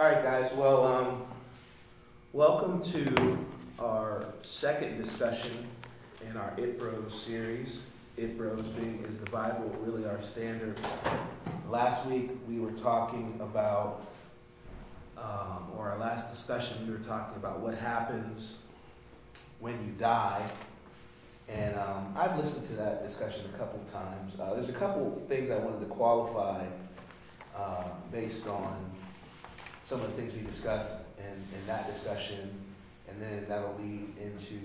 All right, guys. Well, welcome to our second discussion in our itBros series. itBros being is the Bible really our standard. Last week we were talking about, or our last discussion we were talking about what happens when you die. And I've listened to that discussion a couple times. There's a couple things I wanted to qualify based on some of the things we discussed in that discussion, and then that'll lead into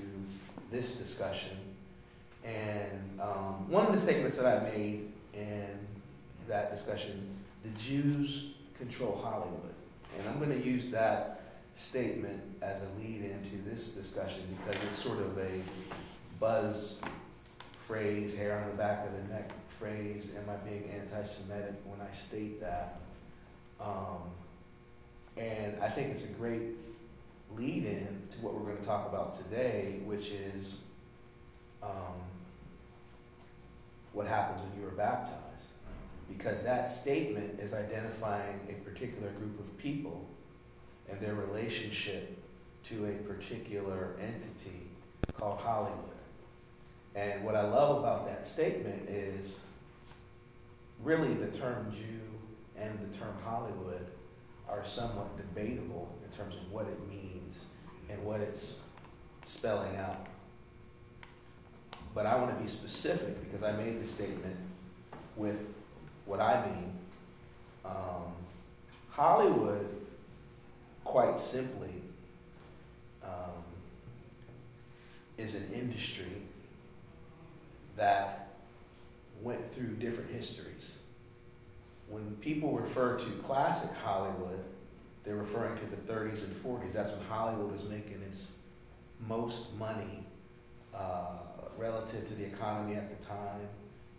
this discussion. And one of the statements that I made in that discussion, the Jews control Hollywood. And I'm going to use that statement as a lead into this discussion because it's sort of a buzz phrase, hair on the back of the neck phrase. Am I being anti-Semitic when I state that? And I think it's a great lead-in to what we're going to talk about today, which is what happens when you are baptized. Because that statement is identifying a particular group of people and their relationship to a particular entity called Hollywood. And what I love about that statement is really the term Jew and the term Hollywood are somewhat debatable in terms of what it means and what it's spelling out. But I want to be specific because I made the statement with what I mean. Hollywood, quite simply, is an industry that went through different histories. When people refer to classic Hollywood, they're referring to the 30s and 40s. That's when Hollywood was making its most money relative to the economy at the time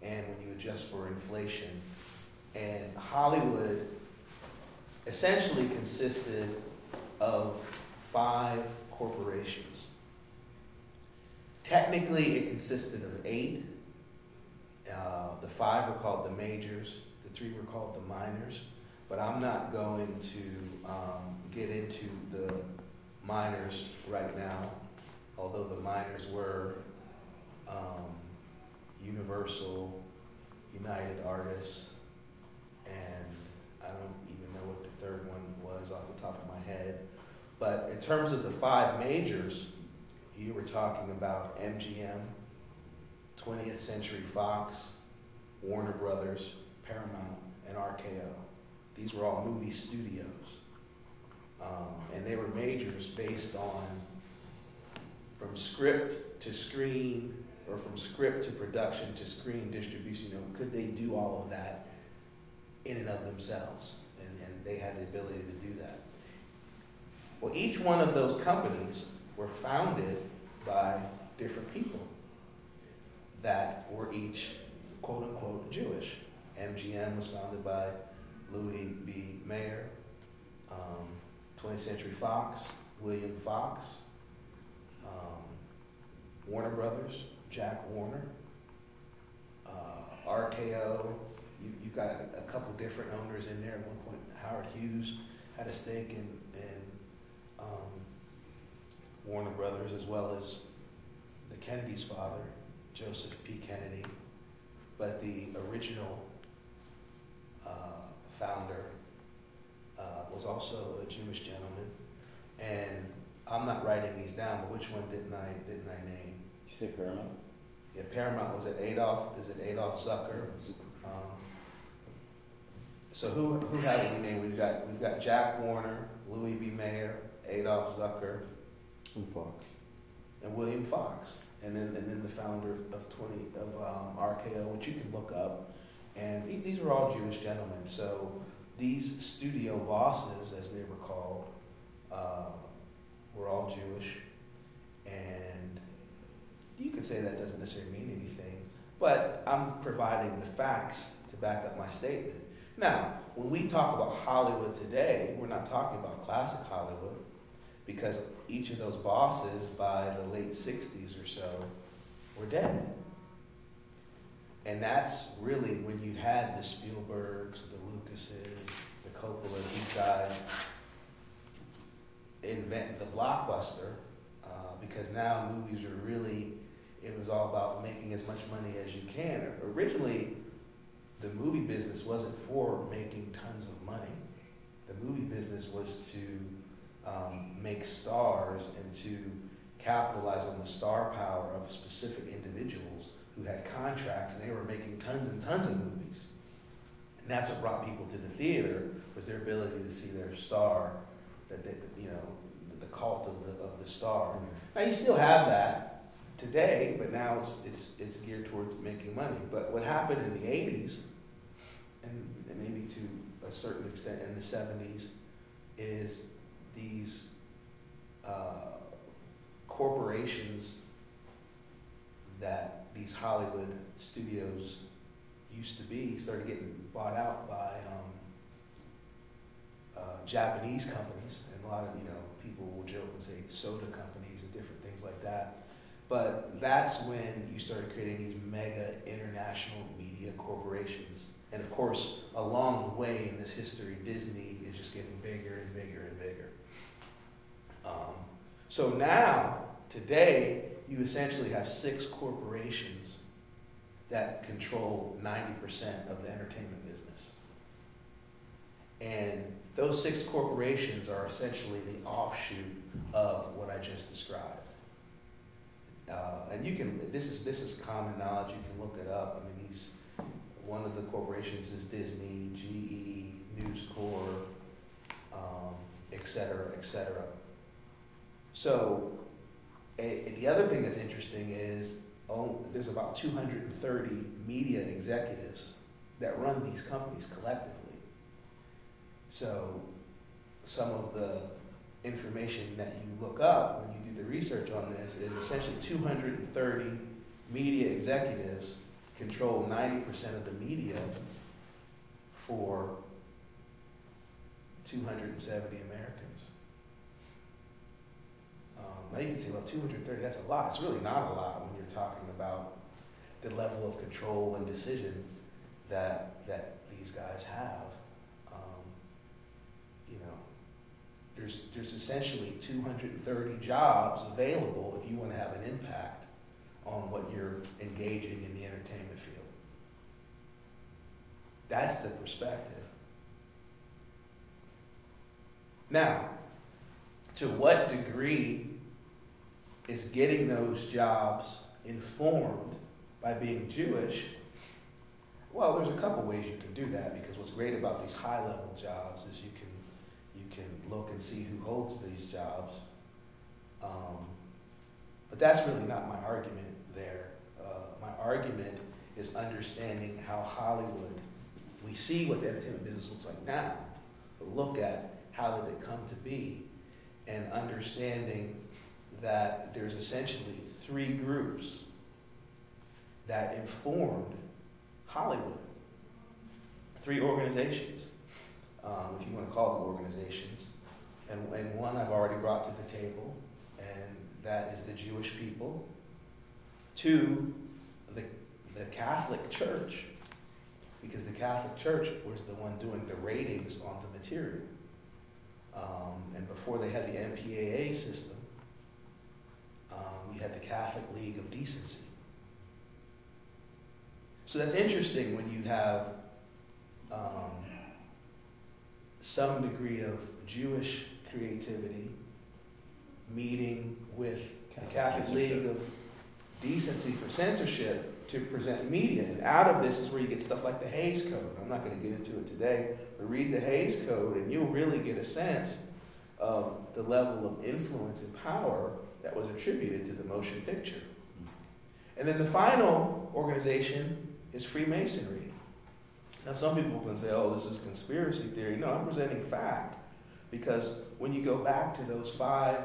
and when you adjust for inflation. And Hollywood essentially consisted of 5 corporations. Technically, it consisted of 8. The 5 were called the majors. The 3 were called the minors, but I'm not going to get into the minors right now, although the minors were Universal, United Artists, and I don't even know what the third one was off the top of my head. But in terms of the 5 majors, you were talking about MGM, 20th Century Fox, Warner Brothers, Paramount, and RKO. These were all movie studios. And they were majors based on from script to screen, or from script to production to screen distribution. Could they do all of that in and of themselves? And they had the ability to do that. Well, each one of those companies were founded by different people that were each, quote unquote, Jewish. MGM was founded by Louis B. Mayer, 20th Century Fox, William Fox, Warner Brothers, Jack Warner, RKO. You've got a couple different owners in there. At one point, Howard Hughes had a stake in Warner Brothers, as well as the Kennedy's father, Joseph P. Kennedy. But the original founder was also a Jewish gentleman, and I'm not writing these down, but which one didn't I name? Did you say Paramount? Yeah, Paramount was it Adolf? Is it Adolf Zucker? So who haven't we named? We've got Jack Warner, Louis B. Mayer, Adolf Zucker, And Fox, and William Fox, and then the founder of RKO, which you can look up. And these were all Jewish gentlemen. So these studio bosses, as they were called, were all Jewish. And you could say that doesn't necessarily mean anything, but I'm providing the facts to back up my statement. Now, when we talk about Hollywood today, we're not talking about classic Hollywood, because each of those bosses by the late 60s or so were dead. And that's really when you had the Spielbergs, the Lucases, the Coppolas, these guys invent the blockbuster because now movies are really, it was all about making as much money as you can. Originally, the movie business wasn't for making tons of money. The movie business was to make stars and to capitalize on the star power of specific individuals who had contracts, and they were making tons and tons of movies. And that's what brought people to the theater, was their ability to see their star, that they, the cult of the star. Now you still have that today, but now it's geared towards making money. But what happened in the 80s, and maybe to a certain extent in the 70s, is these corporations that these Hollywood studios used to be started getting bought out by Japanese companies, and a lot of people will joke and say soda companies and different things like that. But that's when you started creating these mega international media corporations. And of course, along the way in this history, Disney is just getting bigger and bigger and bigger. So now, today, you essentially have 6 corporations that control 90% of the entertainment business. And those 6 corporations are essentially the offshoot of what I just described. And you can, this is common knowledge, you can look it up. I mean, one of the corporations is Disney, GE, News Corp, et cetera, et cetera. So, the other thing that's interesting is, there's about 230 media executives that run these companies collectively. So, some of the information that you look up when you do the research on this is essentially 230 media executives control 90% of the media for 270 Americans. Now you can say, well, 230, that's a lot. It's really not a lot when you're talking about the level of control and decision that these guys have. There's essentially 230 jobs available if you want to have an impact on what you're engaging in the entertainment field. That's the perspective. Now, to what degree is getting those jobs informed by being Jewish? Well, there's a couple ways you can do that, because what's great about these high-level jobs is you can look and see who holds these jobs. But that's really not my argument there. My argument is understanding how Hollywood, we see what the entertainment business looks like now, but look at how did it come to be, and understanding that there's essentially 3 groups that informed Hollywood. 3 organizations, if you want to call them organizations. And one I've already brought to the table, and that is the Jewish people. 2, the Catholic Church, because the Catholic Church was the one doing the ratings on the material. And before they had the MPAA system, we had the Catholic League of Decency. So that's interesting when you have some degree of Jewish creativity meeting with the Catholic League of Decency for censorship to present media. And out of this is where you get stuff like the Hays Code. I'm not going to get into it today, but read the Hays Code and you'll really get a sense of the level of influence and power that was attributed to the motion picture. And then the final organization is Freemasonry. Now some people can say, oh, this is conspiracy theory. No, I'm presenting fact. Because when you go back to those 5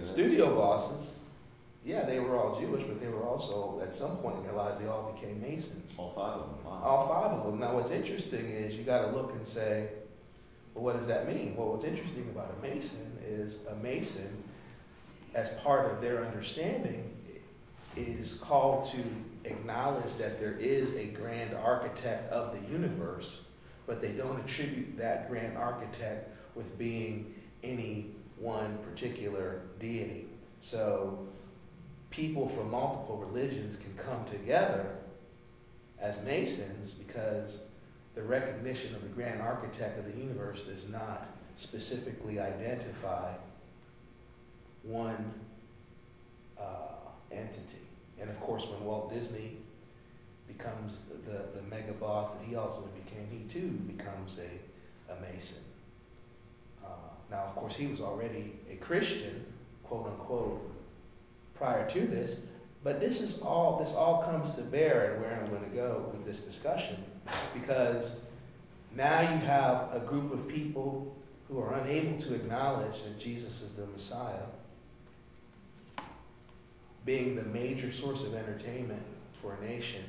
studio bosses, yeah, they were all Jewish, but they were also, at some point in their lives, they all became Masons. All 5 of them. Wow. All 5 of them. Now what's interesting is you got to look and say, well, what does that mean? Well, what's interesting about a Mason is a Mason, as part of their understanding, is called to acknowledge that there is a grand architect of the universe but they don't attribute that grand architect with being any one particular deity. So people from multiple religions can come together as Masons because the recognition of the grand architect of the universe does not specifically identify one entity. And of course, when Walt Disney becomes the mega boss that he ultimately became, he too becomes a Mason. Now, of course, he was already a Christian, quote unquote, prior to this, but this all comes to bear and where I'm going to go with this discussion, because now you have a group of people who are unable to acknowledge that Jesus is the Messiah, being the major source of entertainment for a nation.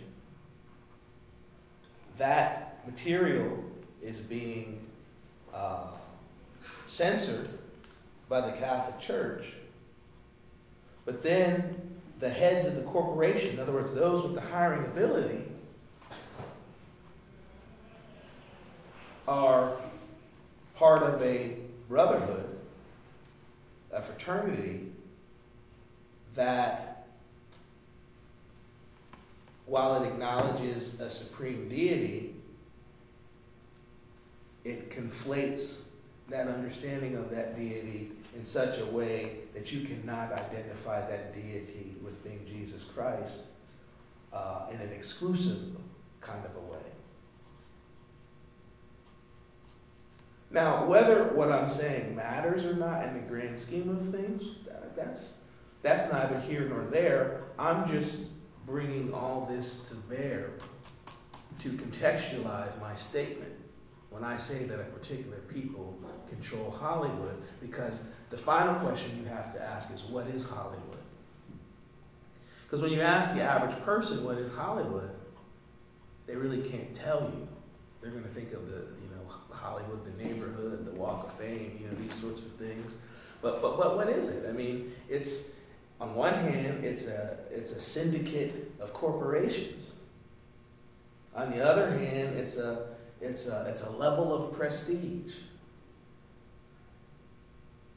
That material is being censored by the Catholic Church, but then the heads of the corporation, in other words, those with the hiring ability, are part of a brotherhood, a fraternity, that, while it acknowledges a supreme deity, it conflates that understanding of that deity in such a way that you cannot identify that deity with being Jesus Christ in an exclusive kind of a way. Now, whether what I'm saying matters or not in the grand scheme of things, that's neither here nor there. I'm just bringing all this to bear to contextualize my statement when I say that a particular people control Hollywood, because the final question you have to ask is, what is Hollywood? Because when you ask the average person what is Hollywood, they really can't tell you. They're going to think of the, Hollywood, the neighborhood, the Walk of Fame, these sorts of things. But what is it? I mean, it's, on one hand, it's a syndicate of corporations. On the other hand, it's a level of prestige.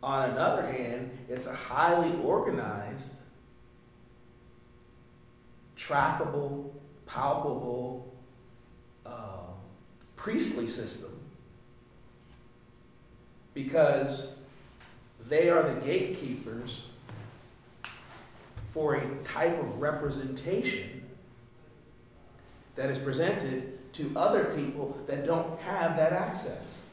On another hand, it's a highly organized, trackable, palpable, priestly system, because they are the gatekeepers for a type of representation that is presented to other people that don't have that access.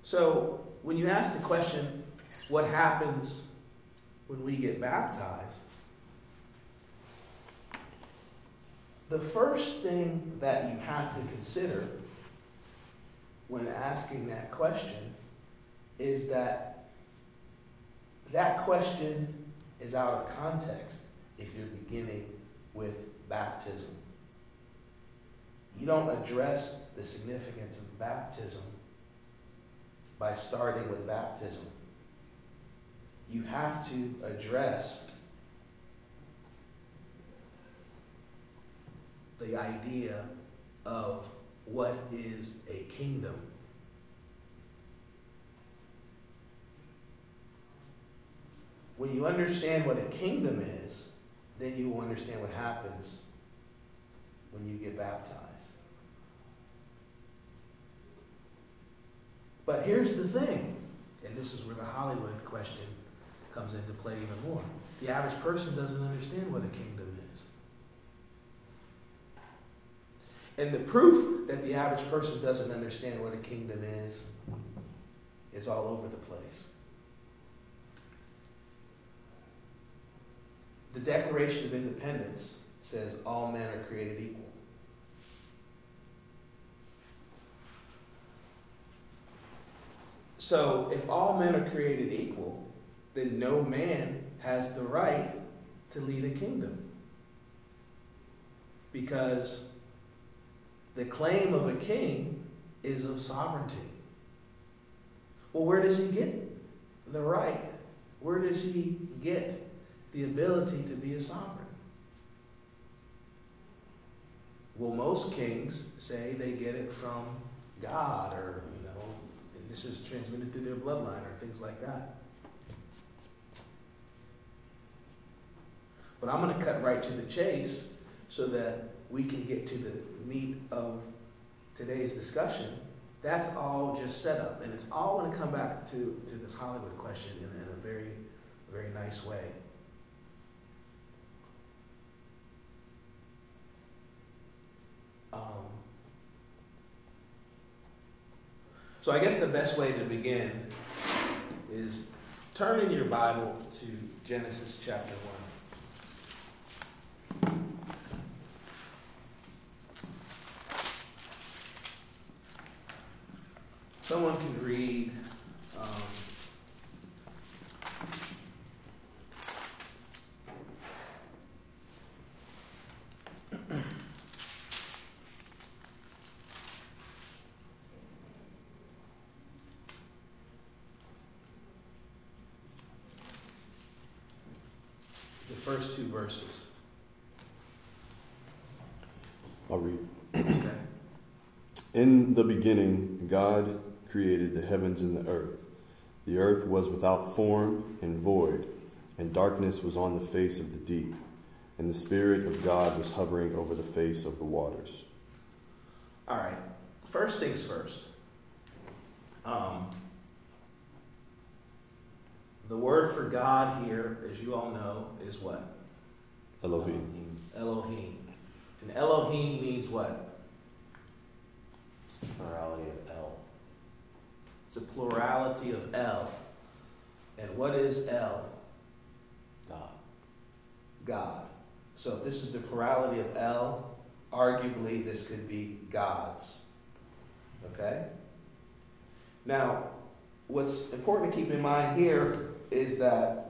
So when you ask the question, what happens when we get baptized, the first thing that you have to consider when asking that question is that that question is out of context if you're beginning with baptism. You don't address the significance of baptism by starting with baptism. You have to address the idea of what is a kingdom. When you understand what a kingdom is, then you will understand what happens when you get baptized. But here's the thing, and this is where the Hollywood question comes into play even more. The average person doesn't understand what a kingdom is. And the proof that the average person doesn't understand what a kingdom is all over the place. The Declaration of Independence says all men are created equal. So if all men are created equal, then no man has the right to lead a kingdom. Because the claim of a king is of sovereignty. Well, where does he get the right? Where does he get the ability to be a sovereign. Well, most kings say they get it from God, or, and this is transmitted through their bloodline or things like that. But I'm going to cut right to the chase so that we can get to the meat of today's discussion. That's all just set up, and it's all going to come back to this Hollywood question in a very, very nice way. So I guess the best way to begin is turn in your Bible to Genesis chapter 1. Someone can read the first two verses. I'll read. Okay. In the beginning, God created the heavens and the earth. The earth was without form and void, and darkness was on the face of the deep, and the Spirit of God was hovering over the face of the waters. All right. First things first. The word for God here, as you all know, is what? Elohim. Elohim. And Elohim means what? It's a plurality of El. It's a plurality of El. And what is El? God. God. So if this is the plurality of El, arguably this could be God's. Okay? Now, what's important to keep in mind here is that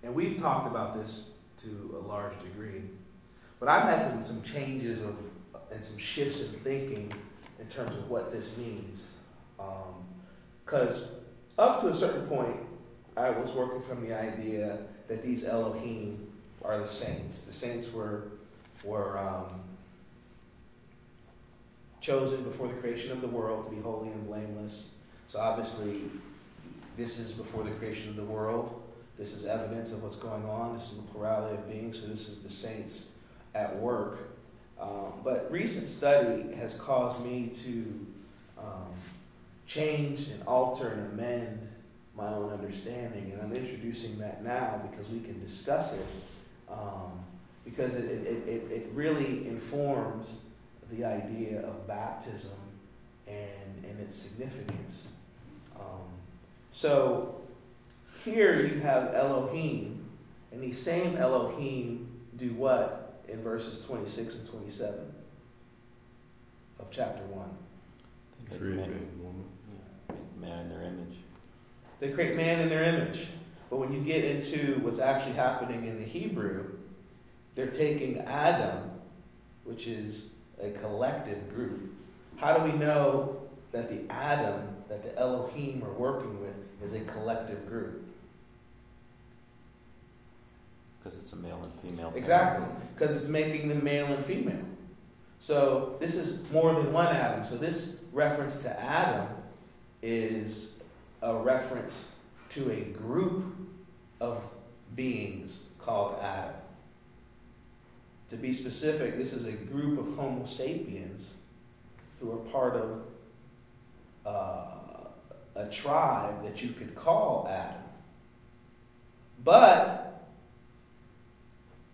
and we've talked about this to a large degree, but I've had some changes and some shifts in thinking in terms of what this means. Because up to a certain point, I was working from the idea that these Elohim are the saints. The saints were chosen before the creation of the world to be holy and blameless. So obviously, this is before the creation of the world. This is evidence of what's going on. This is a plurality of beings, so this is the saints at work. But recent study has caused me to change and alter and amend my own understanding, and I'm introducing that now because we can discuss it, because it really informs the idea of baptism and its significance. So here you have Elohim, and these same Elohim do what in verses 26 and 27 of chapter 1? They Create make man and woman. man in their image. They create man in their image. But when you get into what's actually happening in the Hebrew, they're taking Adam, which is a collective group. How do we know that the Adam that the Elohim are working with is a collective group? Because it's a male and female. Exactly, because it's making them male and female. So this is more than one Adam. So this reference to Adam is a reference to a group of beings called Adam. To be specific, this is a group of Homo sapiens who are part of a tribe that you could call Adam. But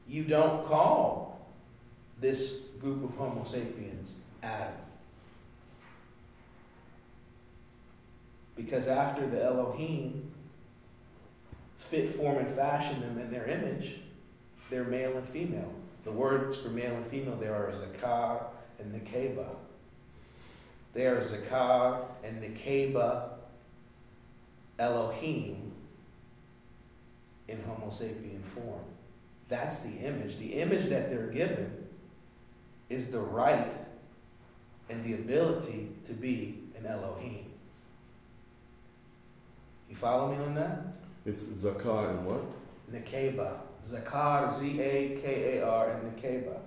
you don't call this group of Homo sapiens Adam. Because after the Elohim fit, form, and fashion them in their image, they're male and female. The words for male and female there are Zakar and Nekeba. They are Zakar and Nekeba Elohim in Homo sapien form. That's the image. The image that they're given is the right and the ability to be an Elohim. You follow me on that? It's zakah and what? Nekeba. Zakar, Z-A-K-A-R, and Nekeba.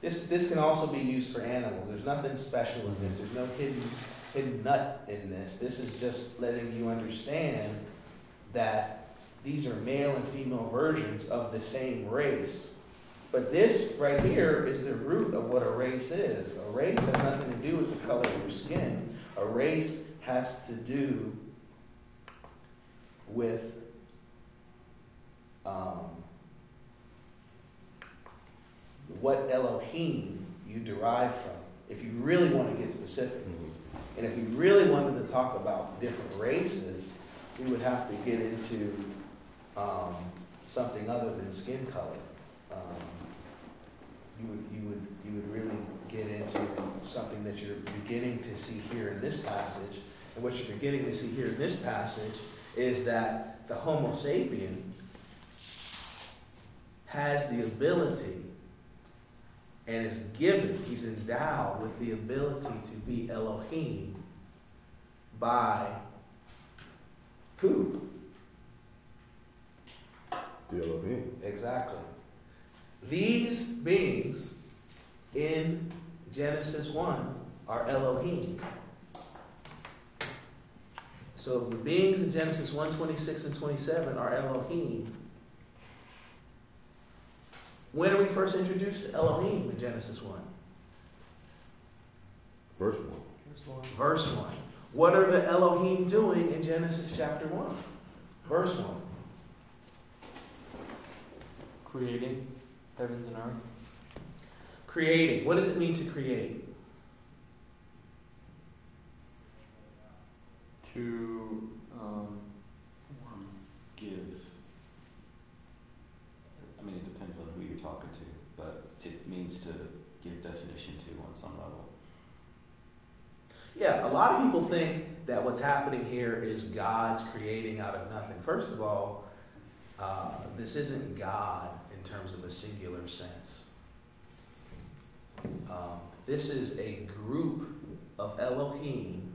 This can also be used for animals. There's nothing special in this. There's no hidden nut in this. This is just letting you understand that these are male and female versions of the same race. But this right here is the root of what a race is. A race has nothing to do with the color of your skin. A race has to do with what Elohim you derive from, if you really want to get specific. And if you really wanted to talk about different races, we would have to get into something other than skin color. You would really get into something that you're beginning to see here in this passage. And what you're beginning to see here in this passage is that the Homo sapien has the ability and is given, he's endowed with the ability to be Elohim by who? The Elohim. Exactly. These beings in Genesis 1 are Elohim. So the beings in Genesis 1, 26 and 27 are Elohim. When are we first introduced to Elohim in Genesis 1? Verse 1. Verse 1. What are the Elohim doing in Genesis chapter 1? Verse 1. Creating heavens and earth. Creating. What does it mean to create? To give. I mean, it depends on who you're talking to, but it means to give definition to on some level. Yeah, a lot of people think that what's happening here is God's creating out of nothing. First of all, this isn't God in terms of a singular sense. This is a group of Elohim,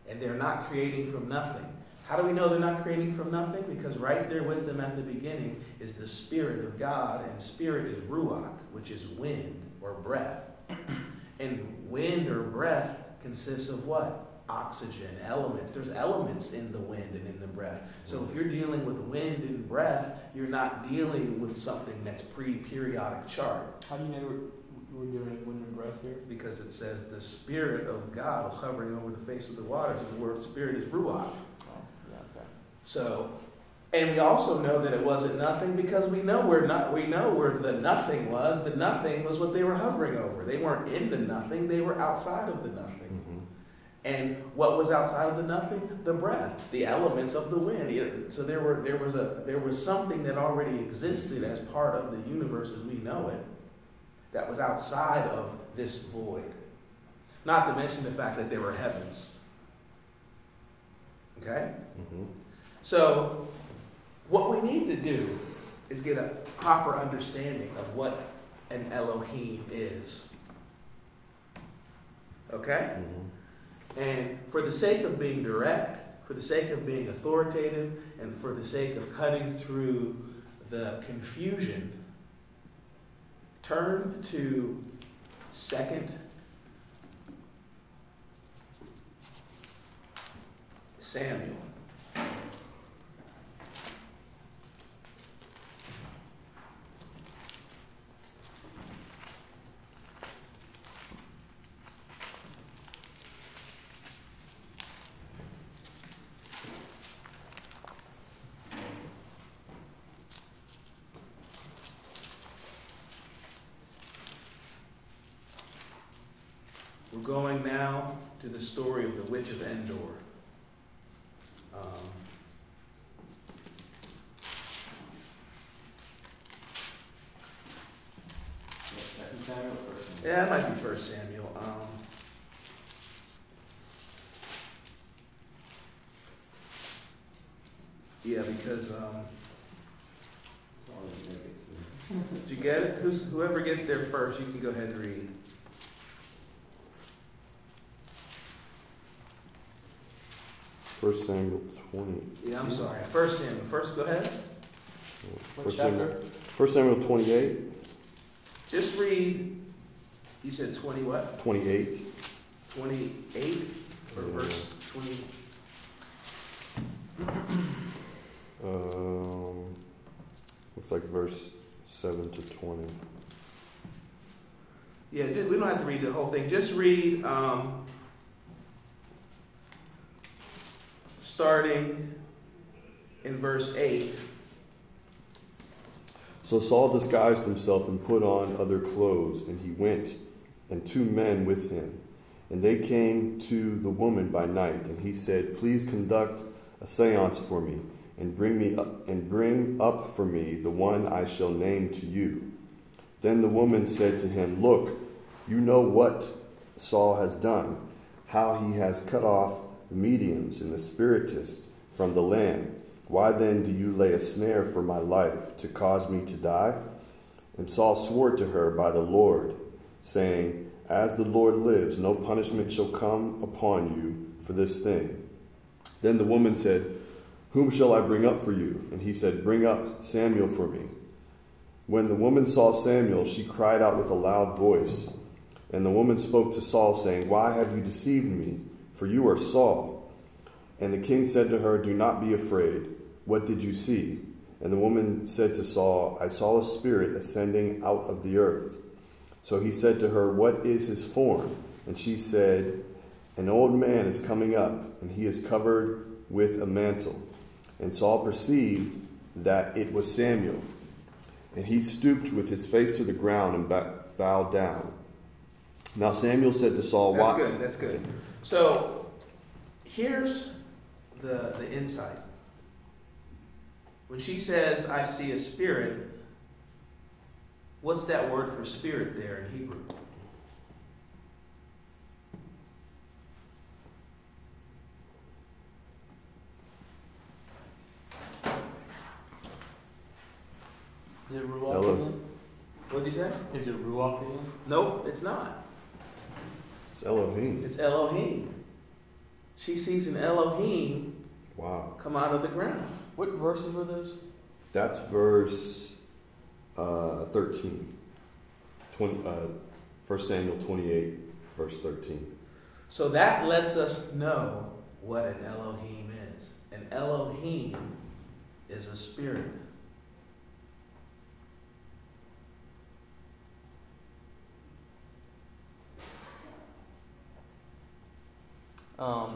and they're not creating from nothing. How do we know they're not creating from nothing? Because right there with them at the beginning is the Spirit of God, and Spirit is Ruach, which is wind or breath. And wind or breath consists of what? Oxygen, elements. There's elements in the wind and in the breath. So if you're dealing with wind and breath, you're not dealing with something that's pre-periodic chart. How do you know we're doing wind and breath here? Because it says the Spirit of God was hovering over the face of the waters, and the word Spirit is Ruach. So, and we also know that it wasn't nothing because we know where the nothing was. The nothing was what they were hovering over. They weren't in the nothing, they were outside of the nothing. And what was outside of the nothing? The breath, the elements of the wind. So there was something that already existed as part of the universe as we know it that was outside of this void. Not to mention the fact that there were heavens. Okay? So, what we need to do is get a proper understanding of what an Elohim is. Okay? And for the sake of being direct, for the sake of being authoritative, and for the sake of cutting through the confusion, turn to 2 Samuel. We're going now to the story of the Witch of Endor. Second Samuel or First Samuel? Yeah, it might be 1 Samuel. Yeah, because That's all you make it to. did you get it? Whoever gets there first, you can go ahead and read. 1 Samuel 20. Yeah, I'm sorry. 1 Samuel. First, go ahead. 1 Samuel 28. Just read, you said 20 what? 28. 28 or verse 20? Looks like verse 7 to 20. Yeah, we don't have to read the whole thing. Just read starting in verse 8. So Saul disguised himself and put on other clothes, and he went, and 2 men with him. And they came to the woman by night, and he said, "Please conduct a seance for me, and bring up for me the one I shall name to you." Then the woman said to him, "Look, you know what Saul has done, how he has cut off the mediums and the spiritists from the land. Why then do you lay a snare for my life, to cause me to die?" And Saul swore to her by the Lord, saying, "As the Lord lives, no punishment shall come upon you for this thing." Then the woman said, "Whom shall I bring up for you?" And he said, "Bring up Samuel for me." When the woman saw Samuel, she cried out with a loud voice. And the woman spoke to Saul, saying, "Why have you deceived me? For you are Saul." And the king said to her, "Do not be afraid. What did you see?" And the woman said to Saul, "I saw a spirit ascending out of the earth." So he said to her, "What is his form?" And she said, "An old man is coming up, and he is covered with a mantle." And Saul perceived that it was Samuel. And he stooped with his face to the ground and bowed down. Now Samuel said to Saul, That's good. So here's the insight. When she says, "I see a spirit," what's that word for spirit there in Hebrew? Is it Ruach Hello. again? What did you say? Is it Ruach again? Nope, it's not. It's Elohim. It's Elohim. She sees an Elohim Wow. come out of the ground. What verses were those? That's verse 13. 1 Samuel 28, verse 13. So that lets us know what an Elohim is. An Elohim is a spirit.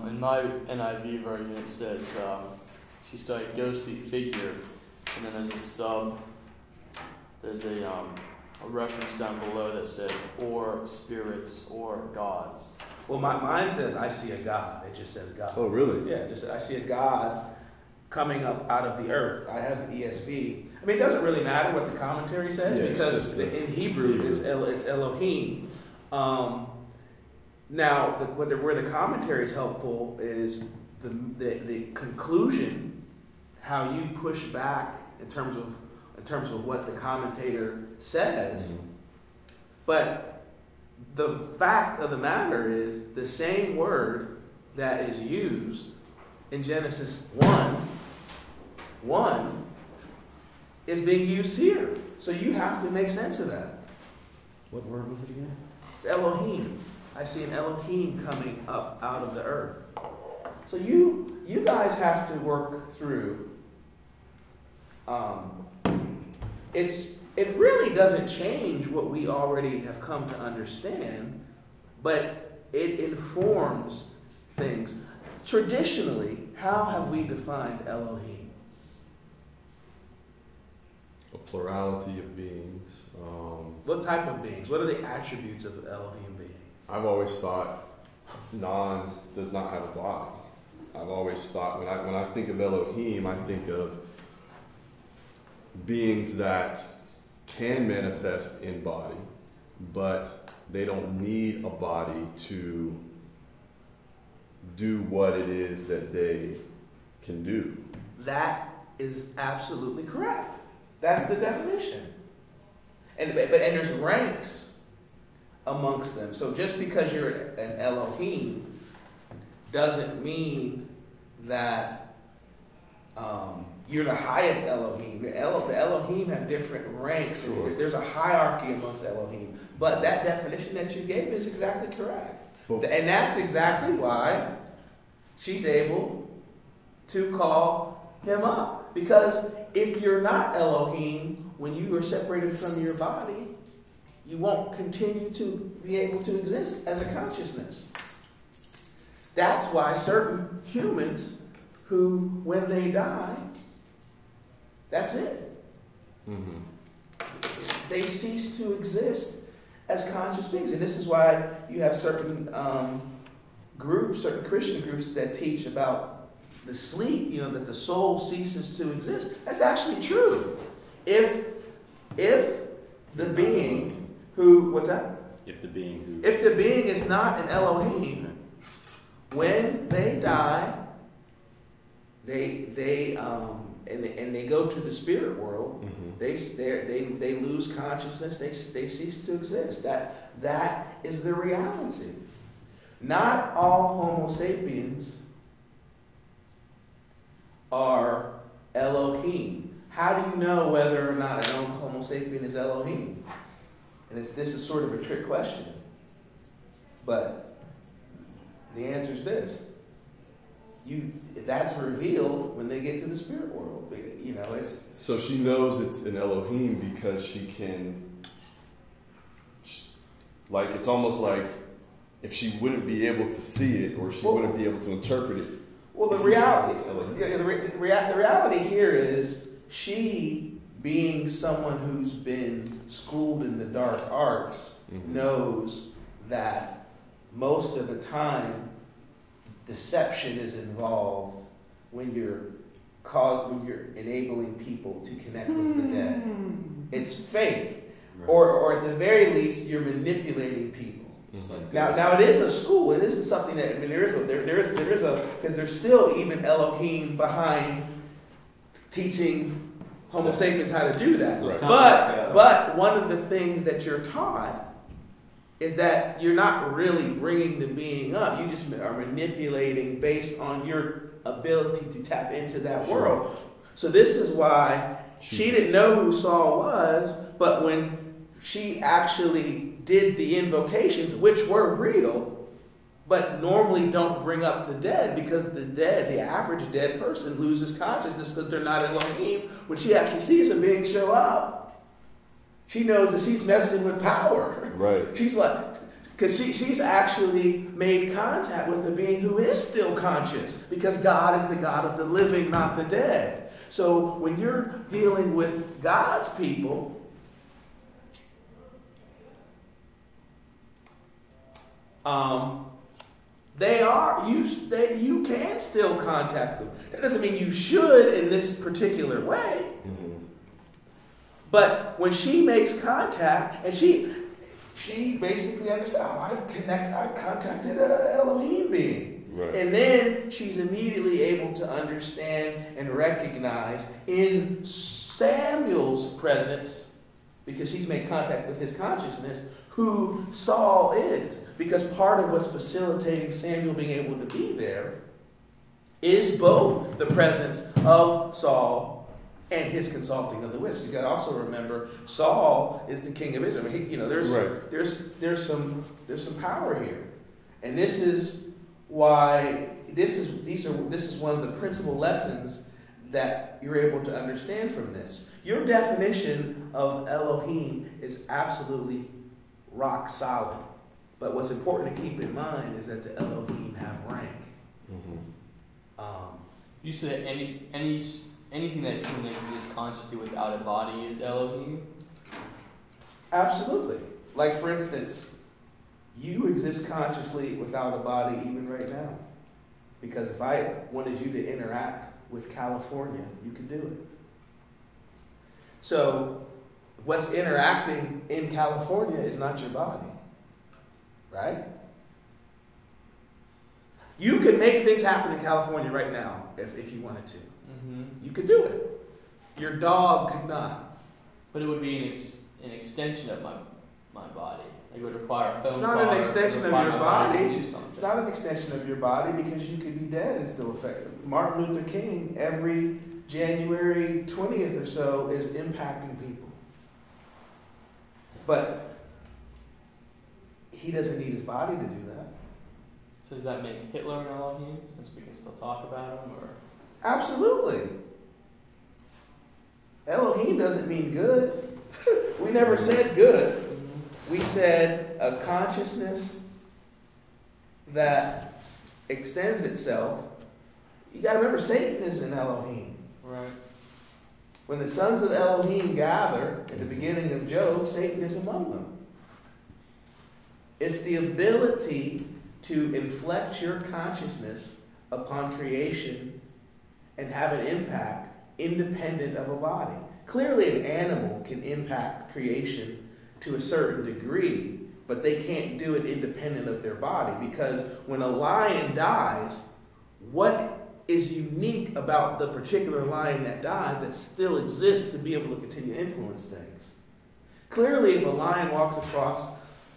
In my NIV version, it says she saw a ghostly figure, and then there's a reference down below that says or spirits or gods. Well, mine says I see a God. It just says God. Oh, really? Yeah, just I see a God coming up out of the earth. I have the ESV. I mean, it doesn't really matter what the commentary says because in Hebrew it's Elohim. Now, where the commentary is helpful is the conclusion, how you push back in terms of what the commentator says. Mm-hmm. But the fact of the matter is the same word that is used in Genesis 1 is being used here. So you have to make sense of that. What word was it again? It's Elohim. I see an Elohim coming up out of the earth. So you guys have to work through. It really doesn't change what we already have come to understand, but it informs things. Traditionally, how have we defined Elohim? A plurality of beings. What type of beings? What are the attributes of Elohim being? I've always thought Non does not have a body. I've always thought when I think of Elohim, I think of beings that can manifest in body, but they don't need a body to do what it is that they can do. That is absolutely correct. That's the definition. And there's ranks amongst them. So just because you're an Elohim doesn't mean that you're the highest Elohim. The Elohim have different ranks. Sure. There's a hierarchy amongst Elohim. But that definition that you gave is exactly correct. Well, And that's exactly why she's able to call him up. Because if you're not Elohim, when you are separated from your body, you won't continue to be able to exist as a consciousness. That's why certain humans who, when they die, that's it. mm-hmm. They cease to exist as conscious beings. And this is why you have certain groups, certain Christian groups that teach about the sleep, that the soul ceases to exist. That's actually true. If the being who, what's that? If the being is not an Elohim, when they die, they go to the spirit world. Mm-hmm. They lose consciousness. They cease to exist. That is the reality. Not all Homo sapiens are Elohim. How do you know whether or not an Homo sapien is Elohim? And this is sort of a trick question. But the answer is this. That's revealed when they get to the spirit world. So she knows it's an Elohim because she can, it's almost like if she wouldn't be able to see it or she wouldn't be able to interpret it. Well, the reality here is she, being someone who's been schooled in the dark arts, mm-hmm. knows that most of the time deception is involved when you're enabling people to connect with the dead. It's fake. Right. Or at the very least, you're manipulating people. Mm-hmm. Now it is a school. It isn't something that, there is because there's still even Elohim behind teaching Homo sapiens how to do that. Right. But one of the things that you're taught is that you're not really bringing the being up. You just are manipulating based on your ability to tap into that world. So this is why she didn't know who Saul was, but when she actually did the invocations, which were real, but normally don't bring up the dead, because the average dead person loses consciousness because they're not Elohim. When she actually sees a being show up, she knows that she's messing with power. Right. She's like, because she's actually made contact with a being who is still conscious, because God is the God of the living, not the dead. So when you're dealing with God's people, you can still contact them. That doesn't mean you should in this particular way. Mm-hmm. But when she makes contact, and she basically understands, I contacted an Elohim being. Right. And then she's immediately able to understand and recognize in Samuel's presence, because she's made contact with his consciousness, who Saul is. Because part of what's facilitating Samuel being able to be there is both the presence of Saul and his consulting of the witches. You got to also remember, Saul is the king of Israel. There's some power here, and this is why this is one of the principal lessons that you're able to understand from this. Your definition of Elohim is absolutely rock solid, but what's important to keep in mind is that the Elohim have rank. Mm-hmm. You said anything that can exist consciously without a body is Elohim? Absolutely. Like, for instance, you exist consciously without a body even right now. Because if I wanted you to interact with California, you could do it. So what's interacting in California is not your body. Right? You could make things happen in California right now if you wanted to. Mm-hmm. You could do it. Your dog could not. But it would be an extension of my body. Like it would require a phone It's call. not an extension of your body. To do something. It's not an extension of your body because you could be dead and still affected. Martin Luther King, every January 20th or so, is impacting people. But he doesn't need his body to do that. So does that make Hitler an Elohim, since we can still talk about him? Or Absolutely. Elohim doesn't mean good. We never said good. We said a consciousness that extends itself. You got to remember, Satan is an Elohim. Right. When the sons of Elohim gather at the beginning of Job, Satan is among them. It's the ability to inflect your consciousness upon creation and have an impact independent of a body. Clearly, an animal can impact creation to a certain degree, but they can't do it independent of their body, because when a lion dies, what is unique about the particular lion that dies that still exists to be able to continue to influence things? Clearly, if a lion walks across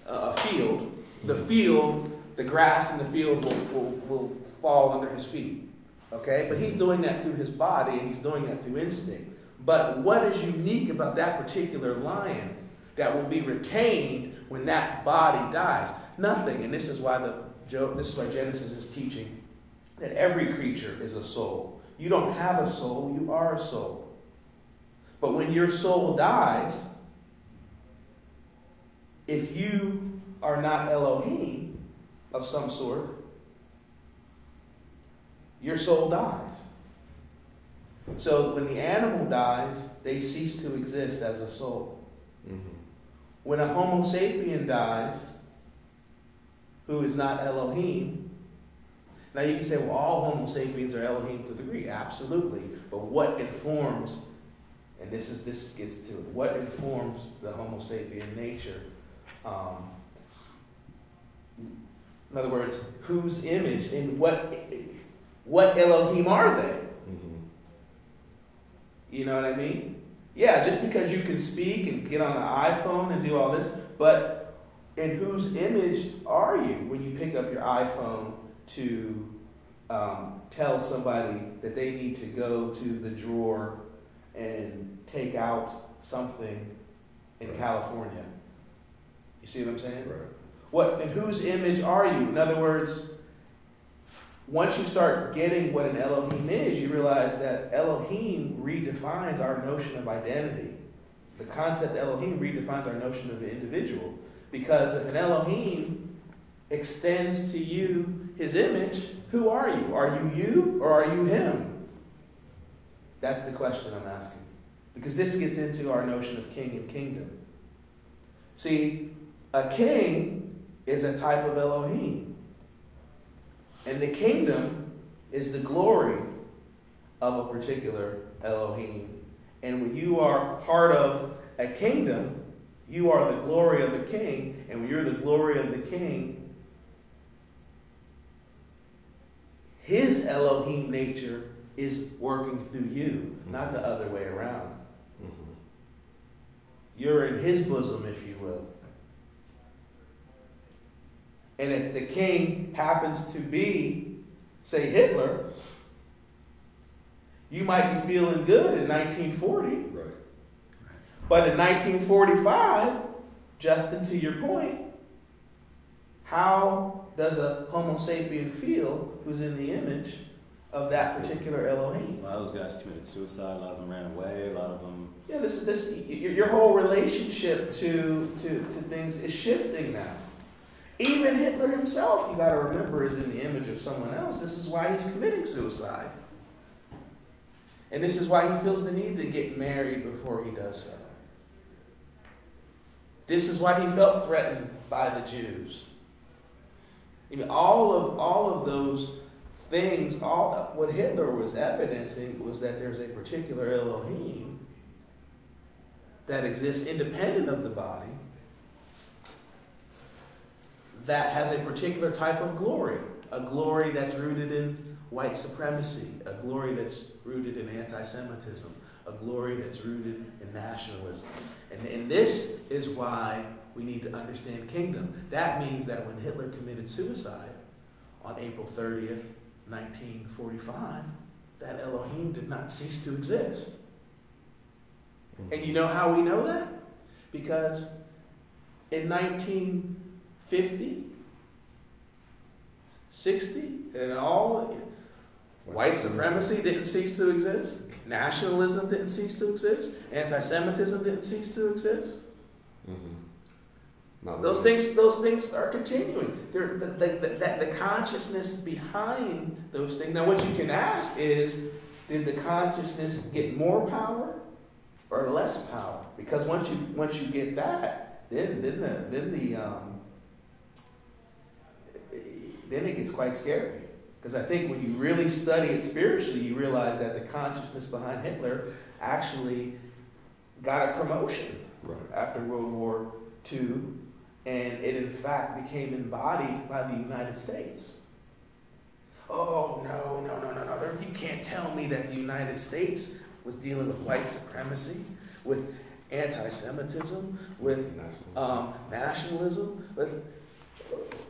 a field, the grass in the field will fall under his feet. Okay? But he's doing that through his body, and he's doing that through instinct. But what is unique about that particular lion that will be retained when that body dies? Nothing. And this is why Genesis is teaching that every creature is a soul. You don't have a soul, you are a soul. But when your soul dies, if you are not Elohim of some sort, your soul dies. So when the animal dies, they cease to exist as a soul. Mm-hmm. When a Homo sapien dies, who is not Elohim, now you can say, well, all Homo sapiens are Elohim to a degree. Absolutely. But what informs, and this gets to it, what informs the Homo sapien nature? In other words, whose image and what Elohim are they? Mm-hmm. You know what I mean? Yeah, just because you can speak and get on an iPhone and do all this, but in whose image are you when you pick up your iPhone to tell somebody that they need to go to the drawer and take out something in California? You see what I'm saying? Right. In whose image are you? In other words, once you start getting what an Elohim is, you realize that Elohim redefines our notion of identity. The concept Elohim redefines our notion of the individual. Because if an Elohim extends to you his image, who are you? Are you you or are you him? That's the question I'm asking. Because this gets into our notion of king and kingdom. See, a king is a type of Elohim. And the kingdom is the glory of a particular Elohim. And when you are part of a kingdom, you are the glory of the king. And when you're the glory of the king, his Elohim nature is working through you, not the other way around. Mm-hmm. You're in his bosom, if you will. And if the king happens to be, say, Hitler, you might be feeling good in 1940. Right. But in 1945, Justin, to your point, how does a Homo sapien feel who's in the image of that particular Elohim? A lot of those guys committed suicide. A lot of them ran away. A lot of them. Yeah, your whole relationship to things is shifting now. Even Hitler himself, you got to remember, is in the image of someone else. This is why he's committing suicide. And this is why he feels the need to get married before he does so. This is why he felt threatened by the Jews. I mean, all of those things, what Hitler was evidencing was that there's a particular Elohim that exists independent of the body, that has a particular type of glory, a glory that's rooted in white supremacy, a glory that's rooted in anti-Semitism, a glory that's rooted in nationalism. And this is why we need to understand kingdom. That means that when Hitler committed suicide on April 30th, 1945, that Elohim did not cease to exist. And you know how we know that? Because in 1950, 60, and all, white supremacy didn't cease to exist. Nationalism didn't cease to exist. Anti-Semitism didn't cease to exist. Those things are continuing. The consciousness behind those things. Now, what you can ask is, did the consciousness get more power or less power? Because once you get that, then it gets quite scary. Because I think when you really study it spiritually, you realize that the consciousness behind Hitler actually got a promotion after World War II, and it in fact became embodied by the United States. Oh, no. You can't tell me that the United States was dealing with white supremacy, with anti-Semitism, with nationalism.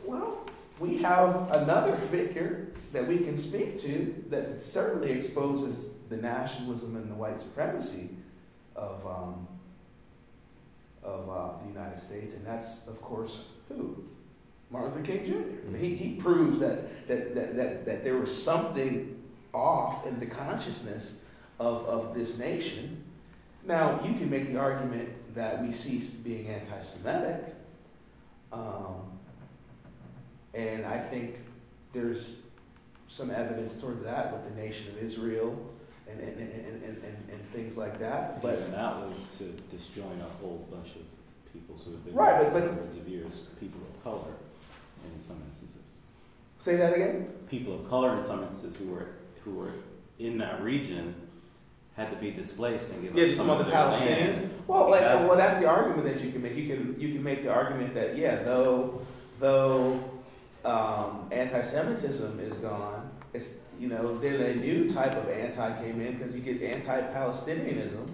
Well, we have another figure that we can speak to that certainly exposes the nationalism and the white supremacy of the United States, and that's, of course, who? Martin Luther King Jr. I mean, he proves that there was something off in the consciousness of this nation. Now, you can make the argument that we ceased being anti-Semitic, and I think there's some evidence towards that with the nation of Israel and things like that. But and that was to disjoin a whole bunch of people who have been right, there but for hundreds of years, people of color in some instances. Say that again? People of color in some instances who were in that region had to be displaced and given some of the Palestinians. Land. Well, that's the argument that you can make. You can make the argument that though anti-Semitism is gone, it's then a new type of anti came in, because you get anti-Palestinianism,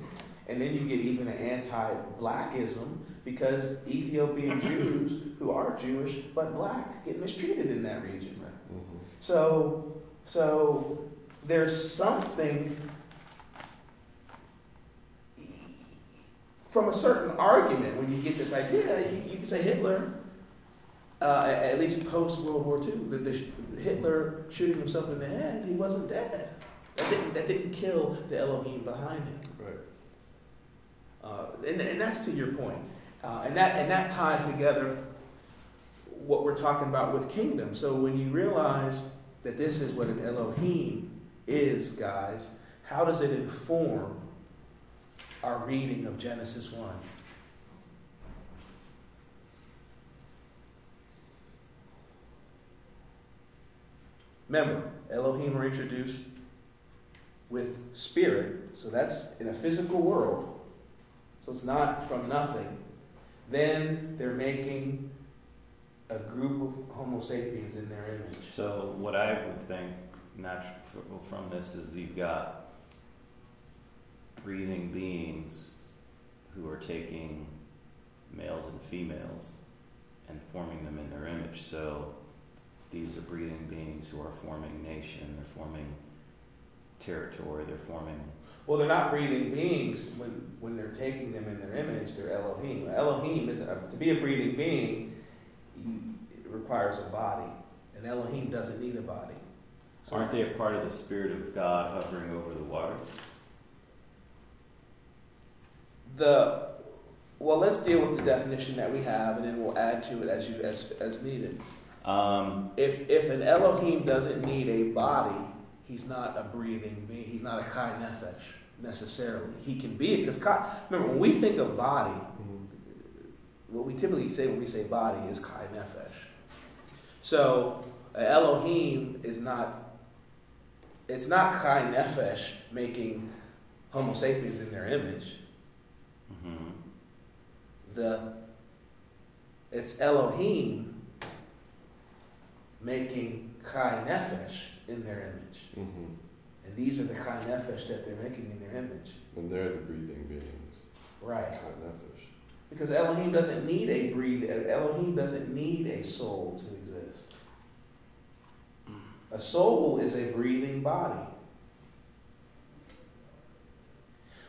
and then you get even an anti-blackism, because Ethiopian Jews who are Jewish but black get mistreated in that region. Mm-hmm. So there's something from a certain argument when you get this idea. You can say Hitler, at least post World War II, Hitler shooting himself in the head, he wasn't dead. That didn't kill the Elohim behind him. Right. And that's to your point. And that ties together what we're talking about with kingdom. So when you realize that this is what an Elohim is, guys, how does it inform our reading of Genesis 1? Remember, Elohim are introduced with spirit, so that's in a physical world, so it's not from nothing. Then they're making a group of Homo sapiens in their image. So what I would think natural from this is you've got breathing beings who are taking males and females and forming them in their image. So these are breathing beings who are forming nation, they're forming territory, they're forming... Well, they're not breathing beings when they're taking them in their image, they're Elohim. Elohim is, to be a breathing being, it requires a body. And Elohim doesn't need a body. So, aren't they a part of the Spirit of God hovering over the waters? Well, let's deal with the definition that we have, and then we'll add to it as needed. If an Elohim doesn't need a body, he's not a breathing being. He's not a Chai Nefesh necessarily. He can be it, because remember, when we think of body, what we typically say when we say body is Chai Nefesh. So Elohim is not. It's not Chai Nefesh making Homo sapiens in their image. Mm-hmm. It's Elohim making Chai Nefesh in their image. Mm-hmm. And these are the Chai Nefesh that they're making in their image. And they're the breathing beings. Right. Chai Nefesh. Because Elohim doesn't need a Elohim doesn't need a soul to exist. A soul is a breathing body.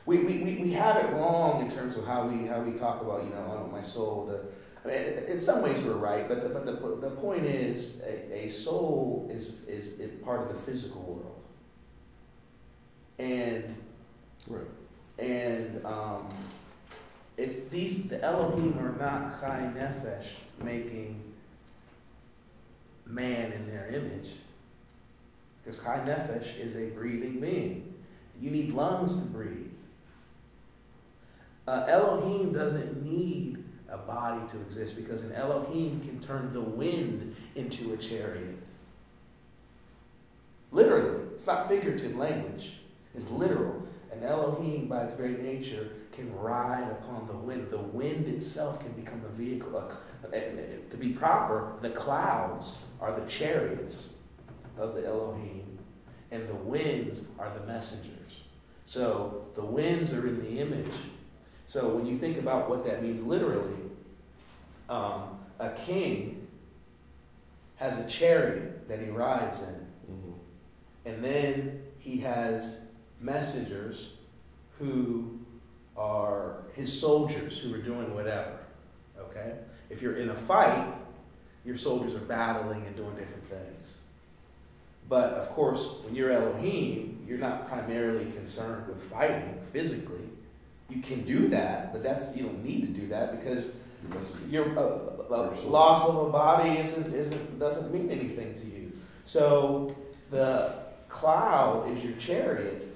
We have it wrong in terms of how we talk about, my soul. I mean, in some ways we're right, but the point is a soul is part of the physical world. And the Elohim are not chai nefesh, making man in their image. Because chai nefesh is a breathing being. You need lungs to breathe. Elohim doesn't need a body to exist because an Elohim can turn the wind into a chariot. Literally. It's not figurative language. It's literal. An Elohim, by its very nature, can ride upon the wind. The wind itself can become a vehicle. To be proper, the clouds are the chariots of the Elohim, and the winds are the messengers. So the winds are in the image. So when you think about what that means literally, a king has a chariot that he rides in. Mm-hmm. And then he has messengers who are his soldiers who are doing whatever. Okay? If you're in a fight, your soldiers are battling and doing different things. But of course, when you're Elohim, you're not primarily concerned with fighting physically. You can do that, but you don't need to do that because your loss of a body doesn't mean anything to you. So the cloud is your chariot,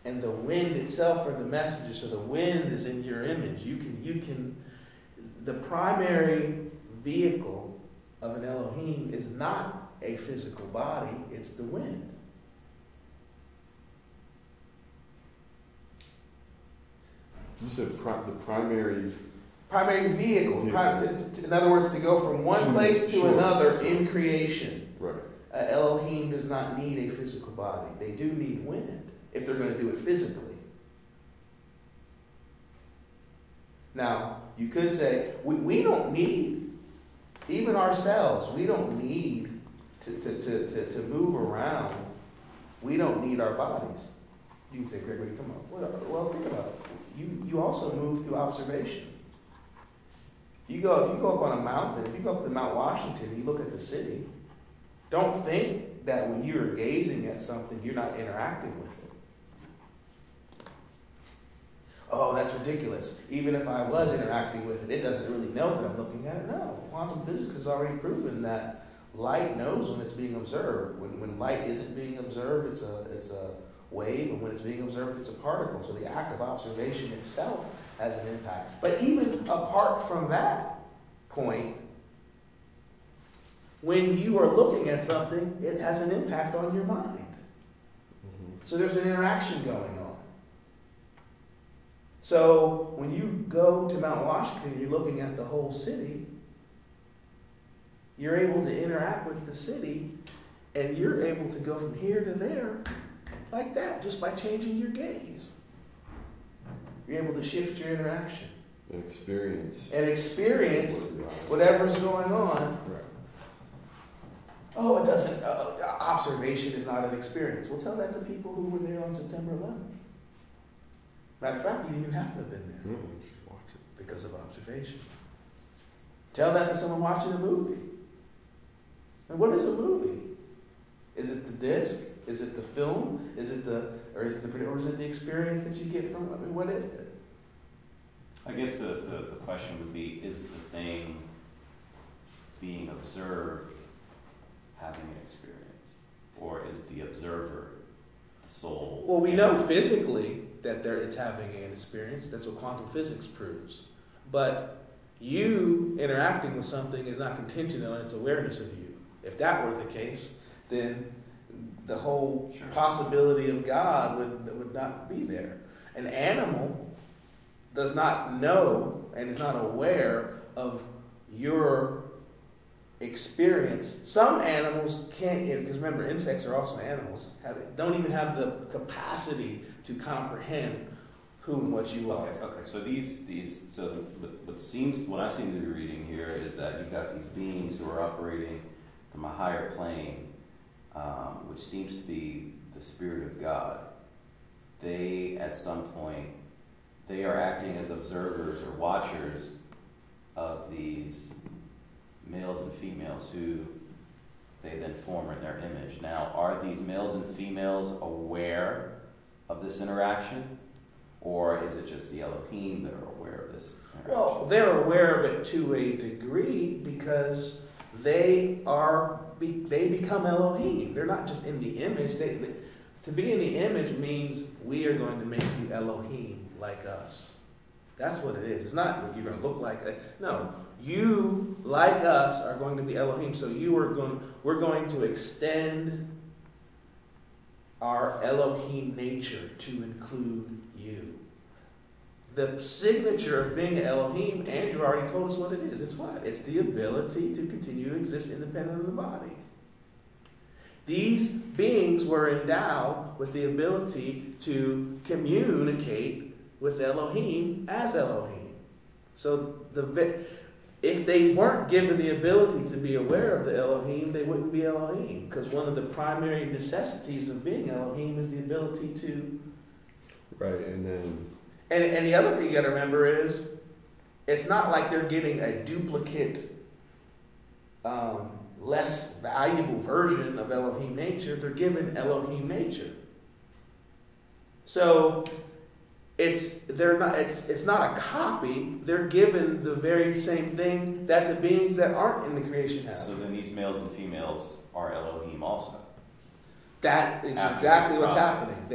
and the wind itself are the messenger. So the wind is in your image. The primary vehicle of an Elohim is not a physical body; it's the wind. You said the primary vehicle. In other words, to go from one place to another in creation. Right. Elohim does not need a physical body. They do need wind if they're going to do it physically. Now, you could say, we don't need, even ourselves, we don't need to move around. We don't need our bodies. You can say, Greg, what are you talking about? Well, think about it. You also move through observation. If you go up on a mountain, if you go up to Mount Washington and you look at the city, don't think that when you're gazing at something, you're not interacting with it. Oh, that's ridiculous. Even if I was interacting with it, it doesn't really know that I'm looking at it. No, quantum physics has already proven that light knows when it's being observed. When light isn't being observed, it's a wave, and when it's being observed, it's a particle. So the act of observation itself has an impact. But even apart from that point, when you are looking at something, it has an impact on your mind. Mm-hmm. So there's an interaction going on. So when you go to Mount Washington and you're looking at the whole city, you're able to interact with the city, and you're able to go from here to there like that, just by changing your gaze. You're able to shift your interaction. And experience whatever's going on. Right. Oh, it doesn't, observation is not an experience. Well, tell that to people who were there on September 11th. Matter of fact, you didn't even have to have been there. Just watch it. Because of observation. Tell that to someone watching a movie. And what is a movie? Is it the disc? Is it the film? Is it the experience that you get from? I mean, what is it? I guess the question would be: is the thing being observed having an experience, or is the observer the soul? Well, we know physically that it's having an experience. That's what quantum physics proves. But you interacting with something is not contingent on its awareness of you. If that were the case, then the whole possibility of God would not be there. An animal does not know and is not aware of your experience. Some animals can't, because remember, insects are also animals, don't even have the capacity to comprehend who and what you are. Okay. So what I seem to be reading here is that you've got these beings who are operating from a higher plane, which seems to be the Spirit of God. They, at some point, they are acting as observers or watchers of these males and females who they then form in their image. Now, are these males and females aware of this interaction? Or is it just the Elohim that are aware of this interaction? Well, they're aware of it to a degree because they become Elohim. They're not just in the image. To be in the image means we are going to make you Elohim like us. That's what it is. It's not you're going to look like it. No, you, like us, are going to be Elohim. So we're going to extend our Elohim nature to include you. The signature of being an Elohim, Andrew already told us what it is. It's what? It's the ability to continue to exist independent of the body. These beings were endowed with the ability to communicate with Elohim as Elohim. So if they weren't given the ability to be aware of the Elohim, they wouldn't be Elohim. Because one of the primary necessities of being Elohim is the ability to... Right, and then... And the other thing you got to remember is, it's not like they're getting a duplicate, less valuable version of Elohim nature. They're given Elohim nature. So it's not a copy. They're given the very same thing that the beings that aren't in the creation have. So then these males and females are Elohim also. That is exactly what's happening.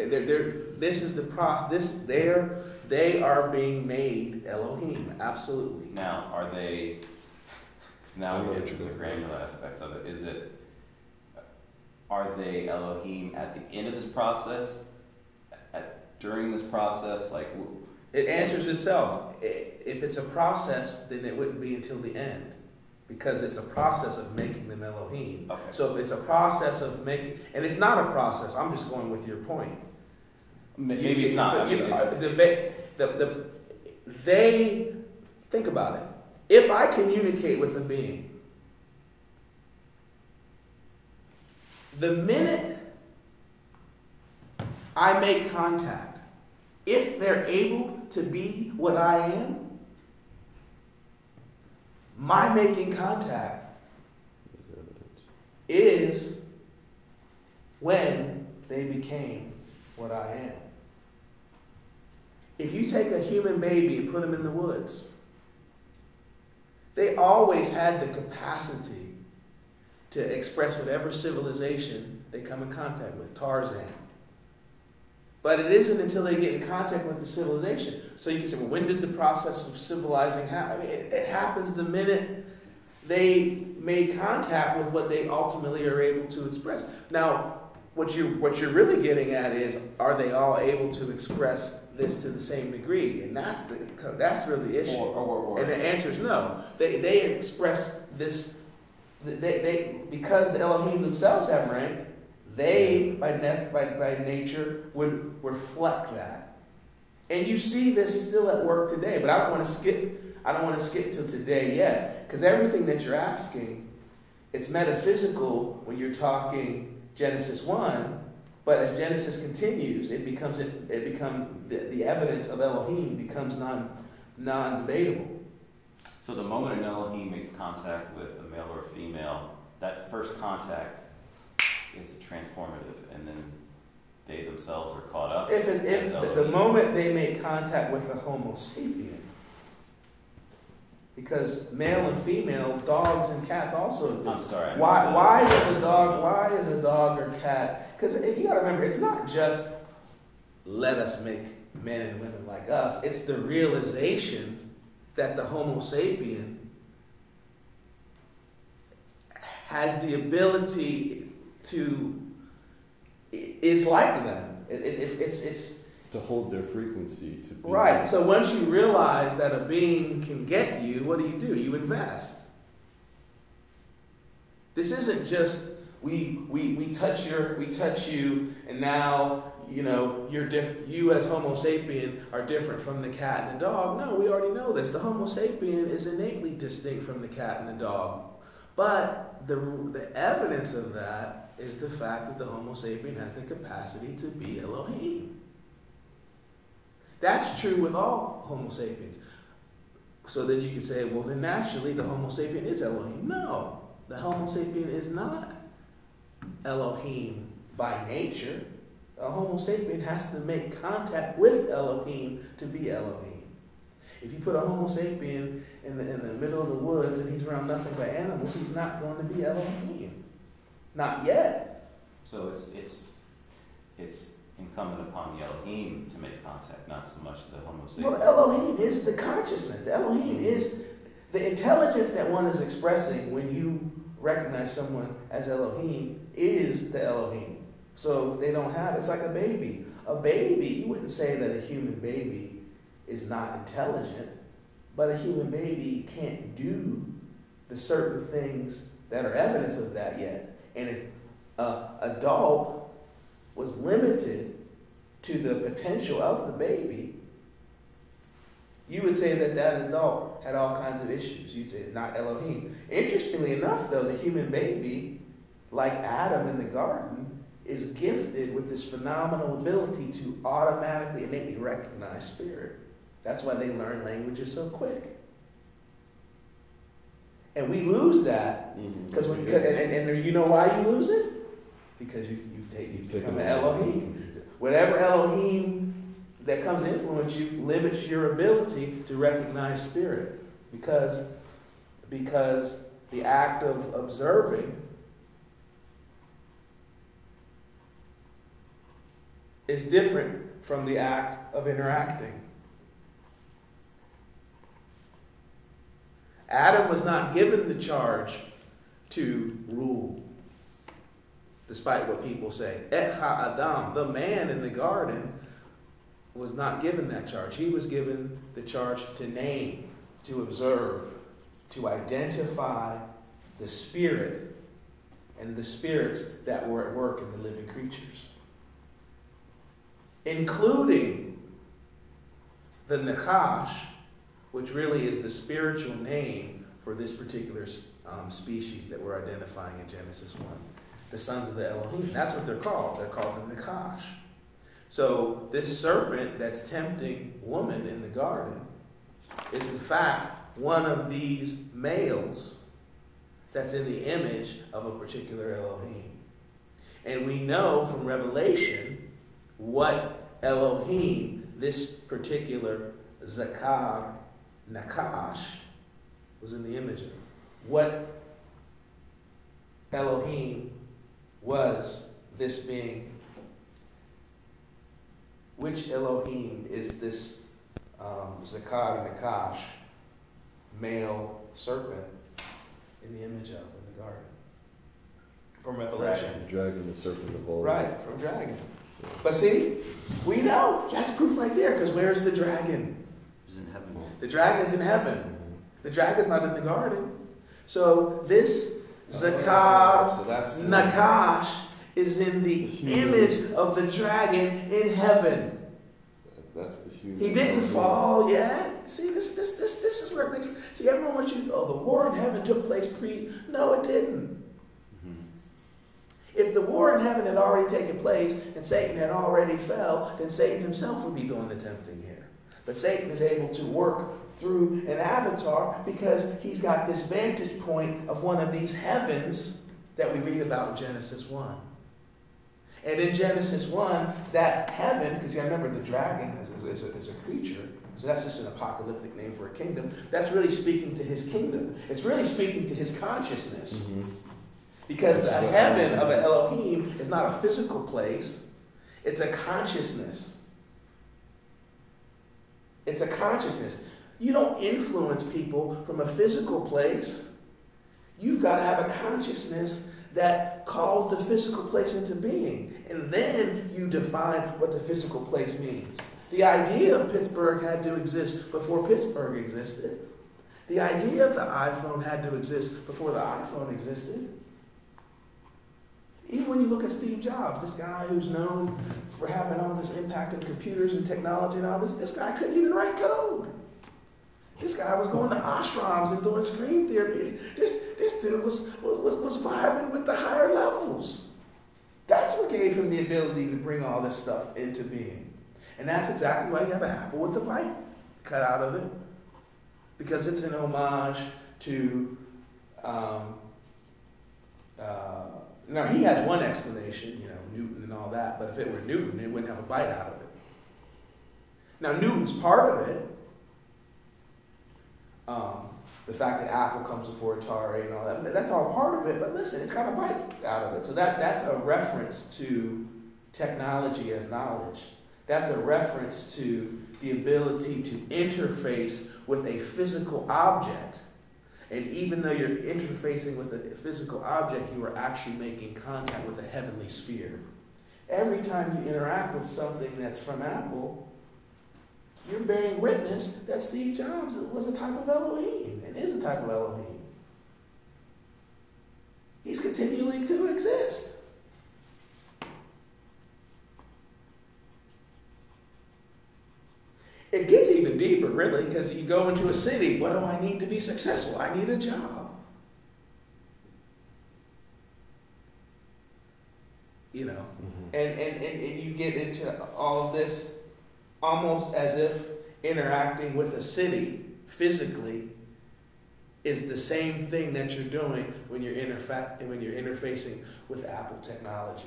They are being made Elohim. Absolutely. Now, are they? Now we get to the granular aspects of it. Are they Elohim at the end of this process? During this process, it answers itself. If it's a process, then it wouldn't be until the end, because it's a process of making them Elohim. Okay. So if it's a process of making, and it's not a process. I'm just going with your point. Maybe it's not. They think about it. If I communicate with a being, the minute I make contact, if they're able to be what I am, my making contact is when they became what I am. If you take a human baby and put them in the woods, they always had the capacity to express whatever civilization they come in contact with. Tarzan. But it isn't until they get in contact with the civilization. So you can say, well, when did the process of civilizing happen? I mean, it happens the minute they made contact with what they ultimately are able to express. Now, what you're really getting at is, are they all able to express this to the same degree? And that's really the issue. And the answer is no. They express this. They because the Elohim themselves have rank. They by nature would reflect that. And you see this still at work today. But I don't want to skip till today yet, because everything that you're asking, it's metaphysical when you're talking Genesis 1, but as Genesis continues, the evidence of Elohim becomes non-debatable. So the moment an Elohim makes contact with a male or a female, that first contact is transformative, and then they themselves are caught up. If the moment they make contact with a Homo sapien, because male and female, dogs and cats also exist. I'm sorry. Why is a dog or cat? Because you got to remember, it's not just let us make men and women like us. It's the realization that the Homo sapien has the ability is like them. It's to hold their frequency. To be right. So once you realize that a being can get you, what do? You invest. This isn't just we touch you, and now you're different. You as Homo sapien are different from the cat and the dog. No, we already know this. The Homo sapien is innately distinct from the cat and the dog. But the evidence of that is the fact that the Homo sapien has the capacity to be Elohim. That's true with all Homo sapiens. So then you could say, well, then naturally the Homo sapien is Elohim. No, the Homo sapien is not Elohim by nature. A Homo sapien has to make contact with Elohim to be Elohim. If you put a Homo sapien in the middle of the woods and he's around nothing but animals, he's not going to be Elohim. Not yet. So it's incumbent upon the Elohim to make contact, not so much the Homo sapien. Well, Elohim is the consciousness. The Elohim is the intelligence that one is expressing when you recognize someone as Elohim is the Elohim. So if they don't have, it's like a baby. A baby, you wouldn't say that a human baby is not intelligent, but a human baby can't do the certain things that are evidence of that yet. And if an adult was limited to the potential of the baby, you would say that that adult had all kinds of issues. You'd say not Elohim. Interestingly enough, though, the human baby, like Adam in the garden, is gifted with this phenomenal ability to automatically, innately recognize spirit. That's why they learn languages so quick. And we lose that because and you know why you lose it? Because you've become an Elohim. Whatever Elohim that comes to influence you limits your ability to recognize spirit, because the act of observing is different from the act of interacting. Adam was not given the charge to rule, despite what people say. Et ha'adam, the man in the garden, was not given that charge. He was given the charge to name, to observe, to identify the spirit and the spirits that were at work in the living creatures, including the Nakash, which really is the spiritual name for this particular species that we're identifying in Genesis 1. The sons of the Elohim. That's what they're called. They're called the Nakash. So this serpent that's tempting woman in the garden is in fact one of these males that's in the image of a particular Elohim. And we know from Revelation what Elohim, this particular Zakar, Nakash, was in the image of. What Elohim was this being. Which Elohim is this Zakar, Nakash, male serpent in the image of in the garden? From Revelation. The dragon, the serpent, the vulture. Right, from dragon. But see, we know. That's proof right there, because where's the dragon? He's in heaven. The dragon's in heaven. The dragon's not in the garden. So this Zakar, Nakash, is in the image of the dragon in heaven. That's the human. He didn't fall yet. See, this is where it makes. See, everyone wants you to. Oh, the war in heaven took place pre. No, it didn't. If the war in heaven had already taken place and Satan had already fell, then Satan himself would be doing the tempting here. But Satan is able to work through an avatar because he's got this vantage point of one of these heavens that we read about in Genesis 1. And in Genesis 1, that heaven, because you got to remember the dragon is a creature, so that's just an apocalyptic name for a kingdom. That's really speaking to his kingdom. It's really speaking to his consciousness. Because the heaven of an Elohim is not a physical place, it's a consciousness. It's a consciousness. You don't influence people from a physical place. You've got to have a consciousness that calls the physical place into being. And then you define what the physical place means. The idea of Pittsburgh had to exist before Pittsburgh existed. The idea of the iPhone had to exist before the iPhone existed. Even when you look at Steve Jobs, this guy who's known for having all this impact on computers and technology and all this guy couldn't even write code. This guy was going to ashrams and doing screen therapy. This dude was vibing with the higher levels. That's what gave him the ability to bring all this stuff into being. And that's exactly why you have an apple with a bite cut out of it. Because it's an homage to, now he has one explanation, Newton and all that, but if it were Newton, it wouldn't have a bite out of it. Now Newton's part of it, the fact that Apple comes before Atari and all that, that's all part of it, but listen, it's got a bite out of it. So that's a reference to technology as knowledge. That's a reference to the ability to interface with a physical object. And even though you're interfacing with a physical object, you are actually making contact with a heavenly sphere. Every time you interact with something that's from Apple, you're bearing witness that Steve Jobs was a type of Elohim and is a type of Elohim. He's continuing to exist. It gets even deeper, really, because you go into a city. What do I need to be successful? I need a job. And you get into all of this almost as if interacting with a city physically is the same thing that you're doing when you're interfacing with Apple technology.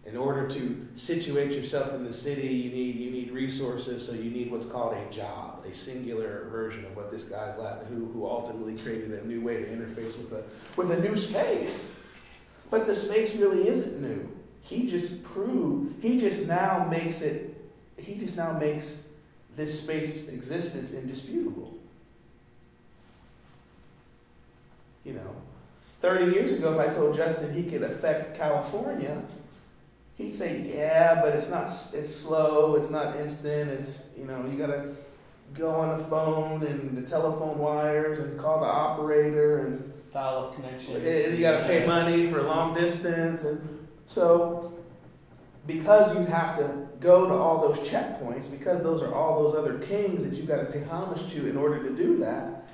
In order to situate yourself in the city, you need resources, so you need what's called a job, a singular version of what this guy's who ultimately created a new way to interface with a new space. But the space really isn't new. He just now makes this space existence indisputable. 30 years ago, if I told Justin he could affect California, he'd say, yeah, but it's slow, it's not instant, you gotta go on the phone and the telephone wires and call the operator and dial-up connection. You gotta pay money for long distance. And so, because you have to go to all those checkpoints, because those are all those other kings that you gotta pay homage to in order to do that,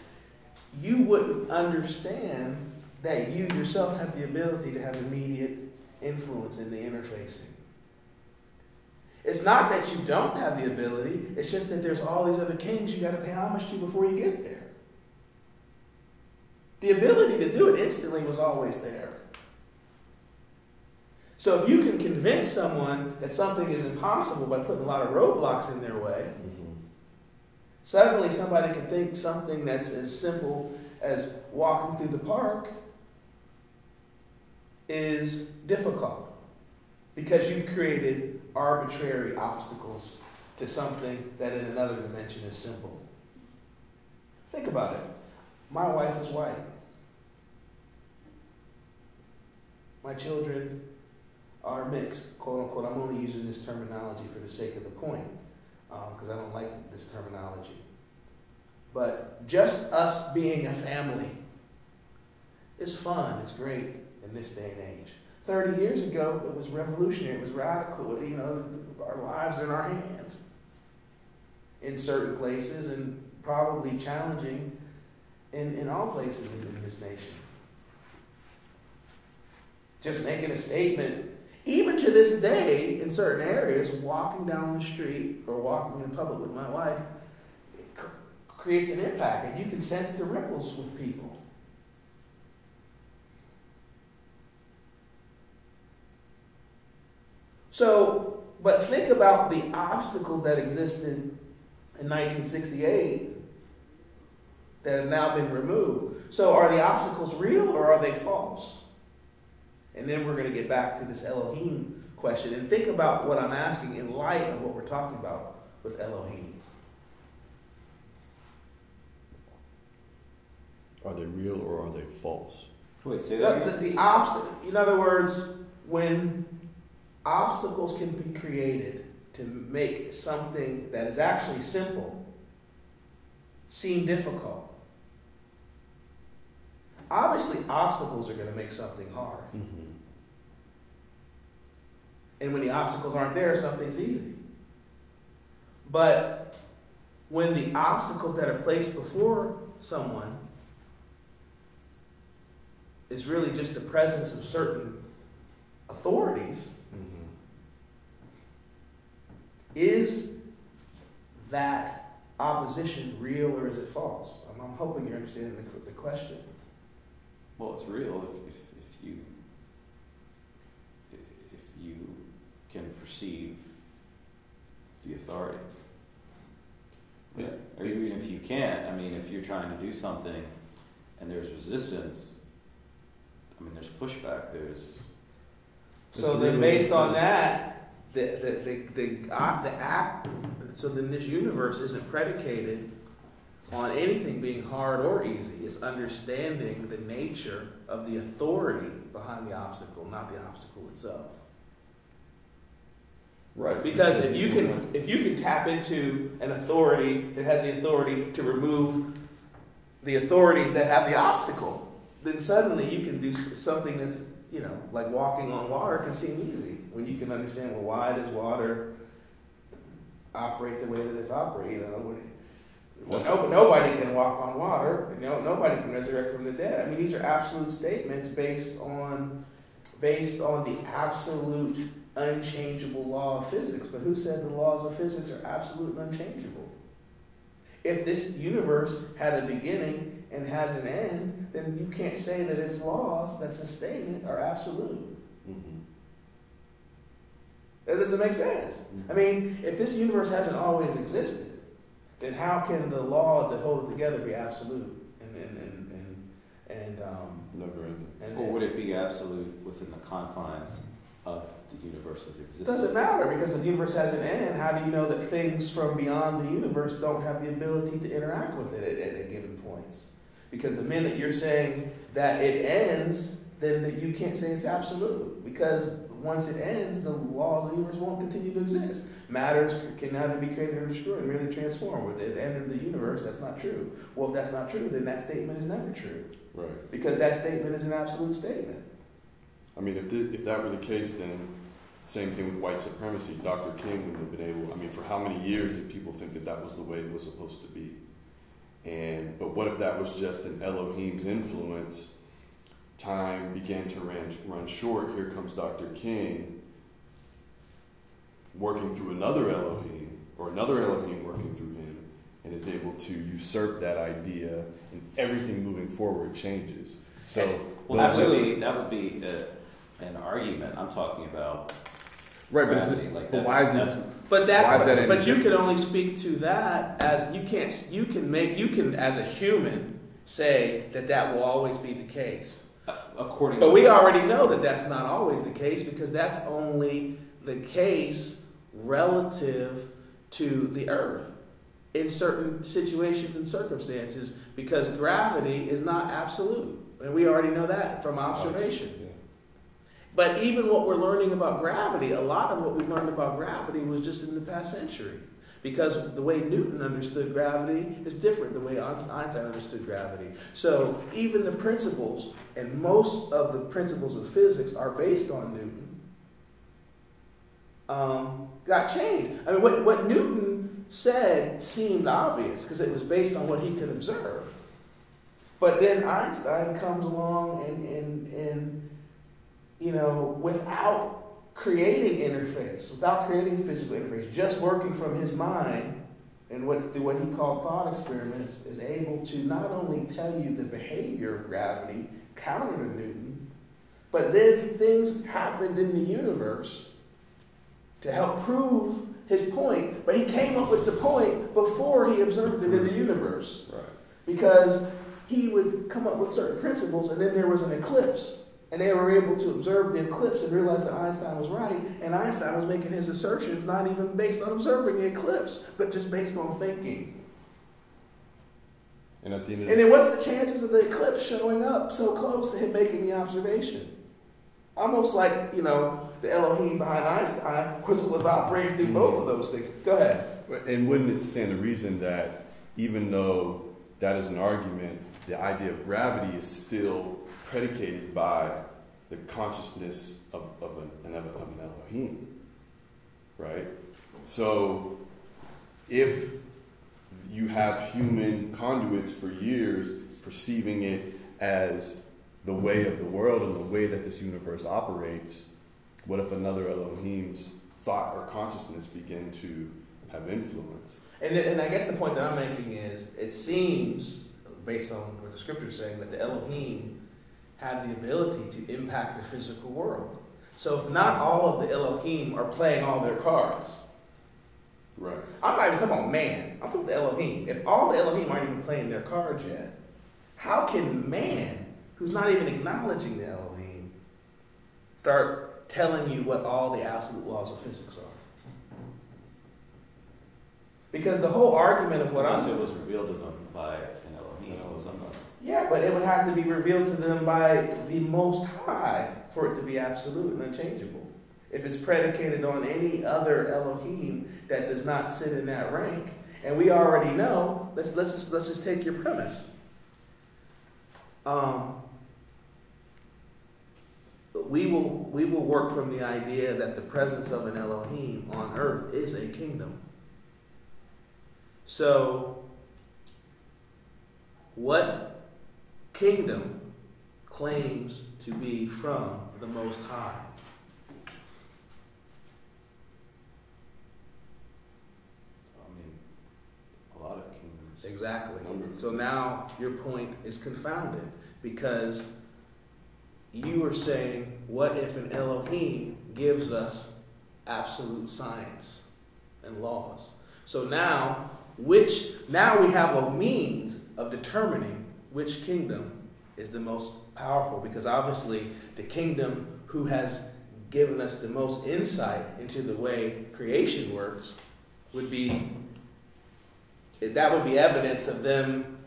you wouldn't understand that you yourself have the ability to have immediate influence in the interfacing. It's not that you don't have the ability, it's just that there's all these other kings you got to pay homage to before you get there. The ability to do it instantly was always there. So if you can convince someone that something is impossible by putting a lot of roadblocks in their way, suddenly somebody can think something that's as simple as walking through the park is difficult because you've created arbitrary obstacles to something that in another dimension is simple. Think about it. My wife is white. My children are mixed, quote unquote. I'm only using this terminology for the sake of the point because I don't like this terminology. But just us being a family is fun. It's great in this day and age. 30 years ago, it was revolutionary. It was radical. Our lives are in our hands in certain places and probably challenging in all places in this nation. Just making a statement, even to this day, in certain areas, walking down the street or walking in public with my wife creates an impact, and you can sense the ripples with people. So, but think about the obstacles that existed in 1968 that have now been removed. So are the obstacles real or are they false? And then we're going to get back to this Elohim question and think about what I'm asking in light of what we're talking about with Elohim. Are they real or are they false? Wait, say that again. In other words, when obstacles can be created to make something that is actually simple seem difficult. Obviously, obstacles are going to make something hard. And when the obstacles aren't there, something's easy. But when the obstacles that are placed before someone is really just the presence of certain authorities, is that opposition real or is it false? I'm hoping you're understanding the question. Well, it's real if you can perceive the authority. Yeah. Or even if you can't, I mean, if you're trying to do something and there's resistance, I mean, there's pushback. So then, based on that, the act. So then, this universe isn't predicated on anything being hard or easy. It's understanding the nature of the authority behind the obstacle, not the obstacle itself. Right. Because if you can tap into an authority that has the authority to remove the authorities that have the obstacle, then suddenly you can do something that's, like walking on water can seem easy when you can understand, well, why does water operate the way that it's operating? Nobody can walk on water. Nobody can resurrect from the dead. I mean, these are absolute statements based on the absolute unchangeable law of physics. But who said the laws of physics are absolute and unchangeable? If this universe had a beginning and has an end, then you can't say that its laws that sustain it are absolute. Mm-hmm. That doesn't make sense. Mm-hmm. I mean, if this universe hasn't always existed, then how can the laws that hold it together be absolute and never ending? Or would it be absolute within the confines of the universe's existence? It doesn't matter, because if the universe has an end, how do you know that things from beyond the universe don't have the ability to interact with it at given points? Because the minute you're saying that it ends, then you can't say it's absolute. Because once it ends, the laws of the universe won't continue to exist. Matters can neither be created or destroyed, merely transform. With the end of the universe, that's not true. Well, if that's not true, then that statement is never true. Right. Because that statement is an absolute statement. I mean, if that were the case, then same thing with white supremacy. Dr. King wouldn't have been able, I mean, for how many years did people think that was the way it was supposed to be? But what if that was just an Elohim's influence? Time began to run short. Here comes Dr. King working through another Elohim, or another Elohim working through him, and is able to usurp that idea, and everything moving forward changes. So, well, that would be an argument. I'm talking about right, gravity. But why is it? But you can only speak to that as you can as a human say that will always be the case. But we already know that that's not always the case, because that's only the case relative to the earth in certain situations and circumstances, because gravity is not absolute. And we already know that from observation. Yeah. But even what we're learning about gravity, a lot of what we've learned about gravity was just in the past century. Because the way Newton understood gravity is different the way Einstein understood gravity. So even the principles, and most of the principles of physics are based on Newton, got changed. I mean, what Newton said seemed obvious because it was based on what he could observe. But then Einstein comes along and without creating interface, without creating physical interface, just working from his mind and through what he called thought experiments, is able to not only tell you the behavior of gravity counter to Newton, but then things happened in the universe to help prove his point. But he came up with the point before he observed it in the universe. Right. Because he would come up with certain principles, and then there was an eclipse. And they were able to observe the eclipse and realize that Einstein was right. And Einstein was making his assertions not even based on observing the eclipse, but just based on thinking. And at the end of then what's the chances of the eclipse showing up so close to him making the observation? Almost like, the Elohim behind Einstein was operating through both of those things. Go ahead. And wouldn't it stand to reason that even though that is an argument, the idea of gravity is still predicated by the consciousness of an Elohim, right? So if you have human conduits for years perceiving it as the way of the world and the way that this universe operates, what if another Elohim's thought or consciousness begin to have influence? And I guess the point that I'm making is, it seems, based on what the scripture is saying, that the Elohim have the ability to impact the physical world. So if not all of the Elohim are playing all their cards, right? I'm not even talking about man, I'm talking about the Elohim. If all the Elohim aren't even playing their cards yet, how can man, who's not even acknowledging the Elohim, start telling you what all the absolute laws of physics are? Because the whole argument of what Unless it was revealed to them by an Elohim or somebody. Yeah, but it would have to be revealed to them by the Most High for it to be absolute and unchangeable. If it's predicated on any other Elohim that does not sit in that rank, and we already know, let's just take your premise. We will work from the idea that the presence of an Elohim on earth is a kingdom. So, what kingdom claims to be from the Most High? I mean, a lot of kingdoms. Exactly. So now your point is confounded, because you are saying, what if an Elohim gives us absolute science and laws? So now we have a means of determining which kingdom is the most powerful, because obviously the kingdom who has given us the most insight into the way creation works would be evidence of them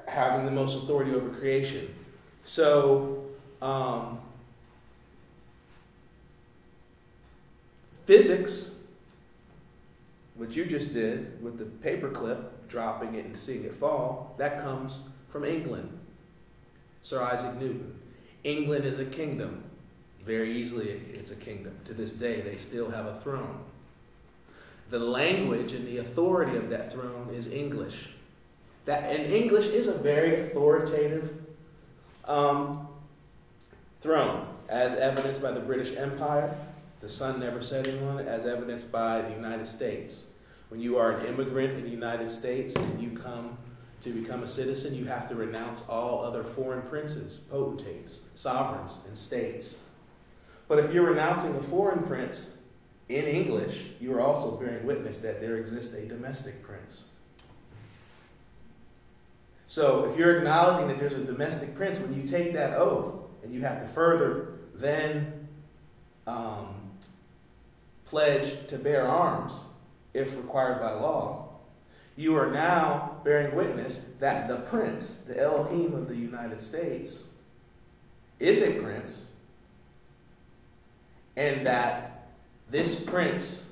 having the most authority over creation. So physics, what you just did with the paperclip, dropping it and seeing it fall, that comes from England. Sir Isaac Newton. England is a kingdom. Very easily it's a kingdom. To this day, they still have a throne. The language and the authority of that throne is English. And English is a very authoritative throne, as evidenced by the British Empire, the sun never setting on it, as evidenced by the United States. When you are an immigrant in the United States and you come to become a citizen, you have to renounce all other foreign princes, potentates, sovereigns, and states. But if you're renouncing a foreign prince in English, you are also bearing witness that there exists a domestic prince. So if you're acknowledging that there's a domestic prince, when you take that oath, and you have to further then pledge to bear arms, if required by law, you are now bearing witness that the prince, the Elohim of the United States, is a prince, and that this prince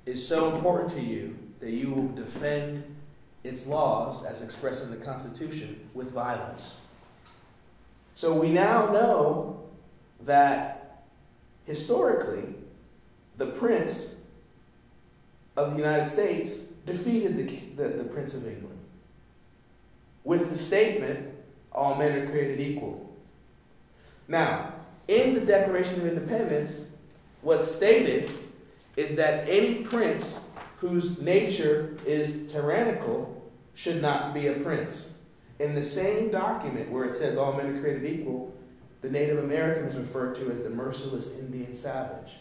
is so important to you that you will defend its laws, as expressed in the Constitution, with violence. So we now know that historically, the prince of the United States defeated the Prince of England with the statement, all men are created equal. Now, in the Declaration of Independence, what's stated is that any prince whose nature is tyrannical should not be a prince. In the same document where it says all men are created equal, the Native American is referred to as the merciless Indian savage.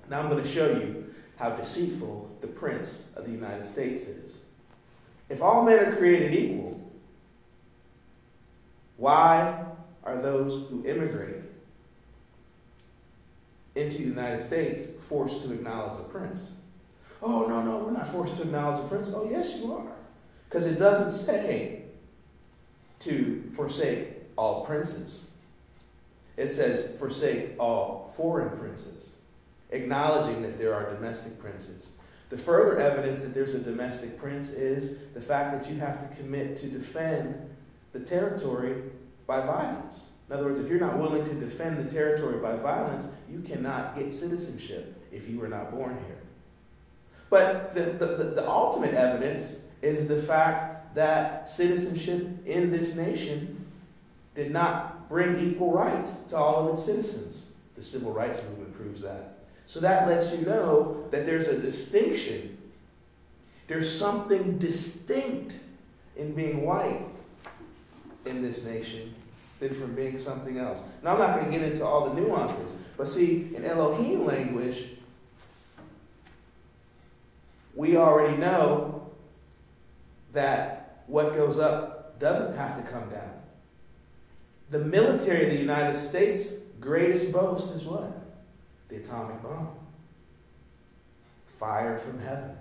Now I'm going to show you how deceitful the Prince of the United States is. If all men are created equal, why are those who immigrate into the United States forced to acknowledge a prince? Oh, no, we're not forced to acknowledge a prince. Oh, yes, you are. Because it doesn't say to forsake all princes. It says forsake all foreign princes, acknowledging that there are domestic princes. The further evidence that there's a domestic prince is the fact that you have to commit to defend the territory by violence. In other words, if you're not willing to defend the territory by violence, you cannot get citizenship if you were not born here. But the ultimate evidence is the fact that citizenship in this nation did not bring equal rights to all of its citizens. The civil rights movement proves that. So that lets you know that there's a distinction. There's something distinct in being white in this nation than from being something else. Now, I'm not going to get into all the nuances, but see, in Elohim language, we already know that what goes up doesn't have to come down. The military of the United States' greatest boast is what? The atomic bomb. Fire from heaven.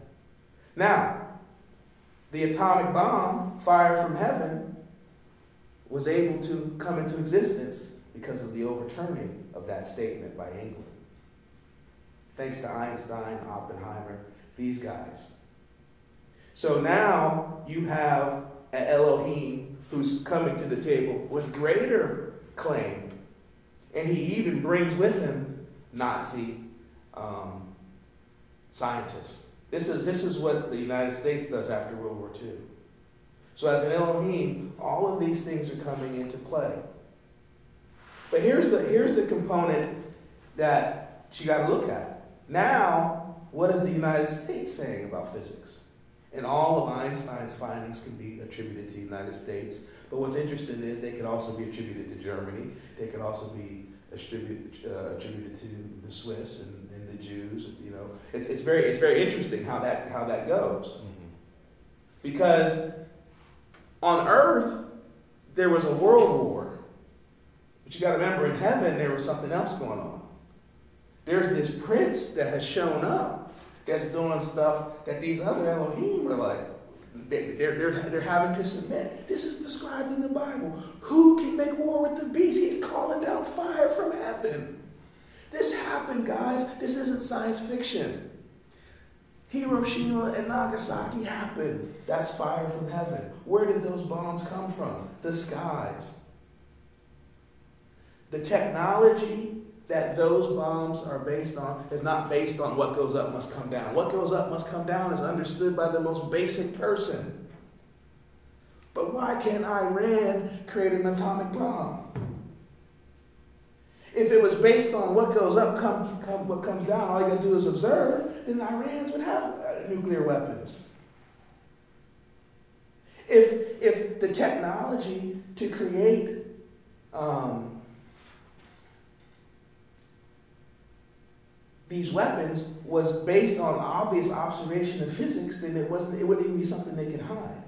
Now, the atomic bomb, fire from heaven, was able to come into existence because of the overturning of that statement by England. Thanks to Einstein, Oppenheimer, these guys. So now you have an Elohim who's coming to the table with greater claim. And he even brings with him Nazi scientists. This is what the United States does after World War II. So as an Elohim, all of these things are coming into play. But here's the component that you got to look at. Now, what is the United States saying about physics? And all of Einstein's findings can be attributed to the United States. But what's interesting is they could also be attributed to Germany. They could also be attributed to the Swiss and the Jews. You know, it's very interesting how that goes. Mm-hmm. Because on earth, there was a world war. But you got to remember, in heaven, there was something else going on. There's this prince that has shown up that's doing stuff that these other Elohim are like, they're having to submit. This is described in the Bible. Who can make war with the beast? He's calling down fire from heaven. This happened, guys. This isn't science fiction. Hiroshima and Nagasaki happened. That's fire from heaven. Where did those bombs come from? The skies. The technology that those bombs are based on is not based on what goes up must come down. What goes up must come down is understood by the most basic person. But why can't Iran create an atomic bomb? If it was based on what goes up, what comes down, all you got to do is observe, then the Iranians would have nuclear weapons. If the technology to create these weapons was based on obvious observation of physics, then it wouldn't even be something they could hide.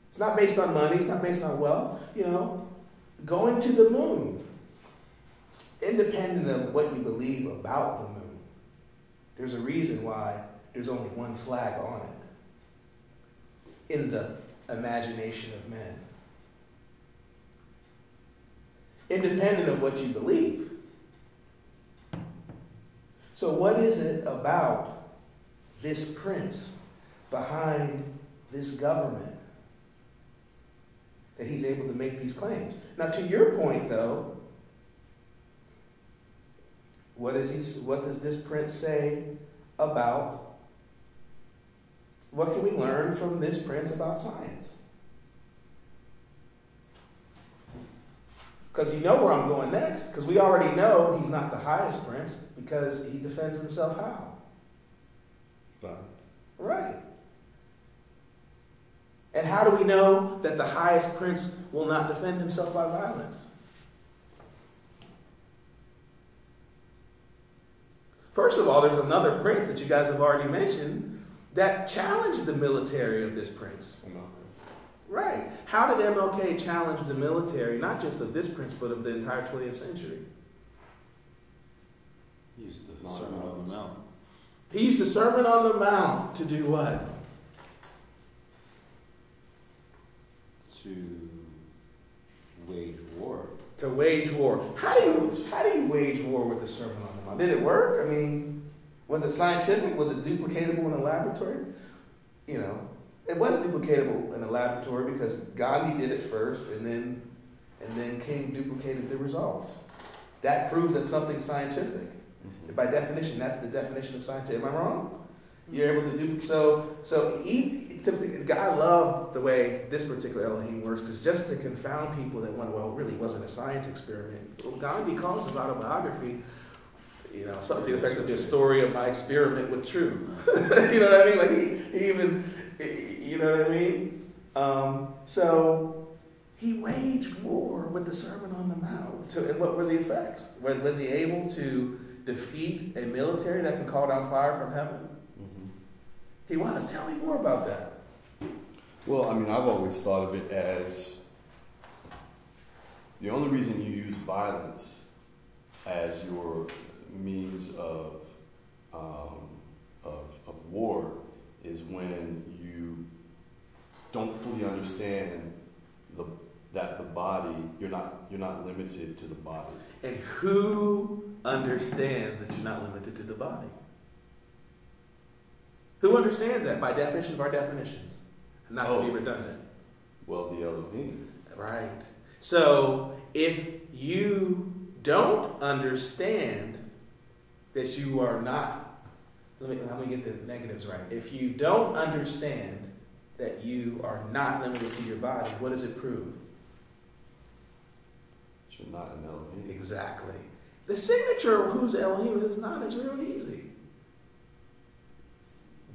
It's not based on money, it's not based on wealth. You know, going to the moon, independent of what you believe about the moon, there's a reason why there's only one flag on it in the imagination of men. Independent of what you believe. So what is it about this prince behind this government that he's able to make these claims? Now, to your point, though, what does this prince say about, what can we learn from this prince about science? Because you know where I'm going next, because we already know he's not the highest prince, because he defends himself how? Right. And how do we know that the highest prince will not defend himself by violence? First of all, there's another prince that you guys have already mentioned that challenged the military of this prince. Right. How did MLK challenge the military, not just of this prince, but of the entire 20th century? He used the Sermon on the Mount. He used the Sermon on the Mount to do what? To wage war. To wage war. How do you wage war with the Sermon on the Mount? Did it work? I mean, was it scientific? Was it duplicatable in a laboratory? You know, it was duplicatable in a laboratory because Gandhi did it first, and then and then King duplicated the results. That proves that something's scientific. By definition, that's the definition of scientific. Am I wrong? You're able to do so. I love the way this particular Elohim works, because just to confound people that wonder, well, it really wasn't a science experiment. Well, Gandhi calls his autobiography, something to the effect of the story of my experiment with truth. You know what I mean? Like he even, you know what I mean? So he waged war with the Sermon on the Mount. And what were the effects? Was he able to defeat a military that can call down fire from heaven? Mm-hmm. He was. Tell me more about that. Well, I've always thought of it as the only reason you use violence as your means of war is when you don't fully understand that the body, you're not limited to the body. And who understands that you're not limited to the body? Who understands that by definition of our definitions? Not to be redundant. Well, the Elohim. Right. So if you don't understand that you are not, let me get the negatives right. If you don't understand that you are not limited to your body, what does it prove? You're not an Elohim. Exactly. The signature of who's Elohim is not is real easy.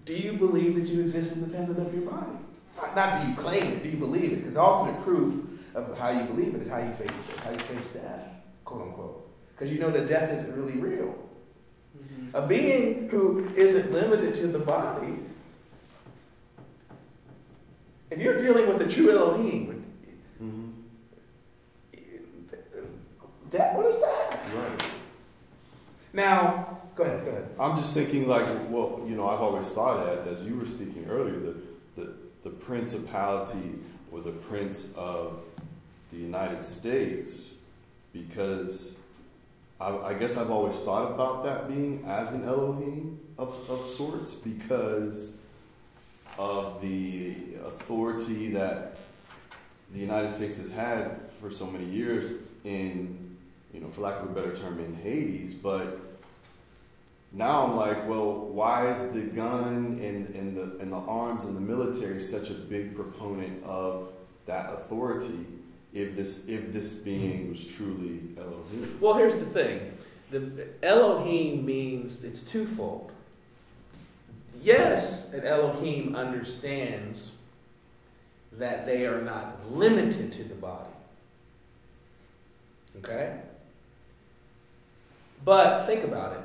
Do you believe that you exist independent of your body? Not do you claim it, do you believe it? Because the ultimate proof of how you believe it is how you face death, quote unquote. Because you know that death isn't really real. Mm-hmm. A being who isn't limited to the body, if you're dealing with the true Elohim, mm-hmm. What is that? Right. Now, go ahead. I'm just thinking I've always thought as you were speaking earlier, the principality or the prince of the United States, because I guess I've always thought about that being as an Elohim of sorts, because of the authority that the United States has had for so many years in, for lack of a better term, in Hades. But now I'm like, well, why is the gun and the arms and the military such a big proponent of that authority if this being was truly Elohim? Well, here's the thing. The Elohim means it's twofold. Yes, an Elohim understands that they are not limited to the body. Okay? But think about it.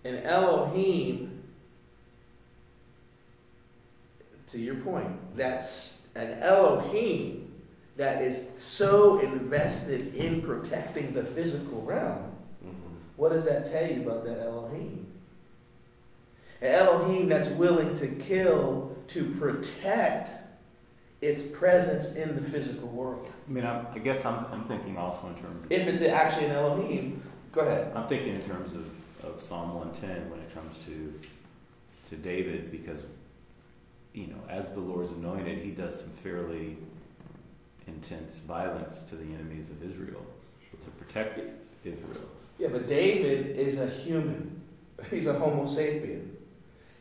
An Elohim, to your point, that's an Elohim that is so invested in protecting the physical realm. Mm-hmm. What does that tell you about that Elohim? An Elohim that's willing to kill to protect its presence in the physical world. I guess I'm thinking also in terms of... If it's actually an Elohim, go ahead. I'm thinking in terms of Psalm 110 when it comes to David, because, as the Lord's anointed, he does some fairly intense violence to the enemies of Israel to protect Israel. Yeah, but David is a human. He's a Homo sapien.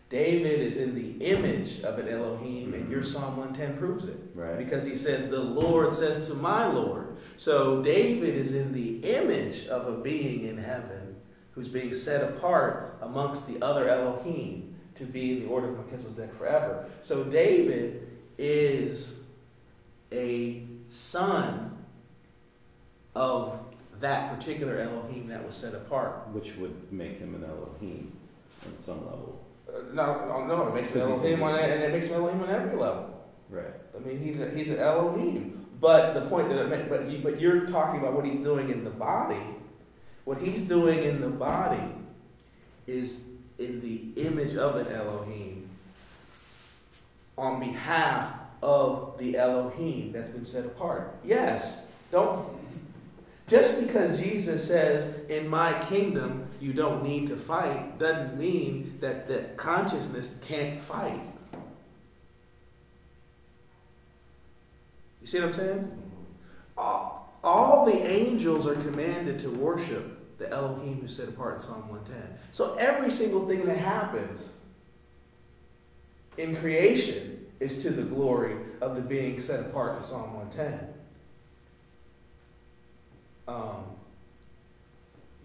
David is in the image of an Elohim, and your Psalm 110 proves it. Right. Because he says, the Lord says to my Lord. So David is in the image of a being in heaven who's being set apart amongst the other Elohim to be in the order of Melchizedek forever. So David is a son of that particular Elohim that was set apart. Which would make him an Elohim on some level. No, it makes him Elohim and it makes him Elohim on every level. Right. He's an Elohim. But the point that I meant, but you're talking about what he's doing in the body. What he's doing in the body is in the image of an Elohim on behalf of the Elohim that's been set apart. Yes, just because Jesus says, in my kingdom, you don't need to fight, doesn't mean that the consciousness can't fight. You see what I'm saying? the angels are commanded to worship the Elohim who's set apart in Psalm 110. So every single thing that happens in creation is to the glory of the being set apart in Psalm 110.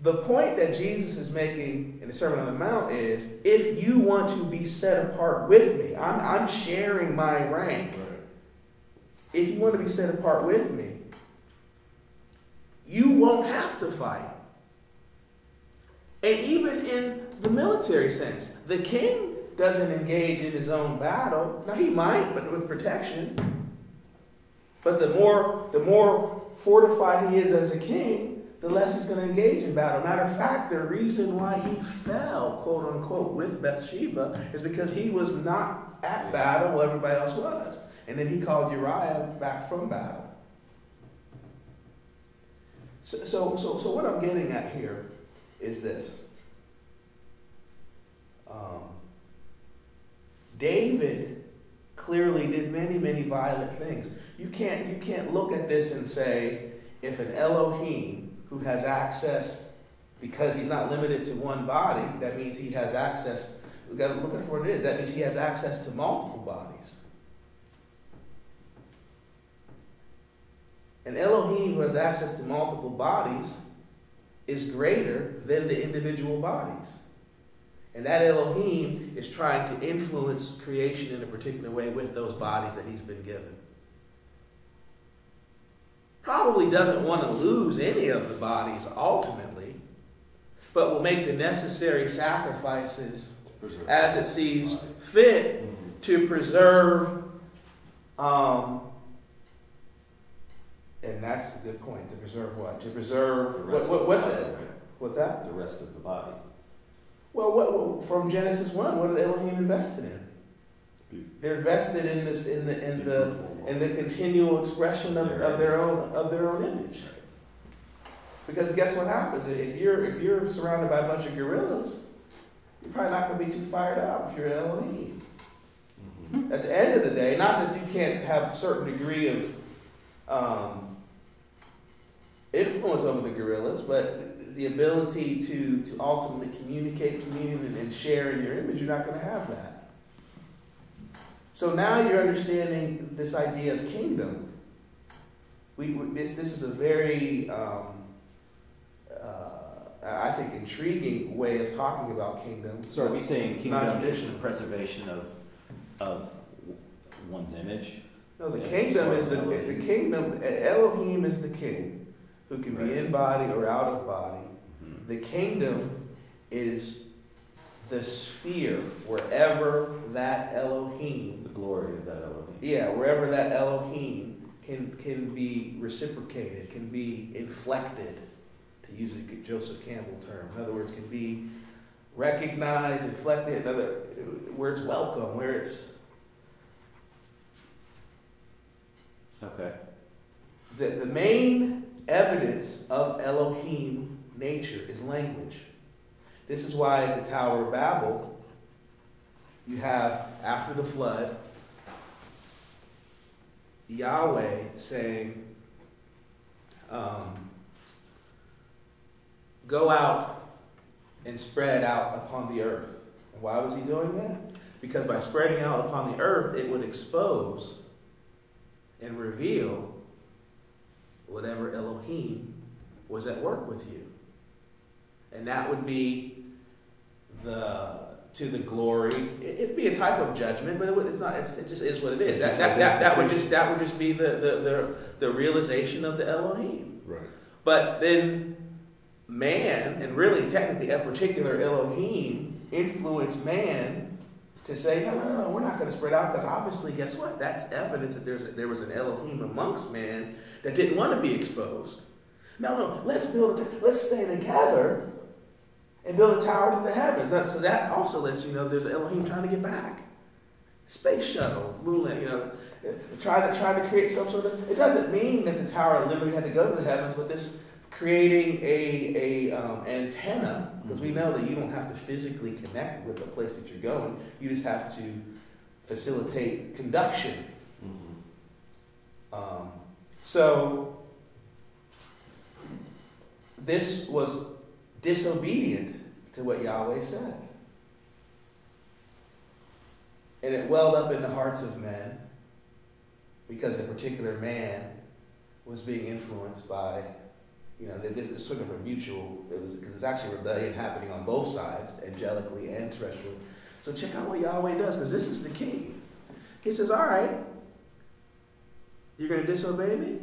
The point that Jesus is making in the Sermon on the Mount is, if you want to be set apart with me, I'm sharing my rank. Right. If you want to be set apart with me, you won't have to fight. And even in the military sense, the king doesn't engage in his own battle. Now he might, but with protection. But the more fortified he is as a king, the less he's going to engage in battle. Matter of fact, the reason why he fell, quote unquote, with Bathsheba is because he was not at battle while everybody else was. And then he called Uriah back from battle. So what I'm getting at here is this. David clearly did many, many violent things. You can't look at this and say, if an Elohim who has access, because he's not limited to one body, that means he has access. We've got to look at what it is. That means he has access to multiple bodies. An Elohim who has access to multiple bodies is greater than the individual bodies. And that Elohim is trying to influence creation in a particular way with those bodies that he's been given. Probably doesn't want to lose any of the bodies ultimately, but will make the necessary sacrifices as it sees fit to preserve, and that's a good point, to preserve what? To preserve, what's it? What's that? The rest of the body. Well, from Genesis 1, what did Elohim invested in? They're invested in this, in the continual expression of their own image. Because guess what happens? If you're surrounded by a bunch of gorillas, you're probably not going to be too fired up if you're Elohim. Mm-hmm. At the end of the day, not that you can't have a certain degree of influence over the gorillas, but the ability to ultimately communicate, commune, and share in your image, you're not going to have that. So now you're understanding this idea of kingdom. This is a very, I think, intriguing way of talking about kingdom. So are we saying kingdom is the preservation of one's image? No, the kingdom is the kingdom. Elohim is the king, who can be in body or out of body. Mm-hmm. The kingdom is the sphere wherever that Elohim, the glory of that Elohim. Yeah, wherever that Elohim can be reciprocated, can be inflected, to use a Joseph Campbell term. In other words, can be recognized, inflected, where it's welcome, where it's... Okay. The main evidence of Elohim nature is language. This is why at the Tower of Babel, you have, after the flood, Yahweh saying, go out and spread out upon the earth. And why was he doing that? Because by spreading out upon the earth, it would expose and reveal whatever Elohim was at work with you. And that would be to the glory. It'd be a type of judgment, but it's not. It just is what it is. That would just be the realization of the Elohim. Right. But then man, and really technically a particular Elohim, influenced man to say, no, we're not going to spread out, because obviously, guess what? That's evidence that there was an Elohim amongst man that didn't want to be exposed. No, let's stay together and build a tower to the heavens. So that also lets you know there's an Elohim trying to get back. Space shuttle, moonland, trying to create some sort of... It doesn't mean that the tower literally had to go to the heavens, but this creating a antenna, because we know that you don't have to physically connect with the place that you're going. You just have to facilitate conduction. Mm-hmm. So this was disobedient to what Yahweh said. And it welled up in the hearts of men because a particular man was being influenced by, this is sort of a mutual, because it's actually rebellion happening on both sides, angelically and terrestrially. So check out what Yahweh does, because this is the key. He says, all right, you're going to disobey me?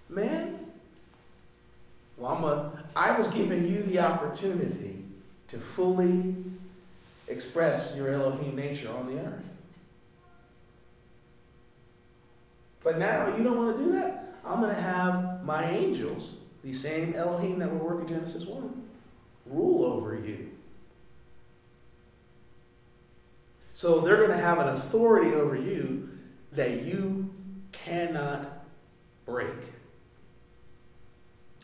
Man? Well, I was giving you the opportunity to fully express your Elohim nature on the earth. But now you don't want to do that? I'm going to have my angels, the same Elohim that were working Genesis 1, rule over you. So they're going to have an authority over you that you cannot break.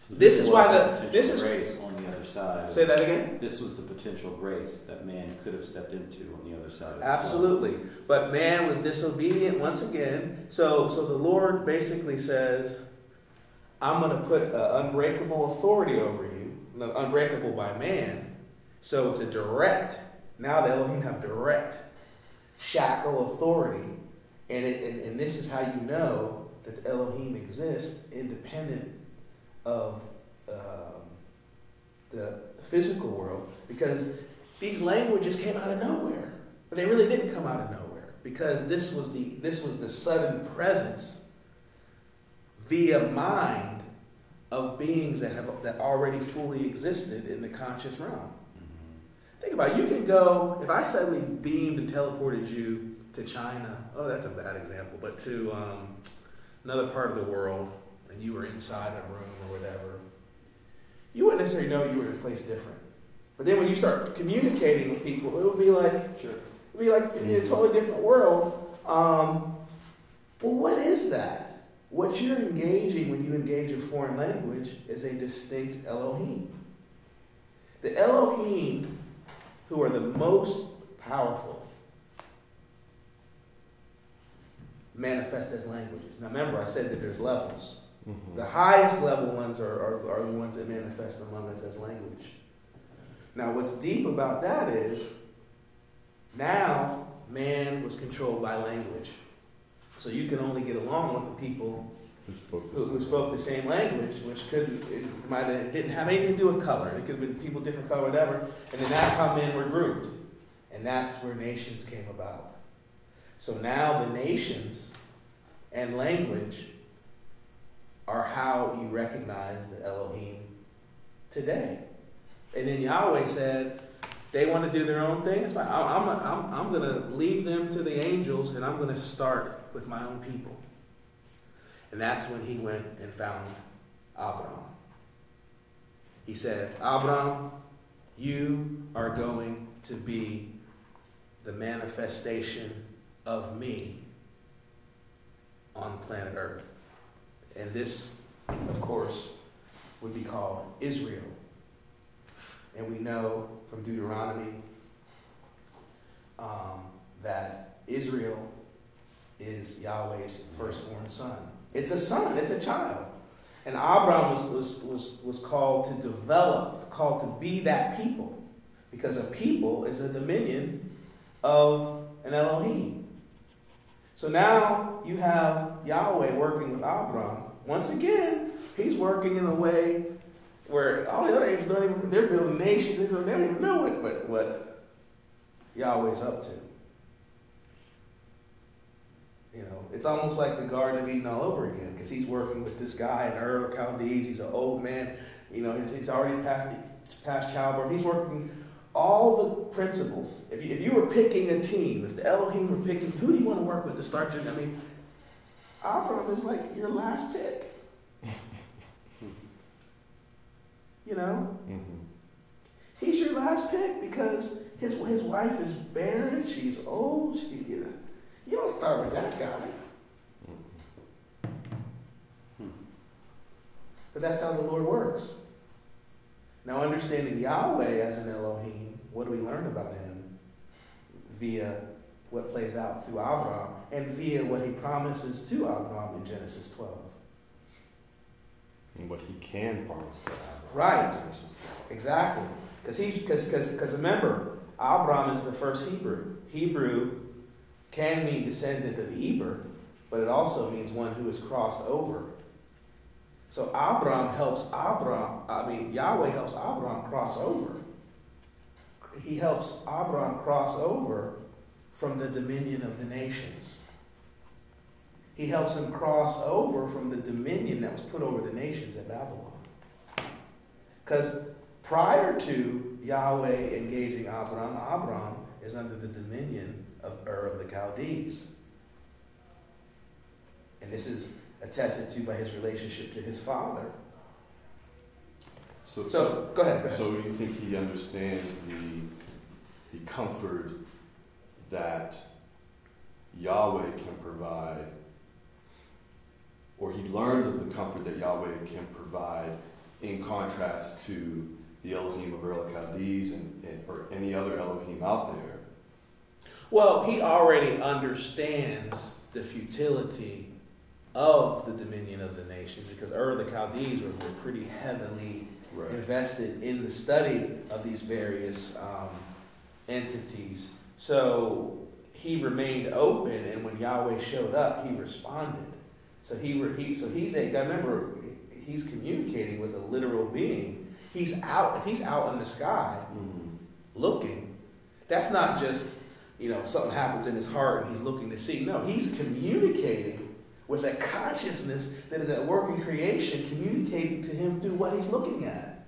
So this is why this is grace on the other side. Say that again. This was the potential grace that man could have stepped into on the other side of the Absolutely. But man was disobedient once again. So the Lord basically says, I'm going to put an unbreakable authority over you, unbreakable by man. So it's a direct, now the Elohim have direct shackle authority. And this is how you know that the Elohim exists independent of the physical world, because these languages came out of nowhere, but they really didn't come out of nowhere, because this was the sudden presence via mind of beings that already fully existed in the conscious realm. Mm-hmm. Think about it. You can go, if I suddenly beamed and teleported you to China, oh, that's a bad example, but to another part of the world, and you were inside a room or whatever, you wouldn't necessarily know you were in a place different. But then when you start communicating with people, it would be like, sure, it would be like in a totally different world. Well, what is that? What you're engaging when you engage a foreign language is a distinct Elohim. The Elohim who are the most powerful manifest as languages. Now remember, I said that there's levels. Mm-hmm. The highest level ones are the ones that manifest among us as language. Now what's deep about that is, now man was controlled by language. So you can only get along with the people who spoke the same language, which didn't have anything to do with color. It could have been people different color, whatever. And then that's how men were grouped. And that's where nations came about. So now the nations and language are how you recognize the Elohim today. And then Yahweh said, they want to do their own thing. It's fine. I'm going to leave them to the angels, and I'm going to start with my own people. And that's when he went and found Abraham. He said, Abraham, you are going to be the manifestation of me on planet Earth. And this, of course, would be called Israel. And we know from Deuteronomy that Israel is Yahweh's firstborn son. It's a son, it's a child. And Abraham was called to develop, called to be that people. Because a people is a dominion of an Elohim. So now you have Yahweh working with Abraham. Once again, he's working in a way where all the other angels don't even, they're building nations, they don't even know what Yahweh's up to. You know, it's almost like the Garden of Eden all over again, because he's working with this guy in Ur of Chaldees. He's an old man. You know, he's already past childbirth. He's working all the principles. If you were picking a team, if the Elohim were picking, who do you want to work with to start your, Abraham is like your last pick. You know? Mm-hmm. He's your last pick because his wife is barren, she's old, you don't start with that guy. Mm-hmm. But that's how the Lord works. Now, understanding Yahweh as an Elohim, what do we learn about him? Via what plays out through Abraham, and via what he promises to Abraham in Genesis 12. And what he can promise to Abraham. Right. Exactly. Because remember, Abraham is the first Hebrew. Hebrew can mean descendant of Eber, but it also means one who is crossed over. So Yahweh helps Abraham cross over. He helps Abraham cross over from the dominion of the nations. He helps him cross over from the dominion that was put over the nations at Babylon. Because prior to Yahweh engaging Abraham is under the dominion of Ur of the Chaldees. And this is attested to by his relationship to his father. So go ahead. So you think he understands the comfort that Yahweh can provide, or he learns of the comfort that Yahweh can provide in contrast to the Elohim of Ur of the Chaldees or any other Elohim out there? Well, he already understands the futility of the dominion of the nations, because Ur of the Chaldees were pretty heavily invested in the study of these various entities. So he remained open, and when Yahweh showed up, he responded. So remember, he's communicating with a literal being. He's out in the sky, looking. That's not just, something happens in his heart and he's looking to see. No, he's communicating with a consciousness that is at work in creation, communicating to him through what he's looking at.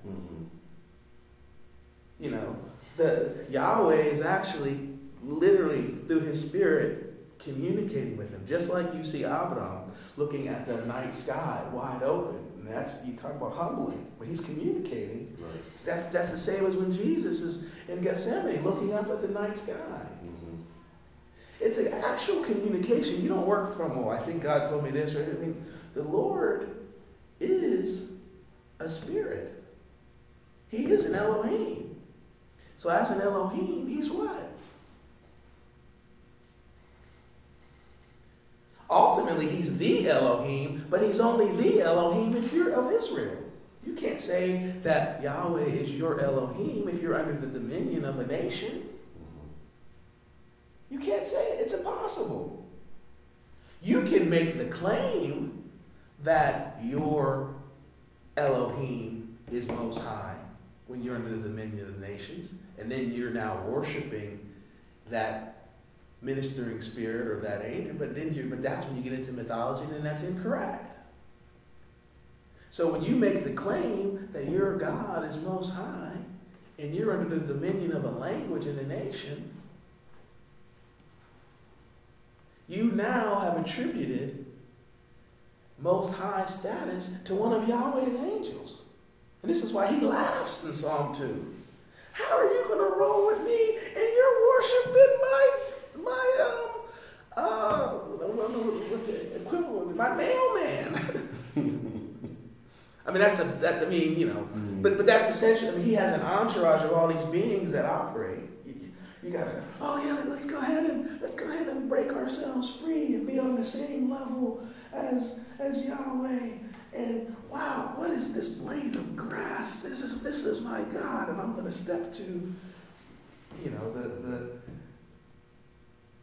The Yahweh is actually literally through his spirit communicating with him, just like you see Abraham looking at the night sky wide open. And that's, you talk about humbling, but he's communicating. Right. That's the same as when Jesus is in Gethsemane looking up at the night sky. It's an actual communication. You don't work from, I think God told me this, or anything. The Lord is a spirit. He is an Elohim. So as an Elohim, he's what? Ultimately, he's the Elohim, but he's only the Elohim if you're of Israel. You can't say that Yahweh is your Elohim if you're under the dominion of a nation. You can't say it. It's impossible. You can make the claim that your Elohim is most high when you're under the dominion of the nations, and then you're now worshiping that ministering spirit or that angel, but that's when you get into mythology, and then that's incorrect. So when you make the claim that your God is most high, and you're under the dominion of a language and a nation, you now have attributed most high status to one of Yahweh's angels. And this is why he laughs in Psalm 2. How are you going to roll with me and you're worshiping my mailman? But that's essentially, he has an entourage of all these beings that operate. You gotta, let's go ahead and break ourselves free and be on the same level as Yahweh. And wow, what is this blade of grass? This is my God, and I'm gonna step to,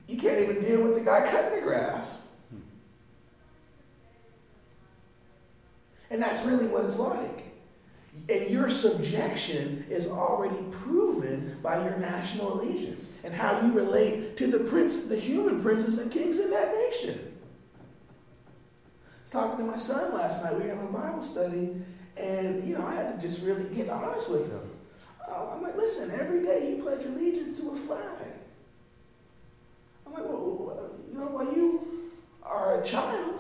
you can't even deal with the guy cutting the grass. And that's really what it's like. And your subjection is already proven by your national allegiance and how you relate to the human princes and kings in that nation. I was talking to my son last night. We were having a Bible study, and I had to just really get honest with him. I'm like, listen, every day you pledge allegiance to a flag. I'm like, well, while you are a child,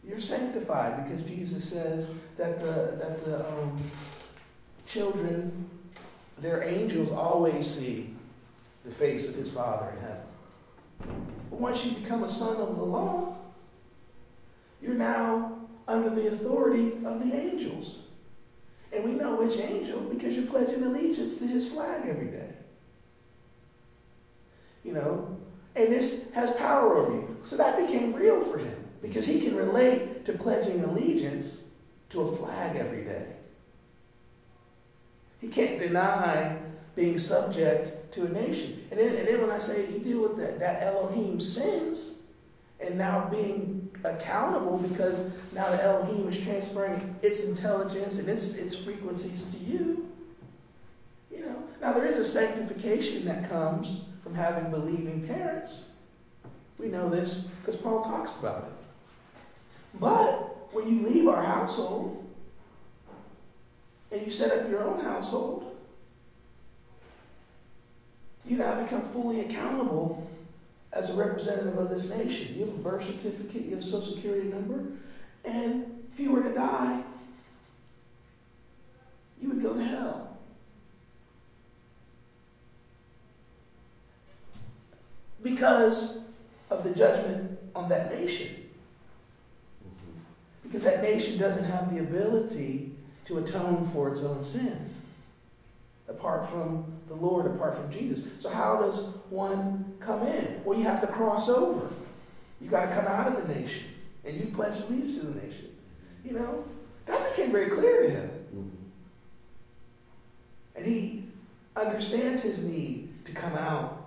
you're sanctified, because Jesus says that the children, their angels always see the face of his Father in heaven. But once you become a son of the law, you're now under the authority of the angels. And we know which angel because you're pledging allegiance to his flag every day. And this has power over you. So that became real for him, because he can relate to pledging allegiance to a flag every day. He can't deny being subject to a nation. And then when I say you deal with that Elohim sins, and now being accountable because now the Elohim is transferring its intelligence and its frequencies to you. You know, now there is a sanctification that comes from having believing parents. We know this because Paul talks about it. But when you leave our household and you set up your own household, you now become fully accountable as a representative of this nation. You have a birth certificate, you have a social security number, and if you were to die, you would go to hell. Because of the judgment on that nation. Because that nation doesn't have the ability to atone for its own sins. Apart from the Lord, apart from Jesus. So how does one come in? Well, you have to cross over. You got to come out of the nation. And you pledge allegiance to the nation. You know, that became very clear to him. And he understands his need to come out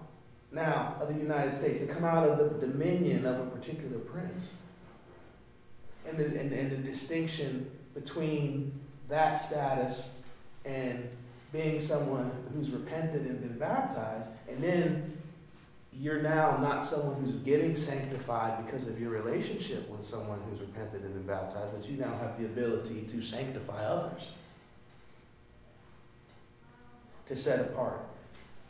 now of the United States, to come out of the dominion of a particular prince. And the distinction between that status and being someone who's repented and been baptized, and then you're now not someone who's getting sanctified because of your relationship with someone who's repented and been baptized, but you now have the ability to sanctify others, to set apart,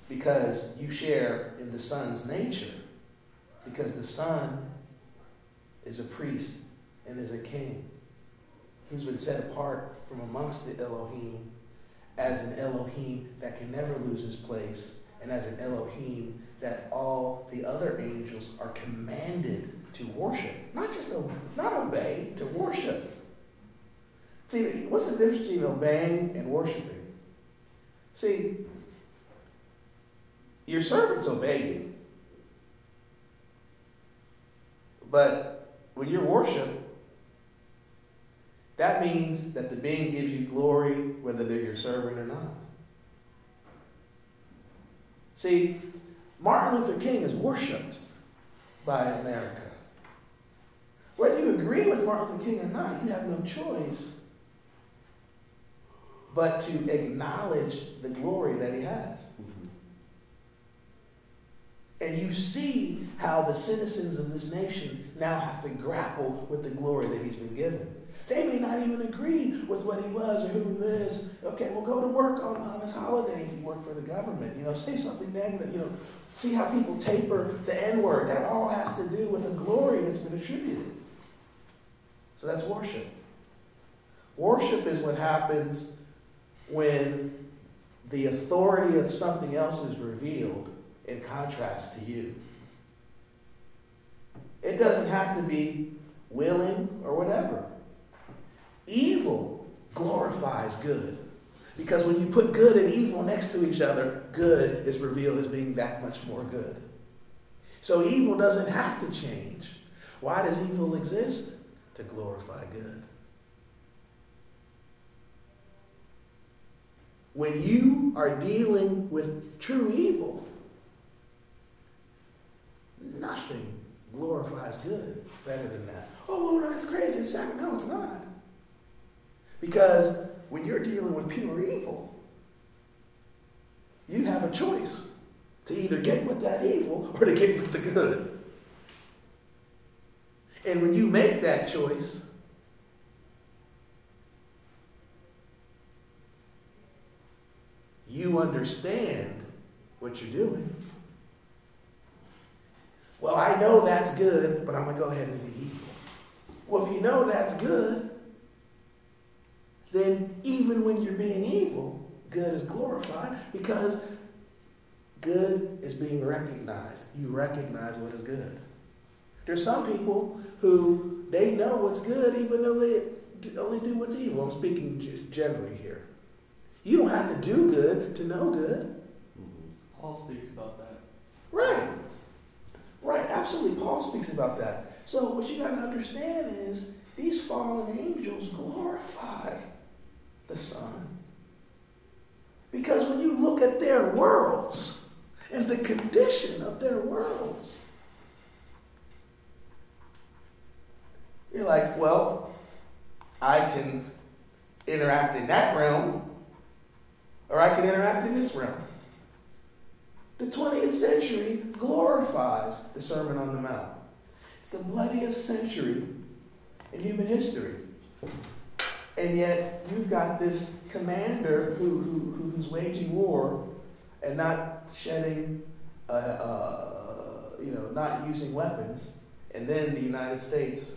because you share in the Son's nature, because the Son is a priest and is a king who's been set apart from amongst the Elohim as an Elohim that can never lose his place, and as an Elohim that all the other angels are commanded to worship. Not obey, to worship. See, what's the difference between obeying and worshiping? See, your servants obey you. But when you worship, that means that the being gives you glory whether they're your servant or not. See, Martin Luther King is worshipped by America. Whether you agree with Martin Luther King or not, you have no choice but to acknowledge the glory that he has. And you see how the citizens of this nation now have to grapple with the glory that he's been given. They may not even agree with what he was or who he is. Okay, well, go to work on his holiday if you work for the government. You know, say something negative. You know, see how people taper the N-word. That all has to do with a glory that's been attributed. So that's worship. Worship is what happens when the authority of something else is revealed in contrast to you. It doesn't have to be willing or whatever. Evil glorifies good. Because when you put good and evil next to each other, good is revealed as being that much more good. So evil doesn't have to change. Why does evil exist? To glorify good. When you are dealing with true evil, nothing glorifies good better than that. Oh, well, no, that's crazy. It's sad. No, it's not. Because when you're dealing with pure evil, you have a choice to either get with that evil or to get with the good. And when you make that choice, you understand what you're doing. Well, I know that's good, but I'm going to go ahead and be evil. Well, if you know that's good, then even when you're being evil, good is glorified because good is being recognized. You recognize what is good. There's some people who they know what's good even though they only do what's evil. I'm speaking just generally here. You don't have to do good to know good. Paul speaks about that. Right. Right, absolutely. Paul speaks about that. So what you got to understand is these fallen angels glorify the Son. Because when you look at their worlds and the condition of their worlds, you're like, well, I can interact in that realm, or I can interact in this realm. The 20th century glorifies the Sermon on the Mount. It's the bloodiest century in human history. And yet you've got this commander who's waging war and not shedding, not using weapons. And then the United States,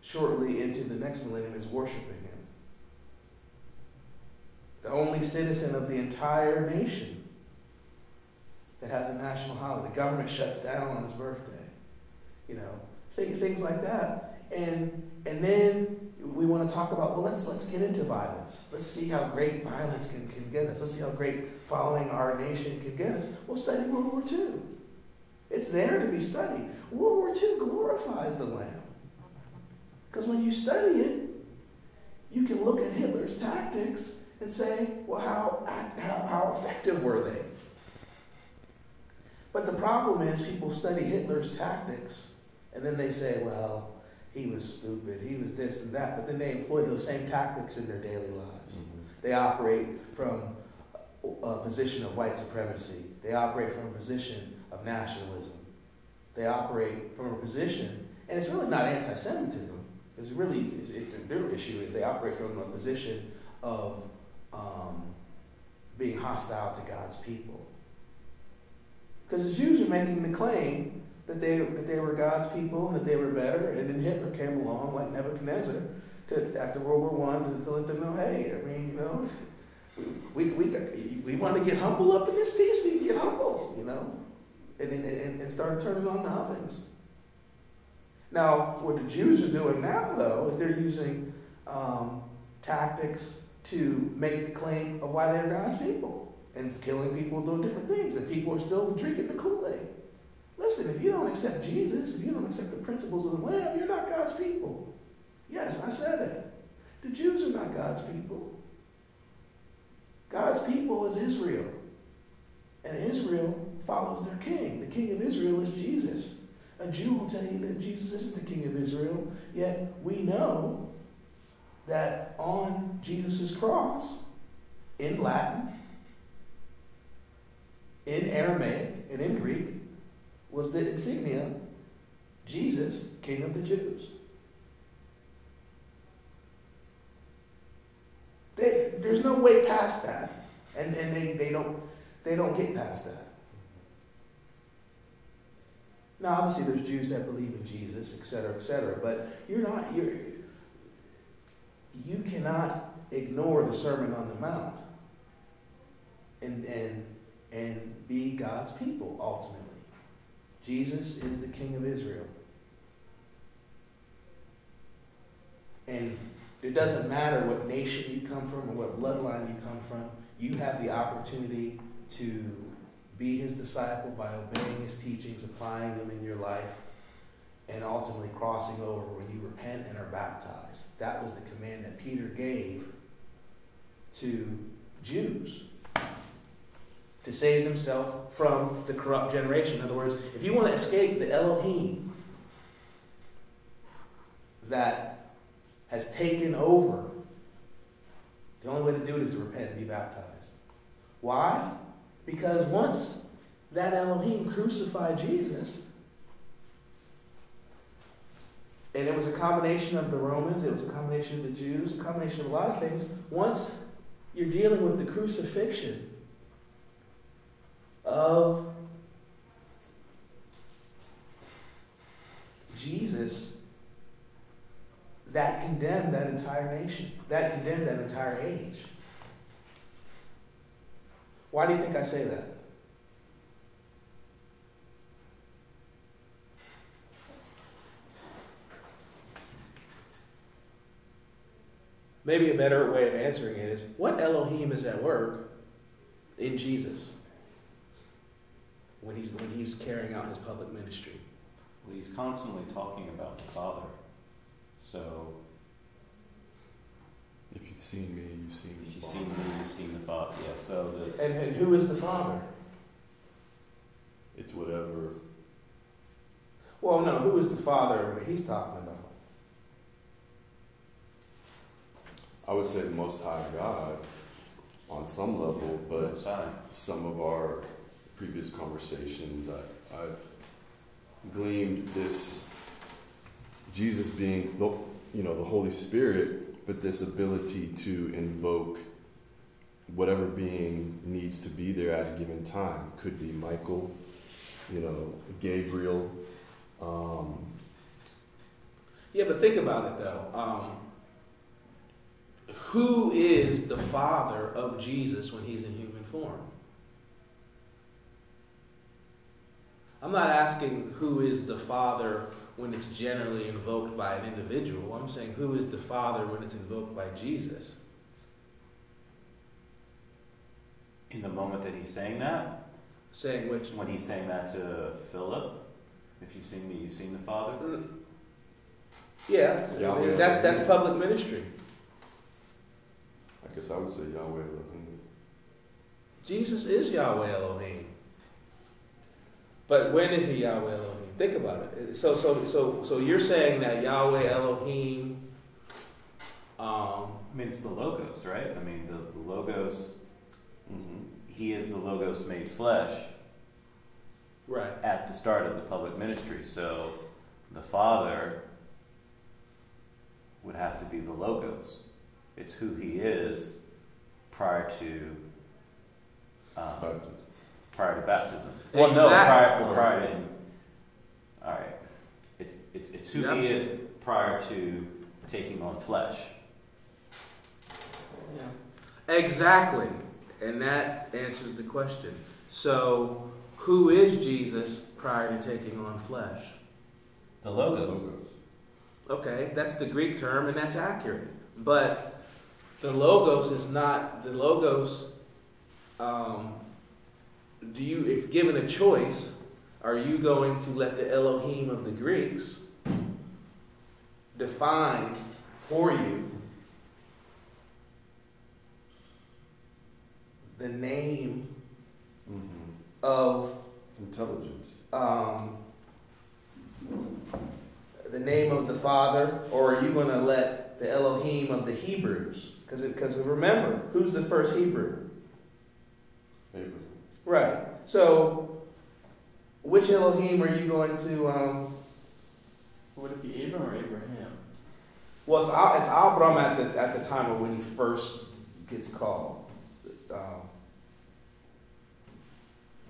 shortly into the next millennium, is worshiping him. The only citizen of the entire nation that has a national holiday. The government shuts down on his birthday. Things like that. And then we want to talk about, well, let's get into violence. Let's see how great violence can get us. Let's see how great following our nation can get us. Well, study World War II. It's there to be studied. World War II glorifies the Lamb. Because when you study it, you can look at Hitler's tactics and say, well, how effective were they? But the problem is people study Hitler's tactics and then they say, well, he was stupid, he was this and that, but then they employ those same tactics in their daily lives. Mm-hmm. They operate from a position of white supremacy. They operate from a position of nationalism. They operate from a position, and it's really not anti-Semitism, because their issue is they operate from a position of being hostile to God's people. Because the Jews are making the claim that they were God's people and that they were better, and then Hitler came along like Nebuchadnezzar after World War I to let them know, hey, we want to get humble up in this piece, we can get humble, and started turning on the ovens. Now, what the Jews are doing now, though, is they're using tactics to make the claim of why they're God's people. And it's killing people doing different things, and people are still drinking the Kool-Aid. Listen, if you don't accept Jesus, if you don't accept the principles of the Lamb, you're not God's people. Yes, I said it. The Jews are not God's people. God's people is Israel. And Israel follows their king. The king of Israel is Jesus. A Jew will tell you that Jesus isn't the king of Israel, yet we know that on Jesus' cross, in Latin, in Aramaic, and in Greek, was the insignia, Jesus, King of the Jews. There's no way past that, and they don't get past that. Now, obviously, there's Jews that believe in Jesus, etc., but you cannot ignore the Sermon on the Mount and be God's people ultimately. Jesus is the King of Israel. And it doesn't matter what nation you come from or what bloodline you come from, you have the opportunity to be his disciple by obeying his teachings, applying them in your life, and ultimately crossing over when you repent and are baptized. That was the command that Peter gave to Jews to save themselves from the corrupt generation. In other words, if you want to escape the Elohim that has taken over, the only way to do it is to repent and be baptized. Why? Because once that Elohim crucified Jesus, and it was a combination of the Romans, it was a combination of the Jews, a combination of a lot of things. Once you're dealing with the crucifixion of Jesus, that condemned that entire nation. That condemned that entire age. Why do you think I say that? Maybe a better way of answering it is, what Elohim is at work in Jesus when he's carrying out his public ministry? Well, he's constantly talking about the Father. So if you you've seen me, you've seen the If you've Father. seen me, you've seen the Father. Yeah, so And who is the Father? It's whatever. Well, no, who is the Father that he's talking about? I would say the Most High God on some level, but some of our previous conversations, I've gleaned this Jesus being the Holy Spirit, but this ability to invoke whatever being needs to be there at a given time. Could be Michael, Gabriel. Yeah, but think about it though. Who is the Father of Jesus when he's in human form? I'm not asking who is the Father when it's generally invoked by an individual. I'm saying who is the Father when it's invoked by Jesus? in the moment that he's saying that, Saying which? when he's saying that to Philip, if you've seen me, you've seen the Father. Yeah, Yahweh. that's public ministry. I guess I would say Yahweh Elohim. Jesus is Yahweh Elohim. But when is he Yahweh Elohim? Think about it. So you're saying that Yahweh Elohim. I mean, it's the Logos, right? I mean, the Logos. Mm-hmm. He is the Logos made flesh. Right. At the start of the public ministry, so the Father would have to be the Logos. It's who he is prior to baptism. Well, Exactly. no, prior to. All right, it's who he is prior to taking on flesh. Yeah. Exactly. And that answers the question. So, who is Jesus prior to taking on flesh? The Logos. Logos. Okay, that's the Greek term, and that's accurate. But the Logos is not the Logos. If given a choice, are you going to let the Elohim of the Greeks define for you the name of Intelligence. the name of the Father, or are you going to let the Elohim of the Hebrews? Because remember, who's the first Hebrew? Abraham. Right. So, which Elohim are you going to? Would it be Abram or Abraham? Well, it's Abram at the time of when he first gets called.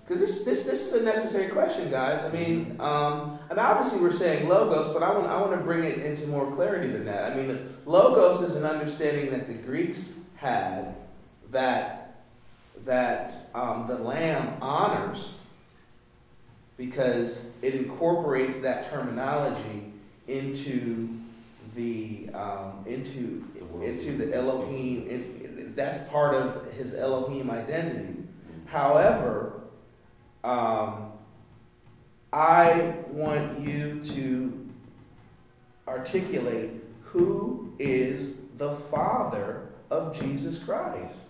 Because this is a necessary question, guys. I mean, and obviously we're saying Logos, but I want to bring it into more clarity than that. I mean, the Logos is an understanding that the Greeks had that the Lamb honors because it incorporates that terminology into the Elohim. That's part of his Elohim identity. However, I want you to articulate who is the Father of Jesus Christ.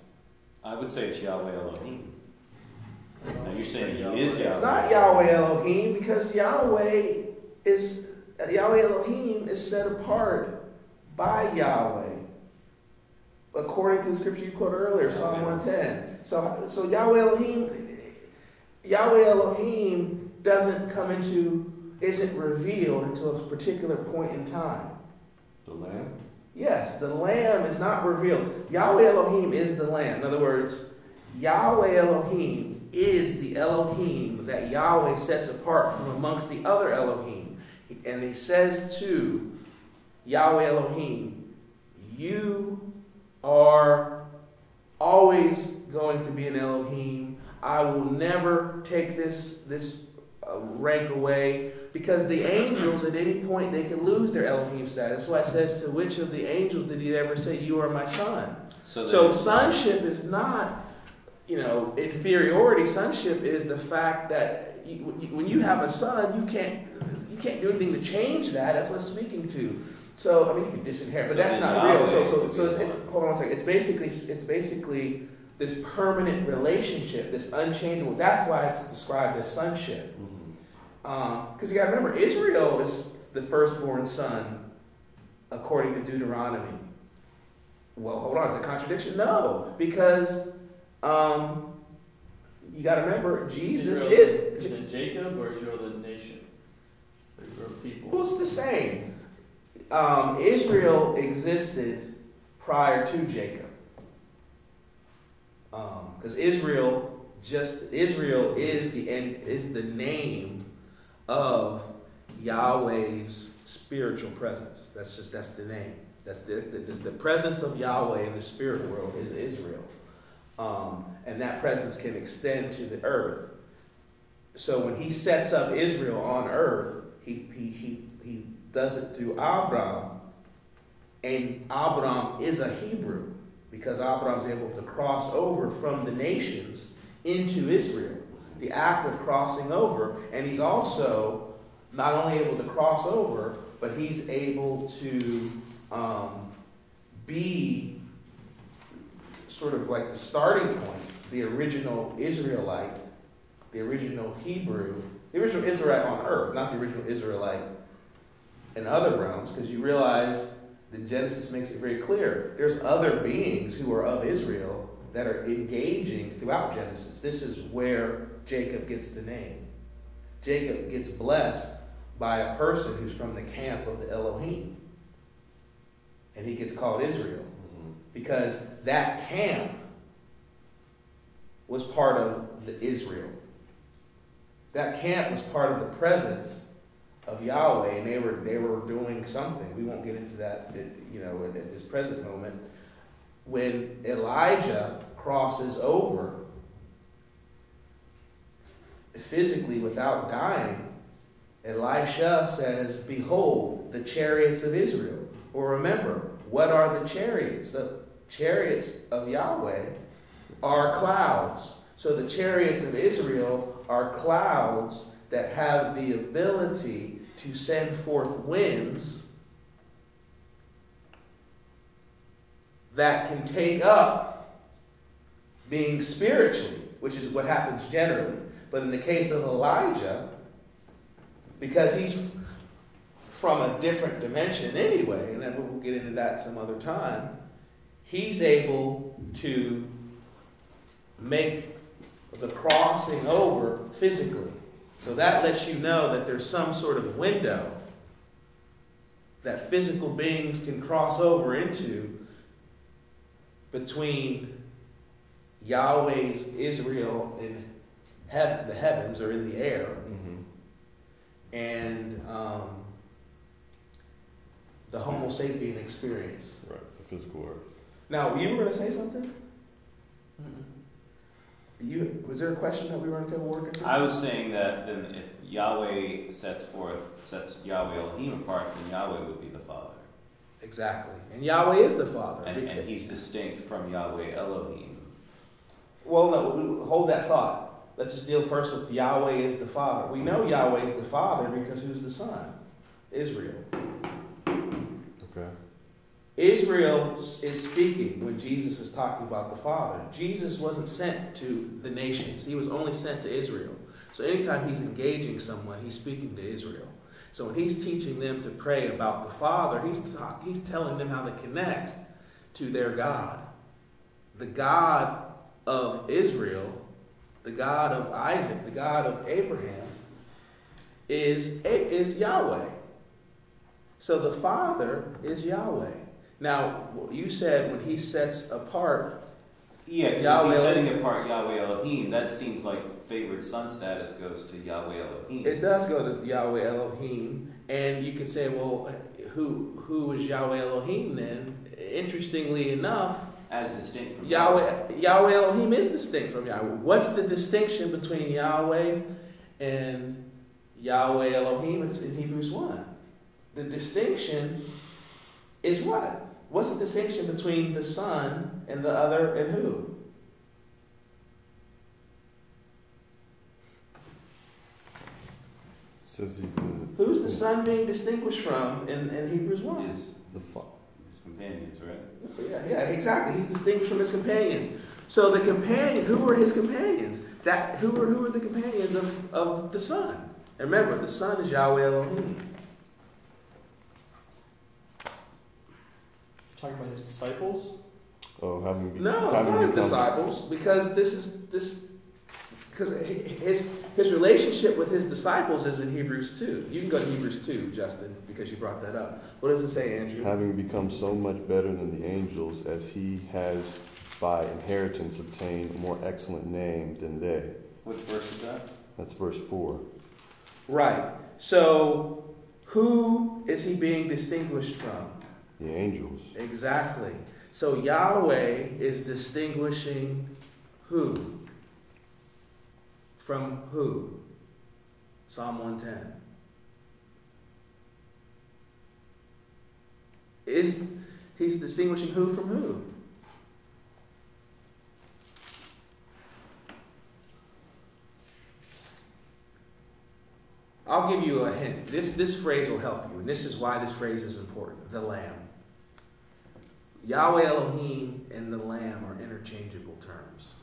I would say it's Yahweh Elohim. Now you're saying he is Yahweh. It's not Yahweh Elohim because Yahweh Elohim is set apart by Yahweh. According to the scripture you quoted earlier, Psalm 110. So Yahweh Elohim isn't revealed until a particular point in time. The Lamb? Yes, the Lamb is not revealed. Yahweh Elohim is the Lamb. In other words, Yahweh Elohim is the Elohim that Yahweh sets apart from amongst the other Elohim. And he says to Yahweh Elohim, you are always going to be an Elohim. I will never take this rank away, because the angels at any point they can lose their Elohim status. That's why it says, to which of the angels did he ever say, you are my son? So sonship is not, inferiority. Sonship is the fact that when you have a son, you can't do anything to change that. That's what it's speaking to. So I mean, you can disinherit, but So that's then not Yahweh real. So would be it's the one. hold on one second. It's basically this permanent relationship, this unchangeable. That's why it's described as sonship. Because you got to remember, Israel is the firstborn son, according to Deuteronomy. Well, hold on, is it a contradiction? No, because you got to remember, Jesus Israel, is. Is it Jacob or Israel the nation? Or Israel people? Well, it's the same. Israel existed prior to Jacob, because Israel is the name of Yahweh's spiritual presence. That's the name. That's the presence of Yahweh in the spirit world is Israel, and that presence can extend to the earth. So when he sets up Israel on earth, he does it through Abraham, and Abraham is a Hebrew because Abraham is able to cross over from the nations into Israel. The act of crossing over, and he's also not only able to cross over, but he's able to be sort of like the starting point, the original Israelite, the original Hebrew, the original Israelite on earth, not the original Israelite in other realms, because you realize that Genesis makes it very clear there's other beings who are of Israel that are engaging throughout Genesis. This is where Jacob gets the name. Jacob gets blessed by a person who's from the camp of the Elohim. And he gets called Israel because that camp was part of the Israel. That camp was part of the presence of Yahweh, and they were doing something. We won't get into that, at this present moment. When Elijah crosses over physically without dying, Elisha says, "Behold, the chariots of Israel." Well, remember, what are the chariots? The chariots of Yahweh are clouds. So the chariots of Israel are clouds that have the ability to send forth winds that can take up being spiritually, which is what happens generally. But in the case of Elijah, because he's from a different dimension anyway, and then we'll get into that some other time, he's able to make the crossing over physically. So that lets you know that there's some sort of window that physical beings can cross over into between Yahweh's Israel in the heavens or in the air, and the Homo sapien experience. Right, the physical earth. Now, you were going to say something? Mm-mm. Was there a question that we were on the table working through? I was saying that then if Yahweh sets Yahweh Elohim apart, then Yahweh would be the Father. Exactly. And Yahweh is the Father. And he's distinct from Yahweh Elohim. Well, no, hold that thought. Let's just deal first with Yahweh is the Father. We know Yahweh is the Father because who's the Son? Israel. Okay. Israel is speaking when Jesus is talking about the Father. Jesus wasn't sent to the nations. He was only sent to Israel. So anytime he's engaging someone, he's speaking to Israel. So when he's teaching them to pray about the Father, he's telling them how to connect to their God. The God of Israel, the God of Isaac, the God of Abraham, is Yahweh. So the Father is Yahweh. Now, you said when he sets apart Yeah, because if he's setting apart Yahweh Elohim, that seems like the favored son status goes to Yahweh Elohim. It does go to Yahweh Elohim, and you could say, well, who is Yahweh Elohim then? Interestingly enough, As distinct from Yahweh Elohim is distinct from Yahweh. What's the distinction between Yahweh and Yahweh Elohim? It's in Hebrews 1. The distinction is what? What's the distinction between the Son and the other and who? Says Who's the Son being distinguished from in Hebrews 1? His companions, right? Yeah, exactly. He's distinguished from his companions. So who were his companions? Who were the companions of the Son? And remember, the Son is Yahweh Elohim. Talking about his disciples? Oh, No, it's not his disciples, because his relationship with his disciples is in Hebrews 2. You can go to Hebrews 2, Justin, because you brought that up. What does it say, Andrew? Having become so much better than the angels, as he has by inheritance obtained a more excellent name than they. What verse is that? That's verse 4. Right. So, who is he being distinguished from? The angels. Exactly. So Yahweh is distinguishing who? From who? Psalm 110. He's distinguishing who from who? I'll give you a hint. This phrase will help you, and this is why this phrase is important. The Lamb. Yahweh Elohim and the Lamb are interchangeable terms.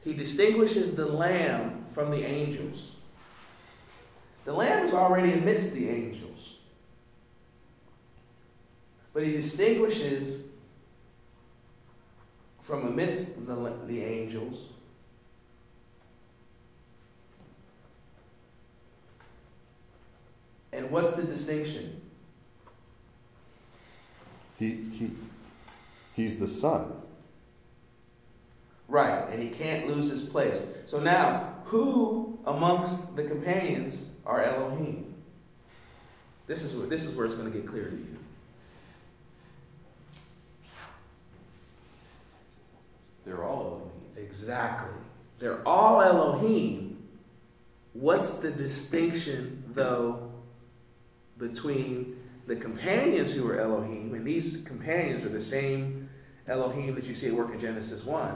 He distinguishes the Lamb from the angels. The Lamb is already amidst the angels. But he distinguishes from amidst the angels And what's the distinction? He's the Son. Right, and he can't lose his place. So now, who amongst the companions are Elohim? This is where it's going to get clear to you. They're all Elohim. Exactly. They're all Elohim. What's the distinction, though, between the companions who are Elohim, and these companions are the same Elohim that you see at work in Genesis 1,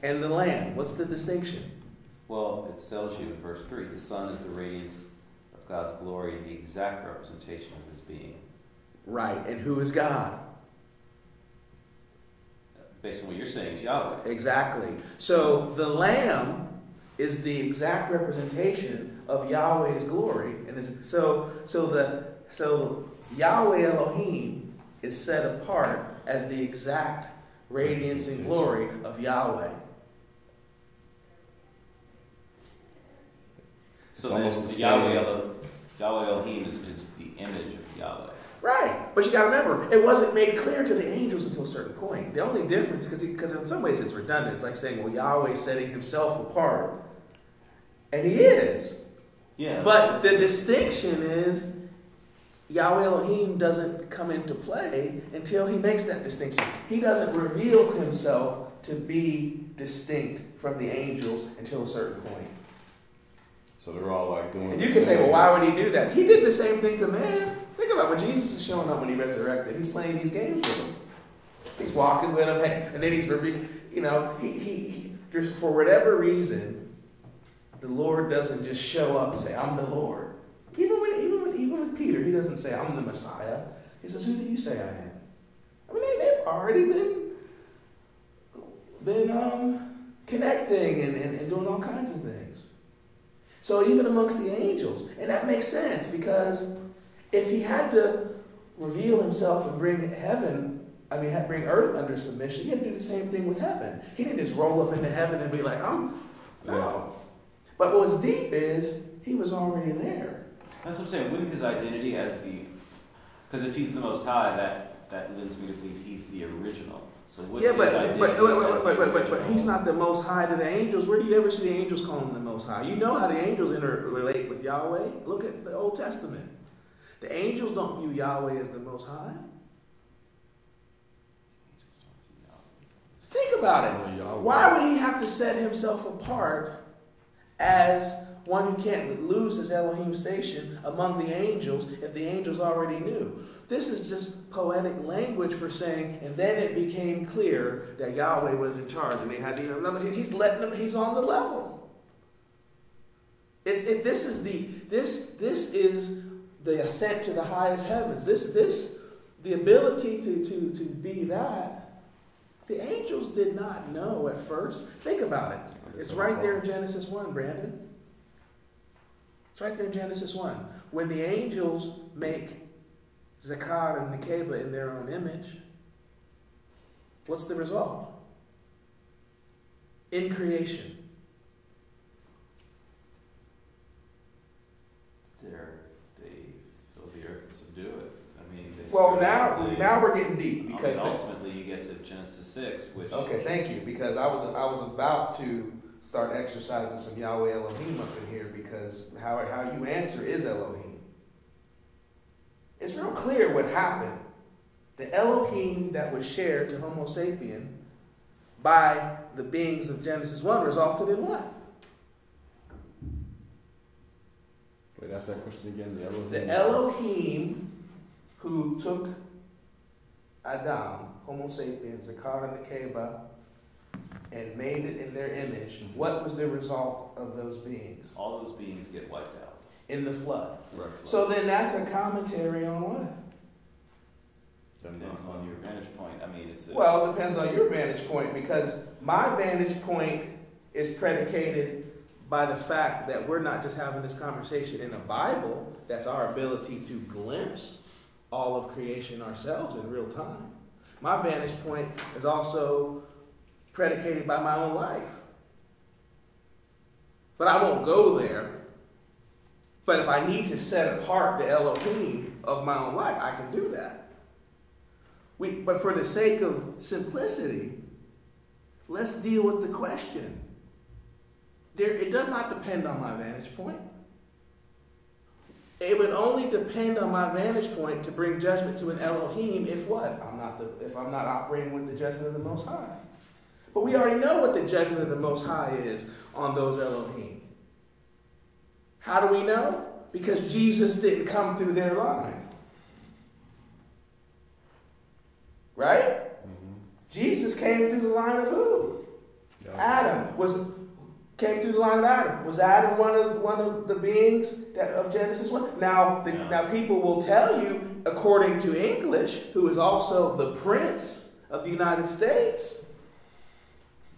and the Lamb? What's the distinction? Well, it tells you in verse 3, the Son is the radiance of God's glory, the exact representation of his being. Right, and who is God? Based on what you're saying, is Yahweh. Exactly. So the Lamb is the exact representation of Yahweh's glory, and so Yahweh Elohim is set apart as the exact radiance and glory of Yahweh. So then Yahweh Elohim is the image of Yahweh. Right, but you got to remember, it wasn't made clear to the angels until a certain point. The only difference, because in some ways it's redundant, it's like saying, well, Yahweh's setting himself apart, and he is. Yeah. But the distinction is Yahweh Elohim doesn't come into play until he makes that distinction. He doesn't reveal himself to be distinct from the angels until a certain point. So they're all like doing. And you can say, well, why would he do that? He did the same thing to man. Think about when Jesus is showing up when he resurrected. He's playing these games with him. He's walking with him, and then he's, he just for whatever reason, the Lord doesn't just show up and say, I'm the Lord. Even with Peter, he doesn't say, I'm the Messiah. He says, who do you say I am? I mean, they've already been connecting and doing all kinds of things. So even amongst the angels, and that makes sense, because if he had to reveal himself and bring bring earth under submission, he had to do the same thing with heaven. He didn't just roll up into heaven and be like, no. But what's deep is, he was already there. That's what I'm saying. Wouldn't his identity as because if he's the Most High, that leads me to believe he's the original. So but he's not the Most High to the angels. Where do you ever see the angels calling him the Most High? You know how the angels interrelate with Yahweh? Look at the Old Testament. The angels don't view Yahweh as the Most High. Think about it. Why would he have to set himself apart as one who can't lose his Elohim station among the angels if the angels already knew. This is just poetic language for saying, and then it became clear that Yahweh was in charge, and they had another. He's letting them. He's on the level. This is the ascent to the highest heavens. The ability to be that. The angels did not know at first. Think about it. It's right there in Genesis 1, Brandon. It's right there in Genesis 1. When the angels make Zakar and Nekeba in their own image, what's the result? In creation. They fill the earth and subdue it. I mean, Well, now we're getting deep because ultimately you get to Genesis 6, which okay, thank you, because I was about to start exercising some Yahweh Elohim up in here, because how you answer is Elohim. It's real clear what happened. The Elohim that was shared to Homo sapien by the beings of Genesis 1 resulted in what? Wait, ask that question again. The Elohim who took Adam, Homo sapiens, Zakar and Nekeba, and made it in their image. What was the result of those beings? all those beings get wiped out. In the flood. Right. So then that's a commentary on what? Depends on your vantage point. I mean, Well, it depends on your vantage point, because my vantage point is predicated by the fact that we're not just having this conversation in the Bible. That's our ability to glimpse all of creation ourselves in real time. My vantage point is also predicated by my own life. But I won't go there. But if I need to set apart the Elohim of my own life, I can do that. But for the sake of simplicity, let's deal with the question. It does not depend on my vantage point. It would only depend on my vantage point to bring judgment to an Elohim if what? If I'm not operating with the judgment of the Most High. But we already know what the judgment of the Most High is on those Elohim. How do we know? Because Jesus didn't come through their line. Right? Mm-hmm. Jesus came through the line of who? Yeah. Adam came through the line of Adam. Was Adam one of the beings of Genesis 1? Now people will tell you, according to English, who is also the Prince of the United States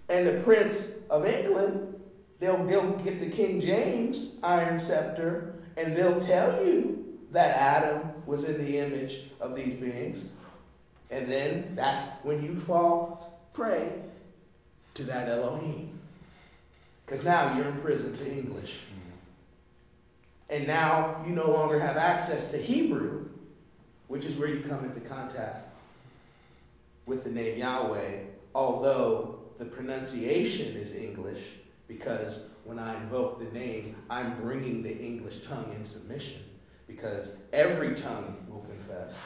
and the Prince of England, they'll get the King James iron scepter, and they'll tell you that Adam was in the image of these beings. And then that's when you fall prey to that Elohim. Because now you're in prison to English. And now you no longer have access to Hebrew, which is where you come into contact with the name Yahweh, although the pronunciation is English, because when I invoke the name, I'm bringing the English tongue in submission, because every tongue will confess.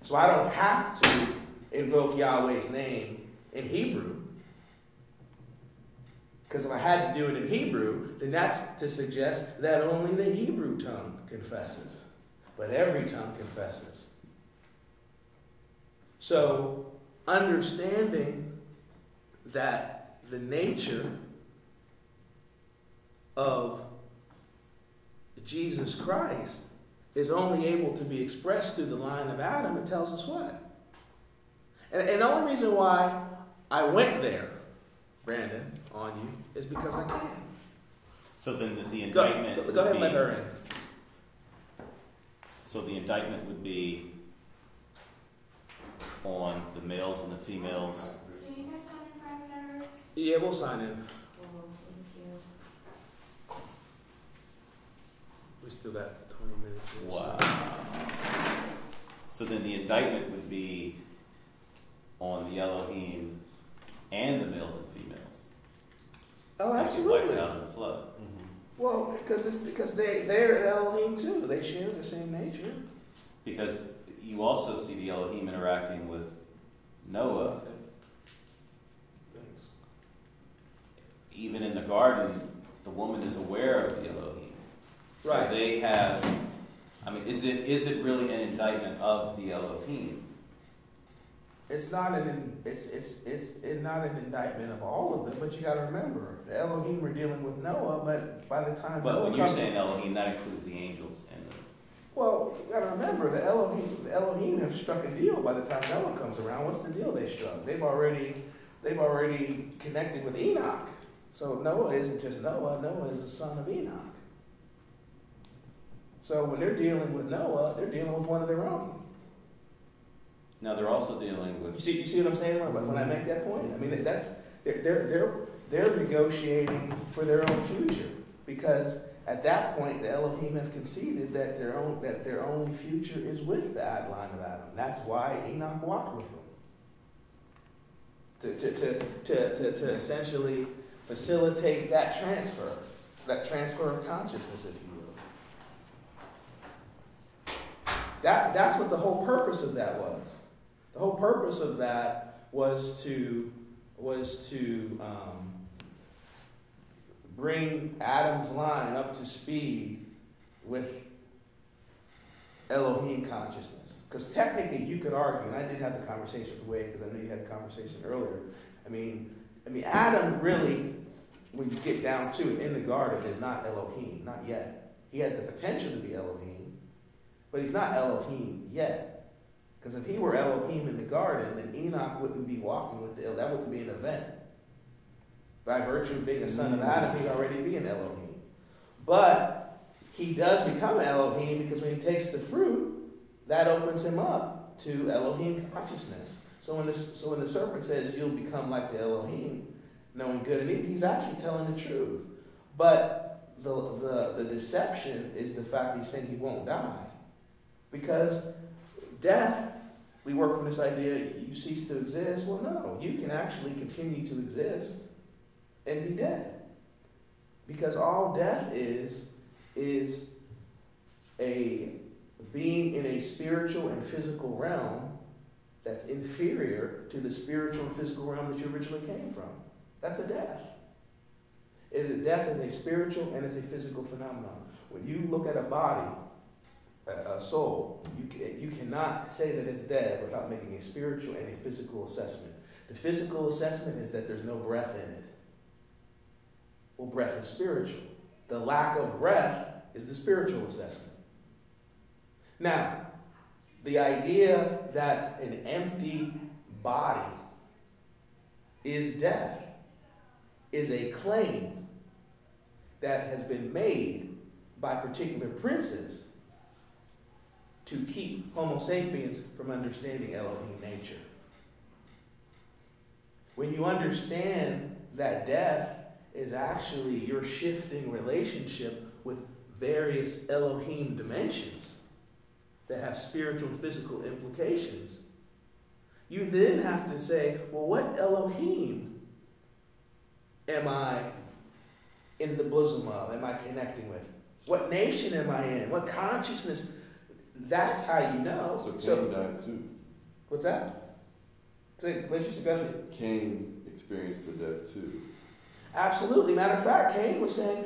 So I don't have to invoke Yahweh's name in Hebrew. Because if I had to do it in Hebrew, then that's to suggest that only the Hebrew tongue confesses. But every tongue confesses. So understanding that the nature of Jesus Christ is only able to be expressed through the line of Adam, it tells us what? And the only reason why I went there, Brandon, on you, is because I can. So then the indictment Go ahead and let her in. So the indictment would be on the males and the females. Can you guys sign in private letters? Yeah, we'll sign in. Oh, thank you. We still got 20 minutes. Here, Wow. So then the indictment would be on the Elohim and the males and females. Oh, That get wiped absolutely. out in the flood. Well, because they're Elohim too. They share the same nature. Because you also see the Elohim interacting with Noah. Thanks. Even in the garden, the woman is aware of the Elohim. So Right. they have, is it really an indictment of the Elohim? It's not not an indictment of all of them, but you got to remember the Elohim were dealing with Noah, but by the time But Noah when you're comes, saying Elohim, that includes the angels and well, you got to remember the Elohim have struck a deal by the time Noah comes around. What's the deal they struck? They've already connected with Enoch. So Noah isn't just Noah. Noah is the son of Enoch. So when they're dealing with Noah, they're dealing with one of their own. now they're also dealing with. You see what I'm saying when I make that point? I mean, that's they're negotiating for their own future, because at that point the Elohim have conceded that their only future is with that line of Adam. That's why Enoch walked with them to essentially facilitate that transfer of consciousness, if you will. That's what the whole purpose of that was. The whole purpose of that was to bring Adam's line up to speed with Elohim consciousness. Because technically you could argue, and I did have the conversation with Wade, because I know you had a conversation earlier. I mean, Adam really, when you get down to it, in the garden is not Elohim, not yet. He has the potential to be Elohim, but he's not Elohim yet. Because if he were Elohim in the garden, then Enoch wouldn't be walking with that wouldn't be an event. By virtue of being a son of Adam, he'd already be an Elohim. But he does become an Elohim because when he takes the fruit, that opens him up to Elohim consciousness. So when the serpent says, you'll become like the Elohim, knowing good and evil, he's actually telling the truth. But the deception is the fact that he's saying he won't die. Because death, we work on this idea, you cease to exist. Well, no, you can actually continue to exist and be dead. Because all death is a being in a spiritual and physical realm that's inferior to the spiritual and physical realm that you originally came from. That's a death. Death is a spiritual and it's a physical phenomenon. When you look at a body, a soul, you cannot say that it's dead without making a spiritual and a physical assessment. The physical assessment is that there's no breath in it. Well, breath is spiritual. The lack of breath is the spiritual assessment. Now, the idea that an empty body is death is a claim that has been made by particular princes to keep Homo sapiens from understanding Elohim nature. When you understand that death is actually your shifting relationship with various Elohim dimensions that have spiritual and physical implications, you then have to say, well, what Elohim am I in the bosom of? Am I connecting with? What nation am I in? What consciousness? That's how you know. So Cain died too. What's that? Cain experienced the death too. Absolutely. Matter of fact, Cain was saying,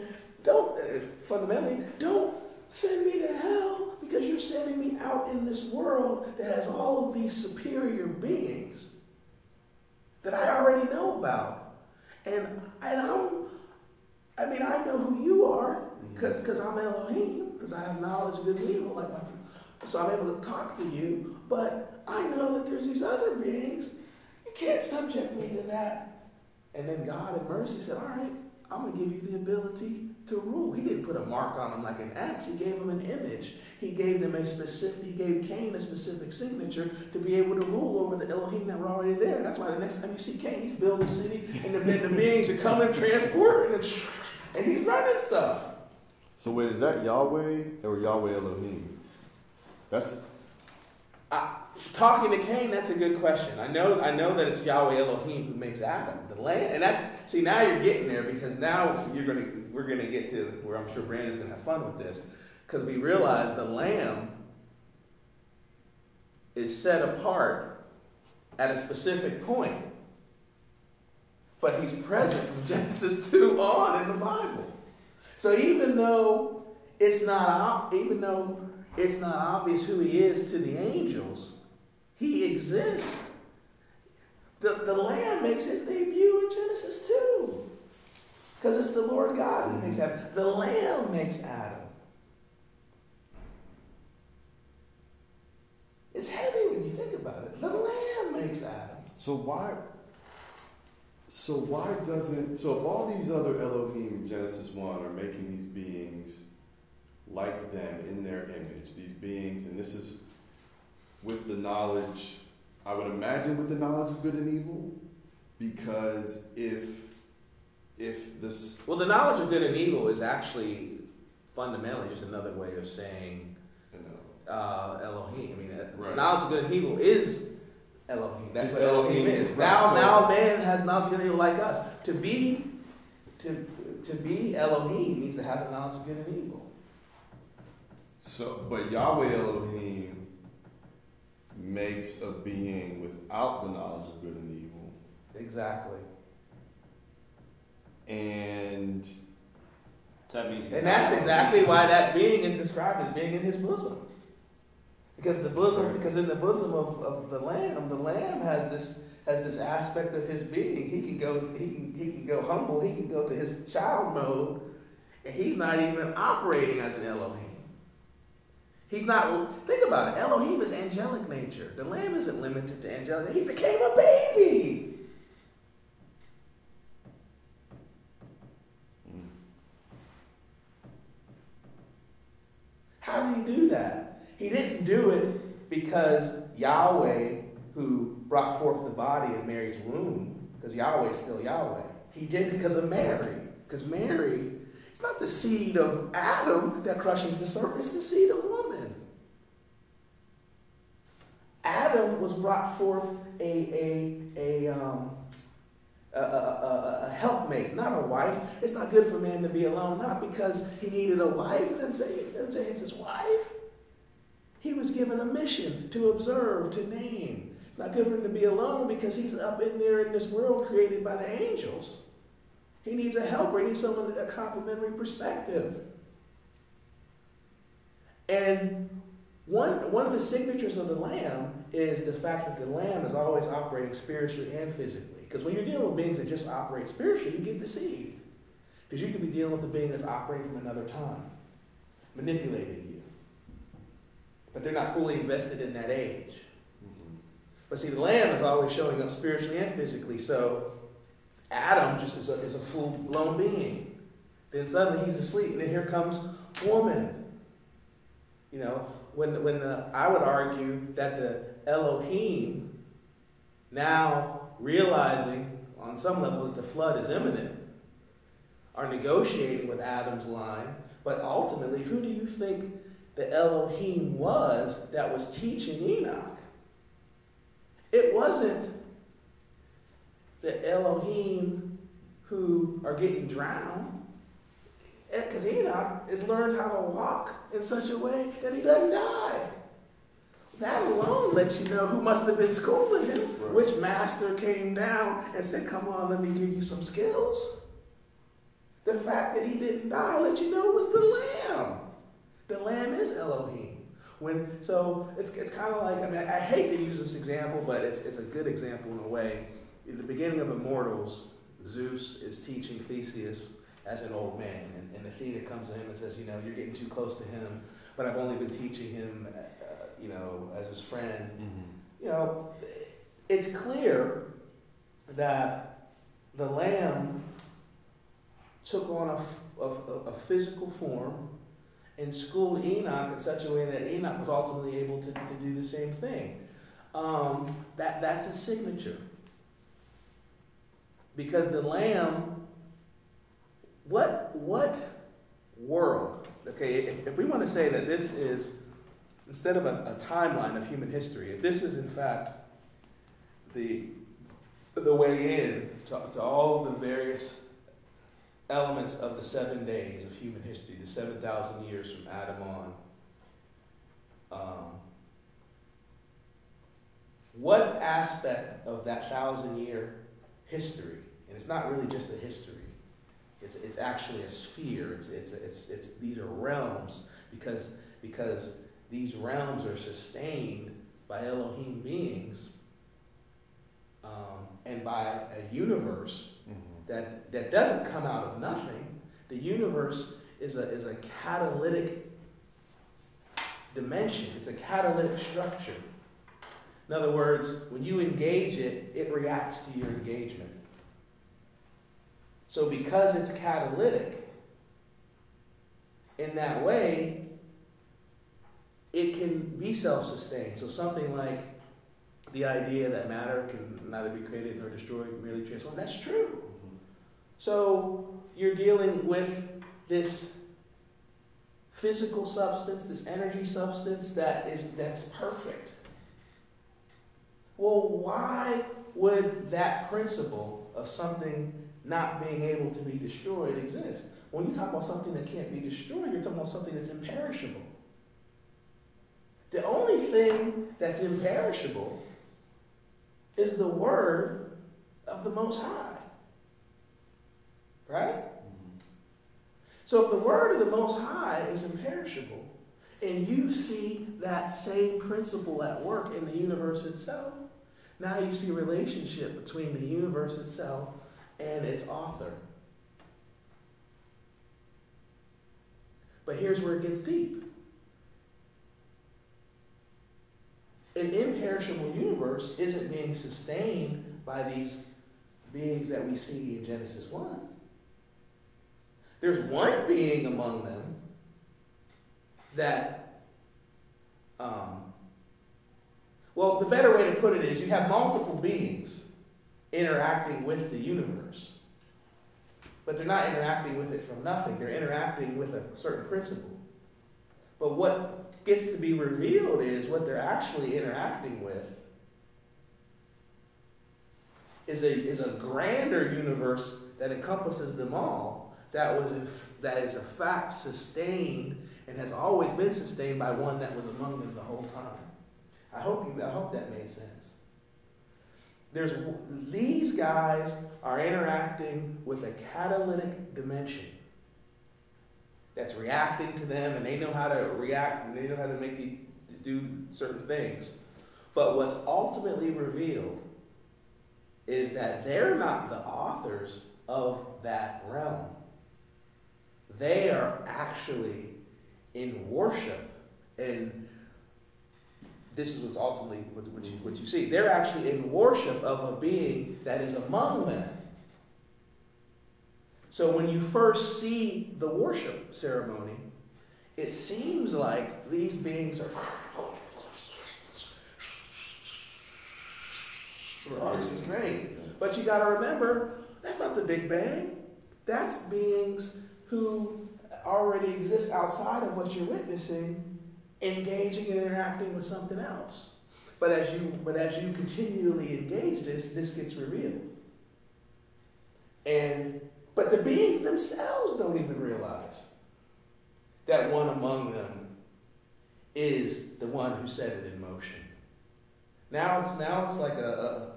fundamentally, don't send me to hell because you're sending me out in this world that has all of these superior beings that I already know about. And I know who you are because I'm Elohim, because I have knowledge of good and evil, so I'm able to talk to you, but I know that there's these other beings. You can't subject me to that. And then God in mercy said, all right, I'm going to give you the ability to rule. He didn't put a mark on them like an axe. He gave them an image. He gave Cain a specific signature to be able to rule over the Elohim that were already there. That's why the next time you see Cain, he's building a city, and the beings are coming, transporting, and he's running stuff. So wait, is that Yahweh or Yahweh Elohim? That's talking to Cain. That's a good question. I know that it's Yahweh Elohim who makes Adam, the lamb, and now you're getting there, because now we're gonna get to where I'm sure Brandon's gonna have fun with this, because we realize the lamb is set apart at a specific point, but he's present from Genesis 2 on in the Bible. So even though it's not obvious who he is to the angels, he exists. The Lamb makes his debut in Genesis 2. Because it's the Lord God that makes Adam. The Lamb makes Adam. It's heavy when you think about it. The Lamb makes Adam. So if all these other Elohim in Genesis 1 are making these beings like them in their image, these beings, and this is with the knowledge, I would imagine with the knowledge of good and evil, because if this... Well, the knowledge of good and evil is actually fundamentally just another way of saying Elohim. I mean, right. Knowledge of good and evil is Elohim. That's what Elohim is. Right. Now man has knowledge of good and evil like us. To be Elohim means to have the knowledge of good and evil. So, but Yahweh Elohim makes a being without the knowledge of good and evil. Exactly. And that's exactly why that being is described as being in his bosom. Because in the bosom of the Lamb has this aspect of his being. He can go humble, he can go to his child mode, and he's not even operating as an Elohim. He's not, think about it, Elohim is angelic nature. The Lamb isn't limited to angelic nature. He became a baby. How did he do that? He didn't do it because Yahweh, who brought forth the body in Mary's womb, because Yahweh is still Yahweh. He did it because of Mary. Because Mary, it's not the seed of Adam that crushes the serpent, it's the seed of woman. Adam was brought forth a helpmate, not a wife. It's not good for man to be alone, not because he needed a wife. It doesn't say it's his wife. He was given a mission to observe, to name. It's not good for him to be alone because he's up in there in this world created by the angels. He needs a helper. He needs someone with a complementary perspective. And one of the signatures of the Lamb is the fact that the Lamb is always operating spiritually and physically. Because when you're dealing with beings that just operate spiritually, you get deceived. Because you could be dealing with a being that's operating from another time, manipulating you. But they're not fully invested in that age. Mm-hmm. But see, the Lamb is always showing up spiritually and physically. So Adam just is a full-blown being. Then suddenly he's asleep, and then here comes woman. You know, I would argue that the Elohim, now realizing on some level that the flood is imminent, are negotiating with Adam's line. But ultimately, who do you think the Elohim was that was teaching Enoch? It wasn't the Elohim who are getting drowned. Because Enoch has learned how to walk in such a way that he doesn't die. That alone lets you know who must have been schooling him. Right. Which master came down and said, come on, let me give you some skills. The fact that he didn't die lets you know it was the Lamb. The Lamb is Elohim. So it's kind of like, I mean, I hate to use this example, but it's a good example in a way. In the beginning of Immortals, Zeus is teaching Theseus as an old man. And Athena comes to him and says, you're getting too close to him, but I've only been teaching him, as his friend. Mm-hmm. It's clear that the Lamb took on a physical form and schooled Enoch in such a way that Enoch was ultimately able to do the same thing. That's a signature. Because the Lamb, what world, okay, if we want to say that this is, instead of a timeline of human history, if this is in fact the way in to all the various elements of the 7 days of human history, the 7,000 years from Adam on, what aspect of that 1,000-year history, and it's not really just a history, It's actually a sphere. It's these are realms because these realms are sustained by Elohim beings and by a universe that doesn't come out of nothing. The universe is a catalytic dimension. It's a catalytic structure. In other words, when you engage it, it reacts to your engagement. So because it's catalytic, in that way, it can be self-sustained. So something like the idea that matter can neither be created nor destroyed, merely transformed, that's true. So you're dealing with this physical substance, this energy substance that's perfect. Well, why would that principle of something not being able to be destroyed exist? When you talk about something that can't be destroyed, you're talking about something that's imperishable. The only thing that's imperishable is the word of the Most High. Right? So if the word of the Most High is imperishable, and you see that same principle at work in the universe itself, now you see a relationship between the universe itself and its author. But here's where it gets deep. An imperishable universe isn't being sustained by these beings that we see in Genesis 1. There's one being among them that, well, the better way to put it is you have multiple beings interacting with the universe. But they're not interacting with it from nothing. They're interacting with a certain principle. But what gets to be revealed is what they're actually interacting with is a grander universe that encompasses them all, that is in fact sustained and has always been sustained by one that was among them the whole time. I hope that made sense. These guys are interacting with a catalytic dimension that's reacting to them, and they know how to react, and they know how to do certain things. But what's ultimately revealed is that they're not the authors of that realm. They are actually in worship, and this is what's ultimately what you see. They're actually in worship of a being that is among them. So when you first see the worship ceremony, it seems like these beings are, oh, this is great. But you got to remember, that's not the Big Bang. That's beings who already exist outside of what you're witnessing, engaging and interacting with something else. But as you continually engage this gets revealed. But the beings themselves don't even realize that one among them is the one who set it in motion. Now it's like a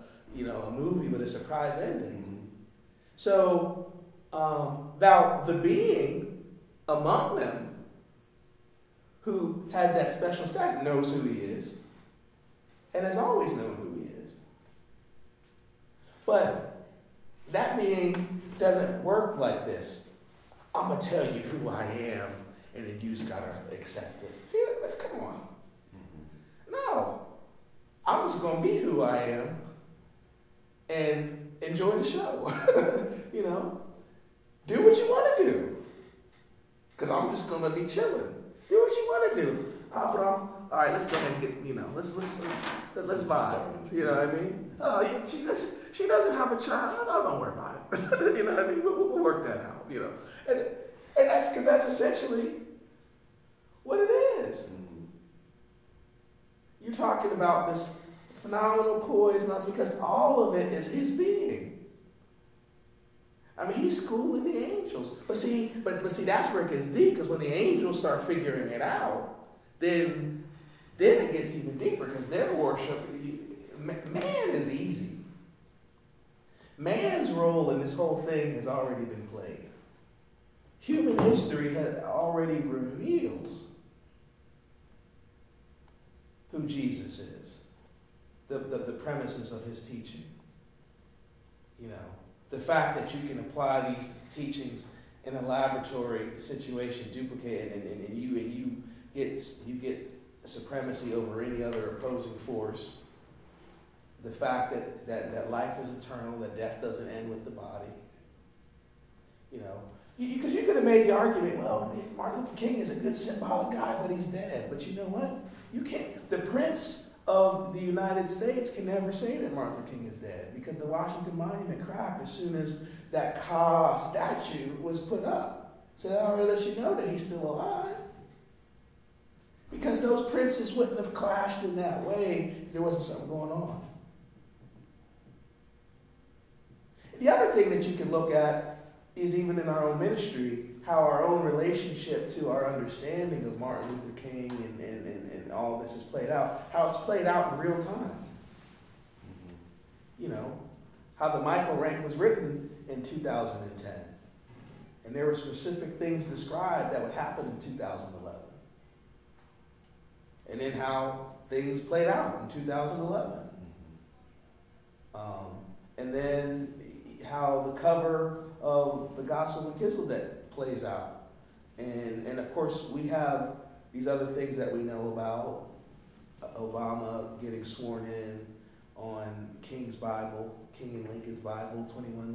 movie with a surprise ending. So now the being among them who has that special status knows who he is and has always known who he is. But that being doesn't work like this. I'm going to tell you who I am, and then you just got to accept it. Come on. No. I'm just going to be who I am and enjoy the show. Do what you want to do. Because I'm just going to be chilling. Do what you want to do. But all right, let's go ahead and get, let's vibe. You know what I mean? Oh, yeah, she doesn't have a child. Oh, don't worry about it. You know what I mean? We'll work that out, And that's because that's essentially what it is. You're talking about this phenomenal poise, and that's because all of it is his being. I mean, he's schooling the angels. But see, that's where it gets deep, because when the angels start figuring it out, then it gets even deeper, because their worship, man is easy. Man's role in this whole thing has already been played. Human history already reveals who Jesus is, the premises of his teaching. You know, the fact that you can apply these teachings in a laboratory situation, duplicate it, and you get supremacy over any other opposing force. The fact that life is eternal, that death doesn't end with the body. You know, because you could have made the argument, well, Martin Luther King is a good symbolic guy, but he's dead. But you know what? You can't. The Prince of the United States can never say that Martin Luther King is dead, because the Washington Monument cracked as soon as that Ka statue was put up. So that already lets you know that he's still alive. Because those princes wouldn't have clashed in that way if there wasn't something going on. The other thing that you can look at is, even in our own ministry, how our own relationship to our understanding of Martin Luther King and all this is played out, how it's played out in real time. You know, how the Michael rank was written in 2010. And there were specific things described that would happen in 2011. And then how things played out in 2011. And then how the cover of the Gospel of Melchizedek plays out. And of course, we have these other things that we know about. Obama getting sworn in on King's Bible, King and Lincoln's Bible, 21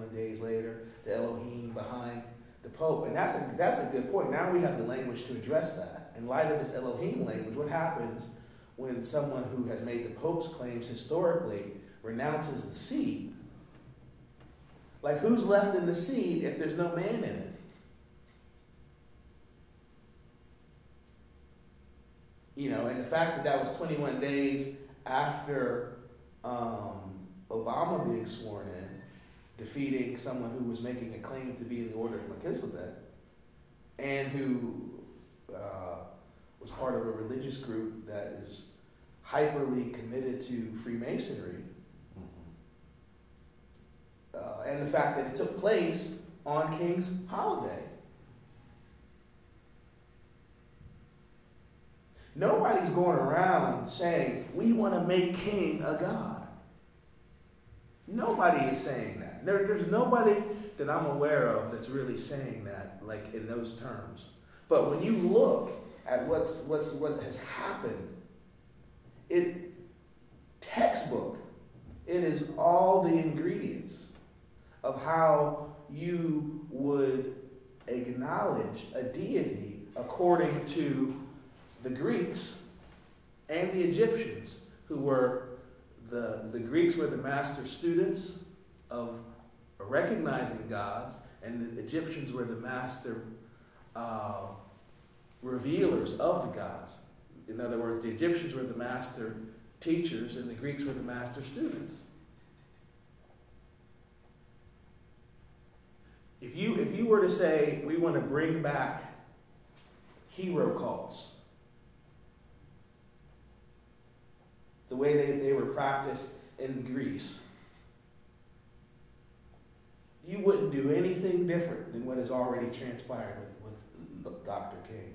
days later, the Elohim behind the Pope. And that's a good point. Now we have the language to address that. In light of this Elohim language, what happens when someone who has made the Pope's claims historically renounces the seed? Like, who's left in the seed if there's no man in it? You know, and the fact that was 21 days after Obama being sworn in, defeating someone who was making a claim to be in the order of Melchizedek, and who was part of a religious group that is hyperly committed to Freemasonry, and the fact that it took place on King's holiday. Nobody's going around saying, we want to make King a god. Nobody is saying that. There's nobody that I'm aware of that's really saying that, like, in those terms. But when you look at what has happened, textbook, it is all the ingredients of how you would acknowledge a deity according to the Greeks and the Egyptians, who were the Greeks were the master students of recognizing gods, and the Egyptians were the master revealers of the gods. In other words, the Egyptians were the master teachers, and the Greeks were the master students. If you were to say, we want to bring back hero cults, the way they were practiced in Greece, you wouldn't do anything different than what has already transpired with Dr. King.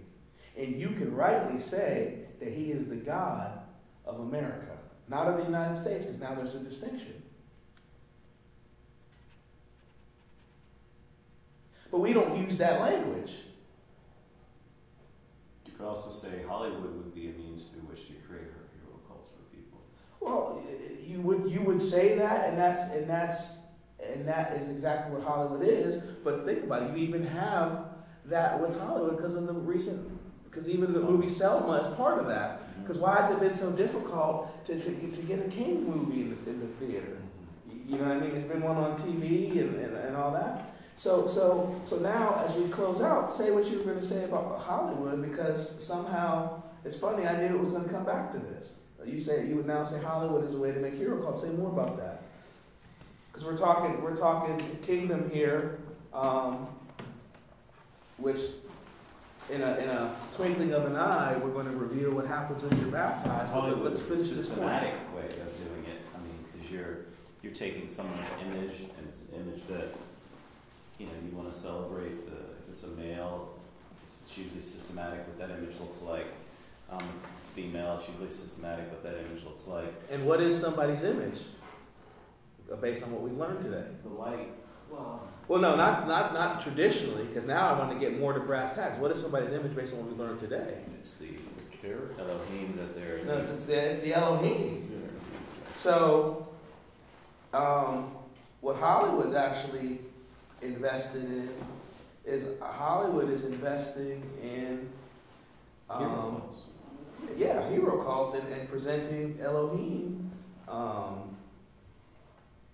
And you can rightly say that he is the God of America, not of the United States, because now there's a distinction. But we don't use that language. You could also say Hollywood would be a means through which to create hero cults for people. Well, you would say that, and that is exactly what Hollywood is. But think about it. You even have that with Hollywood because of because even the movie Selma is part of that. Because why has it been so difficult to get a King movie in the theater? You know what I mean? There's been one on TV and all that. So now, as we close out, say what you were going to say about Hollywood, because somehow, it's funny, I knew it was going to come back to this. You would now say Hollywood is a way to make hero cults. Say more about that. Because we're talking kingdom here, which in a twinkling of an eye, we're going to reveal what happens when you're baptized. But let's finish this point. Systematic way of doing it. I mean, because you're taking someone's image, and it's an image that you want to celebrate if it's a male, it's usually systematic what that image looks like. If it's a female, it's usually systematic what that image looks like. And what is somebody's image? Based on what we've learned today. The light, Well, no, not traditionally, because now I want to get more to brass tacks. What is somebody's image based on what we learned today? it's the Character. Elohim that they're. No, it's the Elohim. Yeah. So, what Hollywood's actually invested in is Hollywood is investing in hero cults and presenting Elohim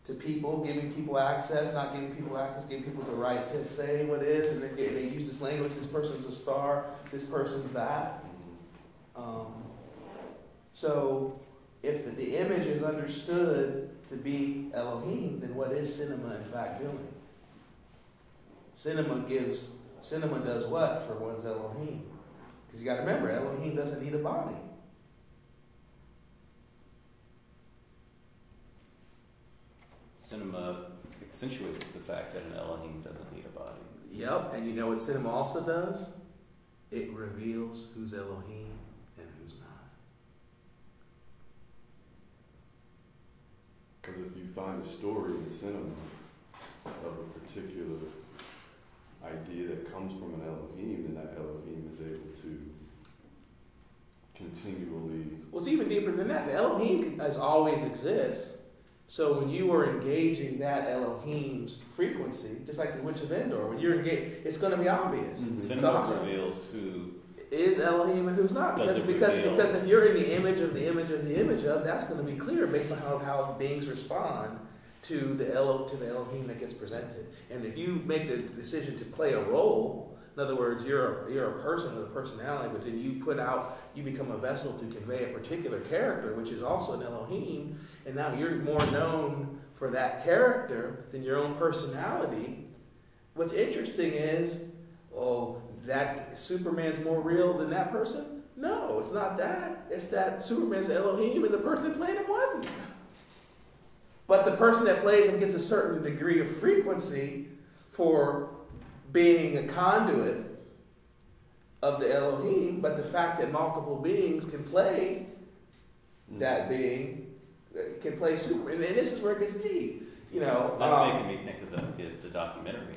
to people, giving people access, not giving people access, giving people the right to say what it is, and they use this language, this person's a star, this person's that. So if the image is understood to be Elohim, then what is cinema in fact doing? Cinema does what for one's Elohim? Because you got to remember, Elohim doesn't need a body. Cinema accentuates the fact that an Elohim doesn't need a body. Yep, and you know what cinema also does? It reveals who's Elohim and who's not. Because if you find a story in cinema of a particular idea that comes from an Elohim, then that Elohim is able to continually... Well, it's even deeper than that. The Elohim has always exist. So when you are engaging that Elohim's frequency, just like the Witch of Endor, when you're engaged, it's going to be obvious. Mm-hmm. Cinema reveals who is Elohim and who's not. Because if you're in the image of the image of the image of, that's going to be clear based on how beings respond to the Elohim that gets presented. And if you make the decision to play a role, in other words, you're a person with a personality, but then you become a vessel to convey a particular character, which is also an Elohim, and now you're more known for that character than your own personality. What's interesting is, that Superman's more real than that person? No, it's not that. It's that Superman's Elohim and the person that played him wasn't. But the person that plays him gets a certain degree of frequency for being a conduit of the Elohim, but the fact that multiple beings can play that being, can play Superman, and this is where it gets deep. That's making me think of the documentary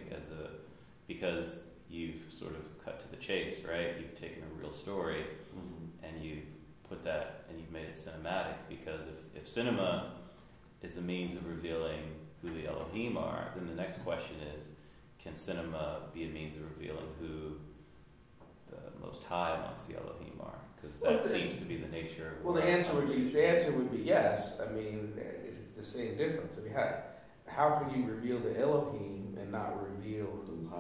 because you've sort of cut to the chase, right? You've taken a real story and you've put that and you've made it cinematic, because if cinema is the means of revealing who the Elohim are, then the next question is, can cinema be a means of revealing who the Most High amongst the Elohim are? Because that seems to be the nature of... Well, the answer would be yes. I mean, it's the same difference. I mean, how can you reveal the Elohim and not reveal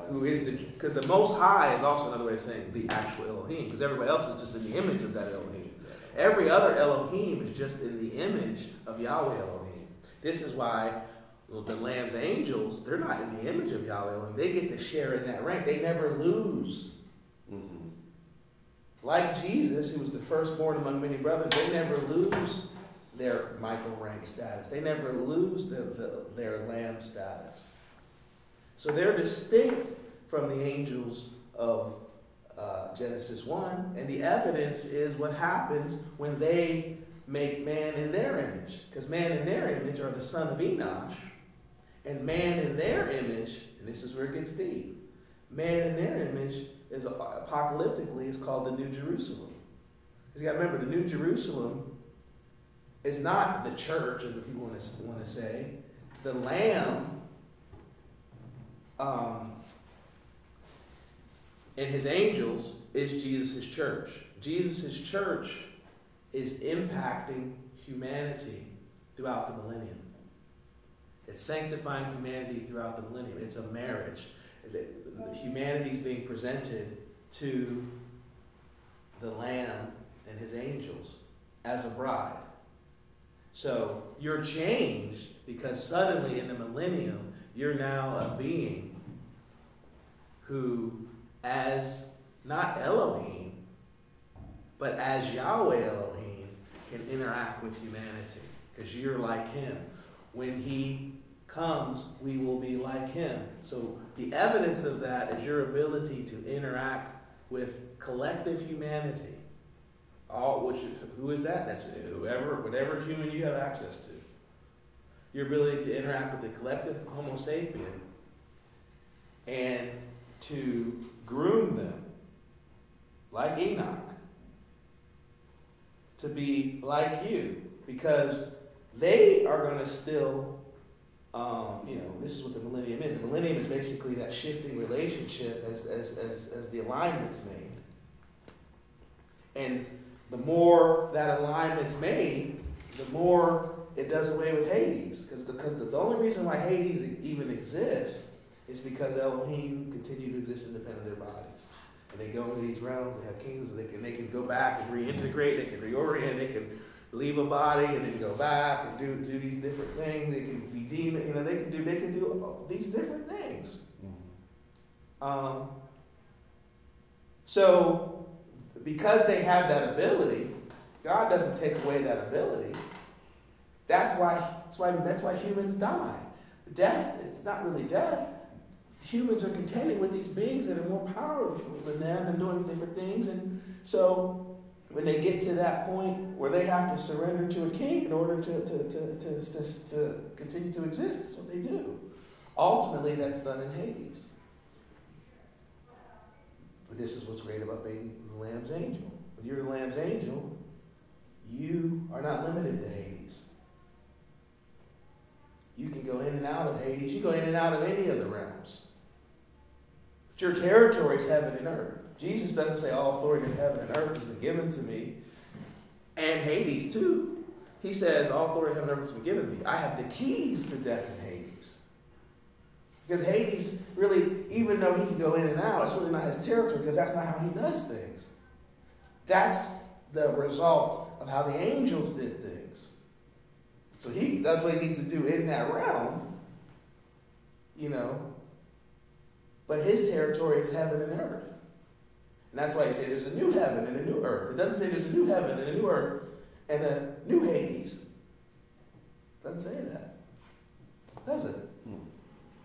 who is the... Because the Most High is also another way of saying the actual Elohim, because everybody else is just in the image of that Elohim. Every other Elohim is just in the image of Yahweh Elohim. This is why the Lamb's angels, they're not in the image of Yahweh Elohim. They get to share in that rank. They never lose. Mm-hmm. Like Jesus, who was the firstborn among many brothers, they never lose their Michael rank status. They never lose their Lamb status. So they're distinct from the angels of Genesis 1, and the evidence is what happens when they make man in their image. Because man in their image are the son of Enosh, and man in their image, and this is where it gets deep, man in their image is apocalyptically is called the New Jerusalem. Because you got to remember, the New Jerusalem is not the church, as the people want to say. The Lamb and his angels is Jesus' church. Jesus' church is impacting humanity throughout the millennium. It's sanctifying humanity throughout the millennium. It's a marriage. Humanity is being presented to the Lamb and his angels as a bride. So you're changed because suddenly in the millennium, you're now a being who, as not Elohim, but as Yahweh Elohim, can interact with humanity because you're like him. When he comes, we will be like him. So the evidence of that is your ability to interact with collective humanity. Who is that? That's whatever human you have access to. Your ability to interact with the collective Homo sapien and to groom them, like Enoch, to be like you, because they are going to still, this is what the millennium is. The millennium is basically that shifting relationship as the alignment's made. And the more that alignment's made, the more it does away with Hades. Because the only reason why Hades even exists is because Elohim continue to exist independent of their bodies. And they go into these realms, they have kingdoms, they can go back and reintegrate, they can reorient, they can leave a body and then go back and do these different things. They can be demon, they can do these different things. So because they have that ability, God doesn't take away that ability. That's why humans die. Death, it's not really death. Humans are contending with these beings that are more powerful than them and doing different things. And so when they get to that point where they have to surrender to a king in order to continue to exist, that's what they do. Ultimately, that's done in Hades. But this is what's great about being the Lamb's angel. When you're the Lamb's angel, you are not limited to Hades. You can go in and out of Hades. You go in and out of any of the realms. But your territory is heaven and earth. Jesus doesn't say all authority in heaven and earth has been given to me. And Hades too. He says all authority in heaven and earth has been given to me. I have the keys to death and Hades. Because Hades really, even though he can go in and out, it's really not his territory because that's not how he does things. That's the result of how the angels did things. So he does what he needs to do in that realm, But his territory is heaven and earth. And that's why he says there's a new heaven and a new earth. It doesn't say there's a new heaven and a new earth and a new Hades. It doesn't say that. Does it?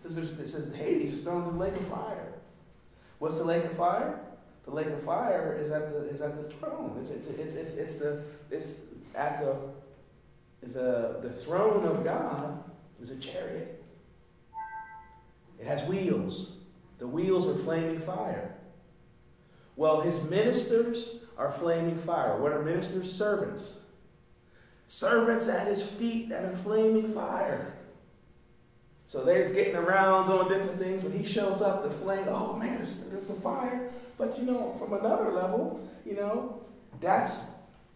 It says Hades is thrown to the lake of fire. What's the lake of fire? The lake of fire is at the throne. It's at the throne of God is a chariot. It has wheels. The wheels are flaming fire. Well, his ministers are flaming fire. What are ministers? Servants. Servants at his feet that are flaming fire. So they're getting around doing different things. When he shows up, the flame, oh man, there's the fire. But from another level, that's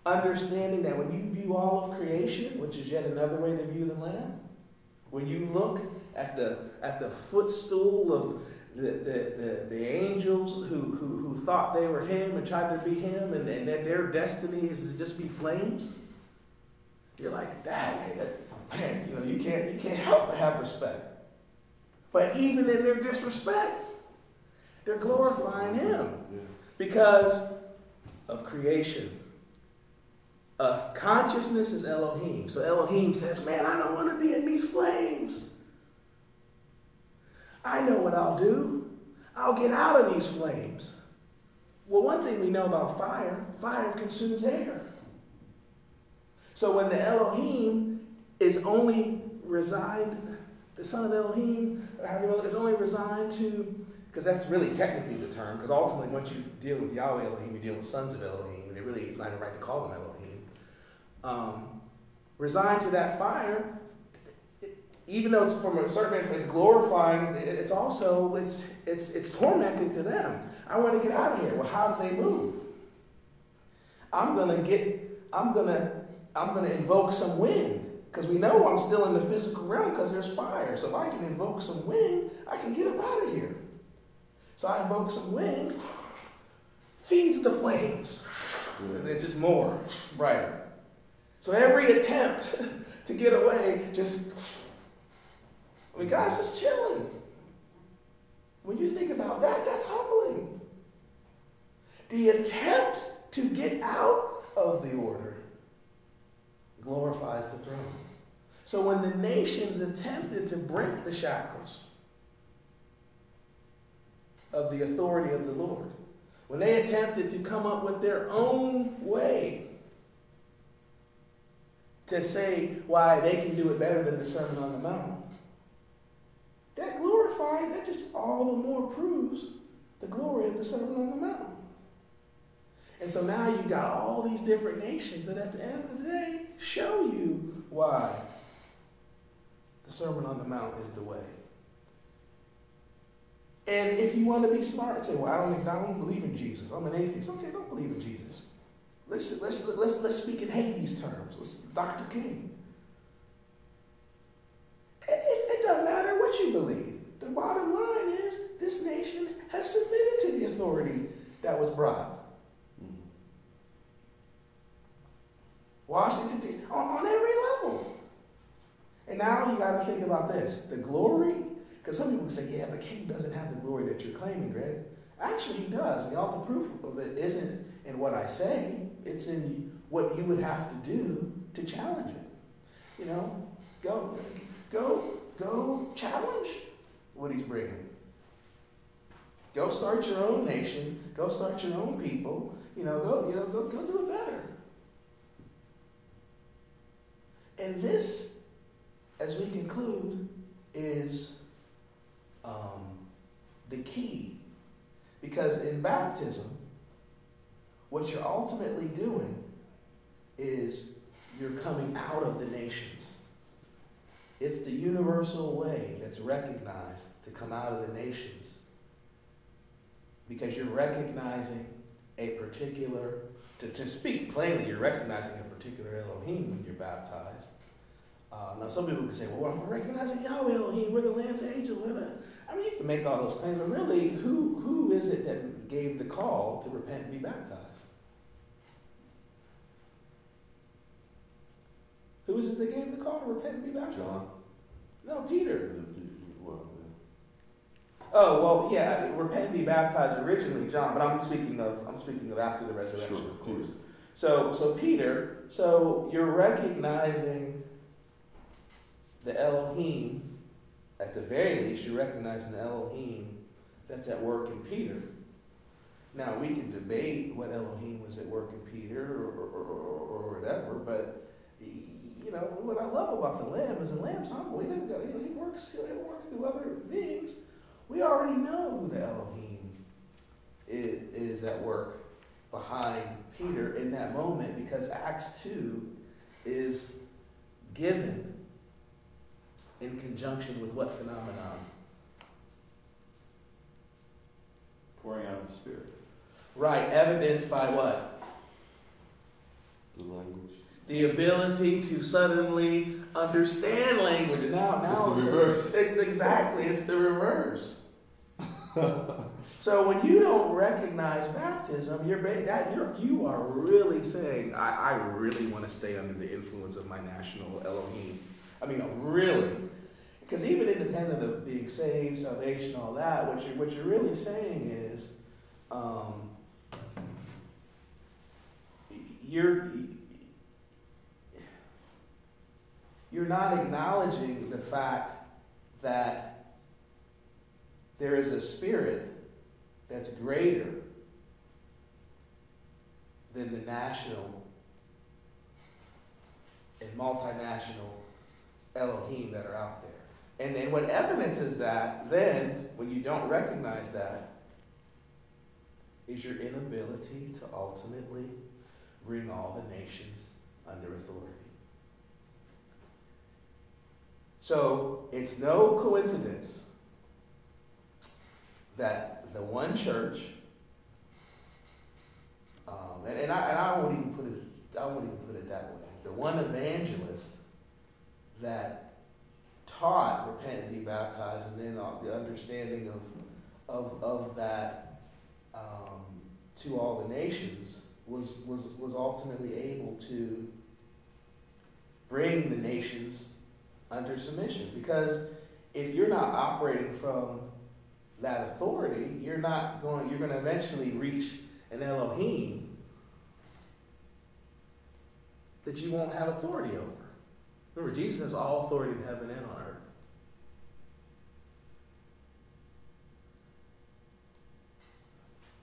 understanding that when you view all of creation, which is yet another way to view the Lamb, when you look at the footstool of the angels who thought they were him and tried to be him, and that their destiny is to just be flames, you're like, dang, man, you can't help but have respect. But even in their disrespect, they're glorifying him because of creation. Consciousness is Elohim. So Elohim says, man, I don't want to be in these flames. I know what I'll do. I'll get out of these flames. Well, one thing we know about fire consumes air. So when the Elohim is only resigned, the son of Elohim, is only resigned to, because that's really technically the term, because ultimately once you deal with Yahweh Elohim, you deal with sons of Elohim, and it's not even right to call them Elohim. Resigned to that fire, even though it's from a certain way, it's glorifying, it's also, it's tormenting to them. I want to get out of here. Well, how do they move? I'm gonna invoke some wind. Because we know I'm still in the physical realm because there's fire. So if I can invoke some wind, I can get up out of here. So I invoke some wind, feeds the flames. And it's just more brighter. So every attempt to get away God's just chilling. When you think about that, that's humbling. The attempt to get out of the order glorifies the throne. So when the nations attempted to break the shackles of the authority of the Lord, when they attempted to come up with their own way to say why they can do it better than the Sermon on the Mount, that just all the more proves the glory of the Sermon on the Mount. And so now you've got all these different nations that at the end of the day show you why the Sermon on the Mount is the way. And if you want to be smart and say, well, I don't believe in Jesus, I'm an atheist. Okay, don't believe in Jesus. Let's speak in Hades terms. Dr. King. It doesn't matter what you believe. The bottom line is this nation has submitted to the authority that was brought. Washington, on every level. And now you got to think about this. The glory, because some people say, yeah, the king doesn't have the glory that you're claiming, Greg. Actually, he does. And the ultimate proof of it isn't in what I say. It's in what you would have to do to challenge it. You know, go challenge what he's bringing. Go start your own nation. Go start your own people. Go do it better. And this, as we conclude, is the key. Because in baptism, what you're ultimately doing is you're coming out of the nations. It's the universal way that's recognized to come out of the nations. Because you're recognizing a particular, to speak plainly, you're recognizing a particular Elohim when you're baptized. Now some people can say, well, I'm recognizing Yahweh Elohim, we're the Lamb's angel. You can make all those claims, but really, who is it that gave the call to repent and be baptized? Who is it that gave the call to repent and be baptized? John. No, Peter. Well, Oh, well, yeah, repent and be baptized originally, John, but I'm speaking of after the resurrection, sure, of course. Peter. So Peter, you're recognizing the Elohim, at the very least, you're recognizing the Elohim that's at work in Peter. Now, we can debate what Elohim was at work in Peter or whatever, but what I love about the Lamb is the Lamb's humble. He doesn't go, he works through other things. We already know who the Elohim is at work behind Peter in that moment, because Acts 2 is given in conjunction with what phenomenon? Pouring out of the Spirit. Right, evidenced by what? the language. The ability to suddenly understand language. And now It's the reverse. It's the reverse. So when you don't recognize baptism, you are really saying, I really want to stay under the influence of my national Elohim. Really. Because even independent of being saved, salvation, all that, what you're really saying is, you're not acknowledging the fact that there is a spirit that's greater than the national and multinational Elohim that are out there. And what evidences that, then, when you don't recognize that, is your inability to ultimately bring all the nations under authority. So, it's no coincidence that the one church, and I won't even put it that way. The one evangelist that taught repent and be baptized, and then the understanding of that to all the nations was ultimately able to bring the nations under submission. Because if you're not operating from that authority, you're going to eventually reach an Elohim that you won't have authority over. Remember, Jesus has all authority in heaven and on earth.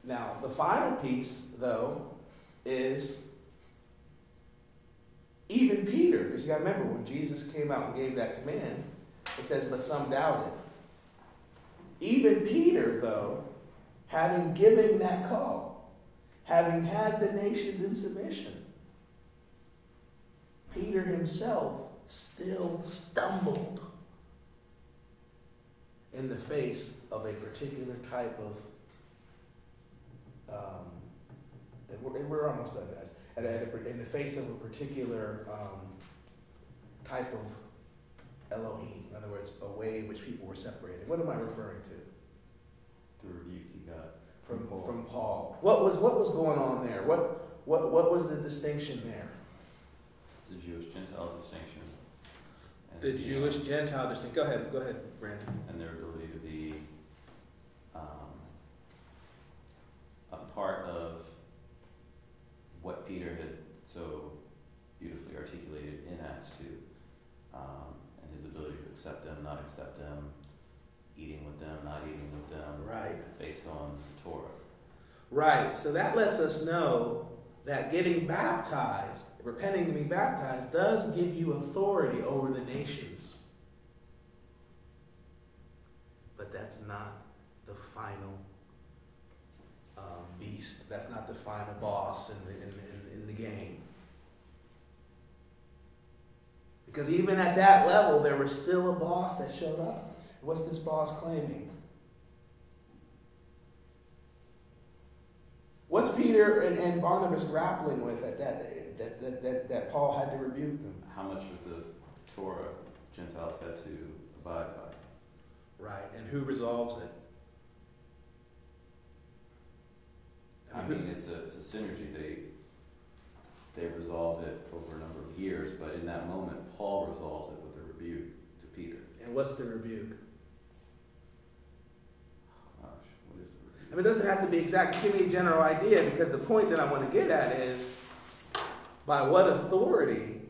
Now, the final piece, though, is even Peter, because you got to remember, when Jesus came out and gave that command, it says, but some doubted. Even Peter, though, having given that call, having had the nations in submission, Peter himself still stumbled in the face of a particular type of, and we're almost done, guys, in the face of a particular type of Elohim. In other words, a way in which people were separated. What am I referring to? The rebuke he got From Paul. What was going on there? What was the distinction there? The Jewish-Gentile distinction. And The Jewish-Gentile distinction. Go ahead, Brandon. And their ability to be a part of what Peter had so beautifully articulated in Acts 2. And his ability to accept them, not accept them, eating with them, not eating with them. Right. Based on the Torah. Right. So that lets us know that getting baptized, repenting to be baptized, does give you authority over the nations. But that's not the final beast. That's not the final boss in the game. Because even at that level, there was still a boss that showed up. What's this boss claiming? What's Peter and Barnabas grappling with at that Paul had to rebuke them? How much of the Torah Gentiles had to abide by? Right, and who resolves it? I mean, it's a synergy. They resolved it over a number of years, but in that moment, Paul resolves it with a rebuke to Peter. And what's the rebuke? Gosh, what is the rebuke? I mean, it doesn't have to be exact. Give me a general idea, because the point that I want to get at is, by what authority,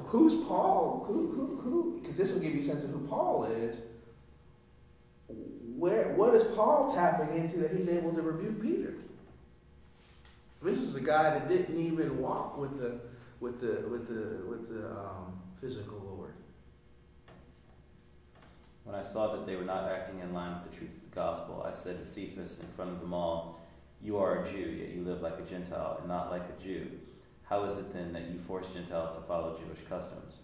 who's Paul? Who? Because this will give you a sense of who Paul is. What is Paul tapping into that he's able to rebuke Peter? This is a guy that didn't even walk with the physical Lord. When I saw that they were not acting in line with the truth of the gospel, I said to Cephas in front of them all, "You are a Jew, yet you live like a Gentile and not like a Jew. How is it then that you force Gentiles to follow Jewish customs?"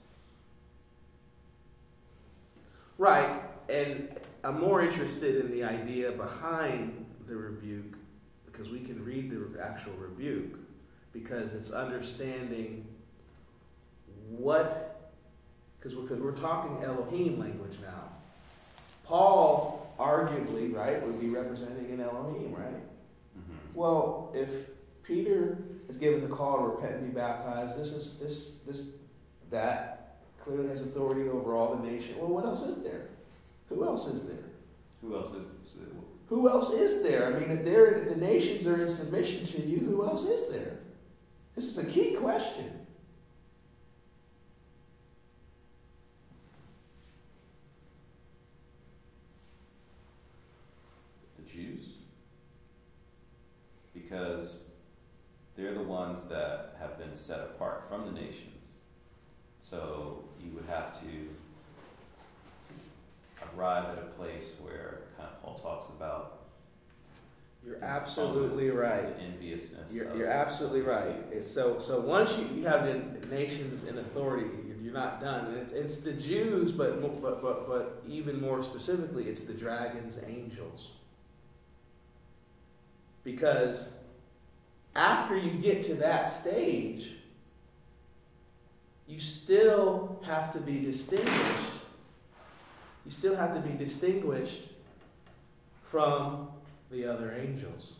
Right, and I'm more interested in the idea behind the rebuke, because we can read the actual rebuke, because it's understanding what, because we're talking Elohim language now. Paul, arguably, right, would be representing an Elohim, right? Mm-hmm. Well, if Peter is given the call to repent and be baptized, that clearly has authority over all the nation. Well, what else is there? Who else is there? Who else is? Who else is there? I mean, if the nations are in submission to you, who else is there? This is a key question. The Jews, because they're the ones that have been set apart from the nations. So you would have to arrive at a place where kind of Paul talks about. You're absolutely right. The enviousness. You're absolutely right. And so once you have the nations in authority, you're not done. And it's the Jews, but even more specifically, it's the dragon's angels. Because after you get to that stage, you still have to be distinguished. You still have to be distinguished from the other angels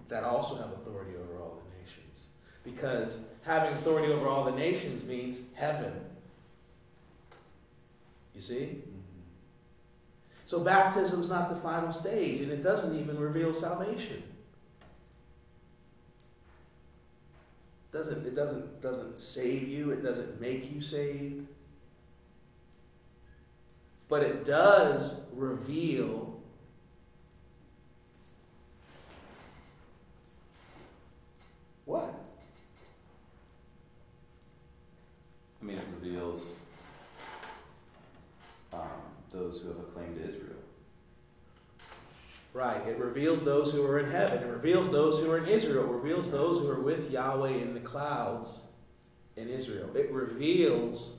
that also have authority over all the nations. Because having authority over all the nations means heaven. You see? Mm-hmm. So baptism is not the final stage, and it doesn't even reveal salvation. It doesn't save you. It doesn't make you saved. but it does reveal what? I mean, it reveals those who have acclaimed Israel. Right. It reveals those who are in heaven. It reveals those who are in Israel. It reveals those who are with Yahweh in the clouds in Israel. It reveals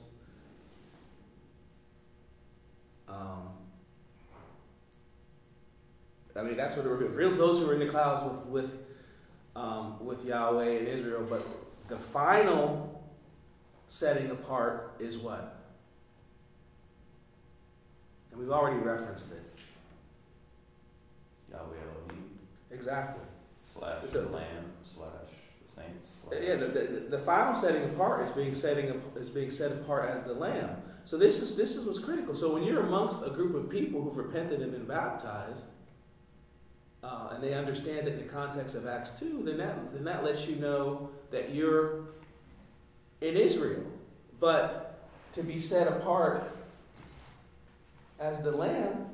that's what it reveals. It reveals those who are in the clouds with Yahweh in Israel. But the final setting apart is what? And we've already referenced it. Yahweh Elohim. Exactly. / the Lamb / the Saints. Yeah, the final setting apart is being set apart as the Lamb. So this is what's critical. So when you're amongst a group of people who've repented and been baptized, and they understand it in the context of Acts 2, then that lets you know that you're in Israel. But to be set apart as the Lamb,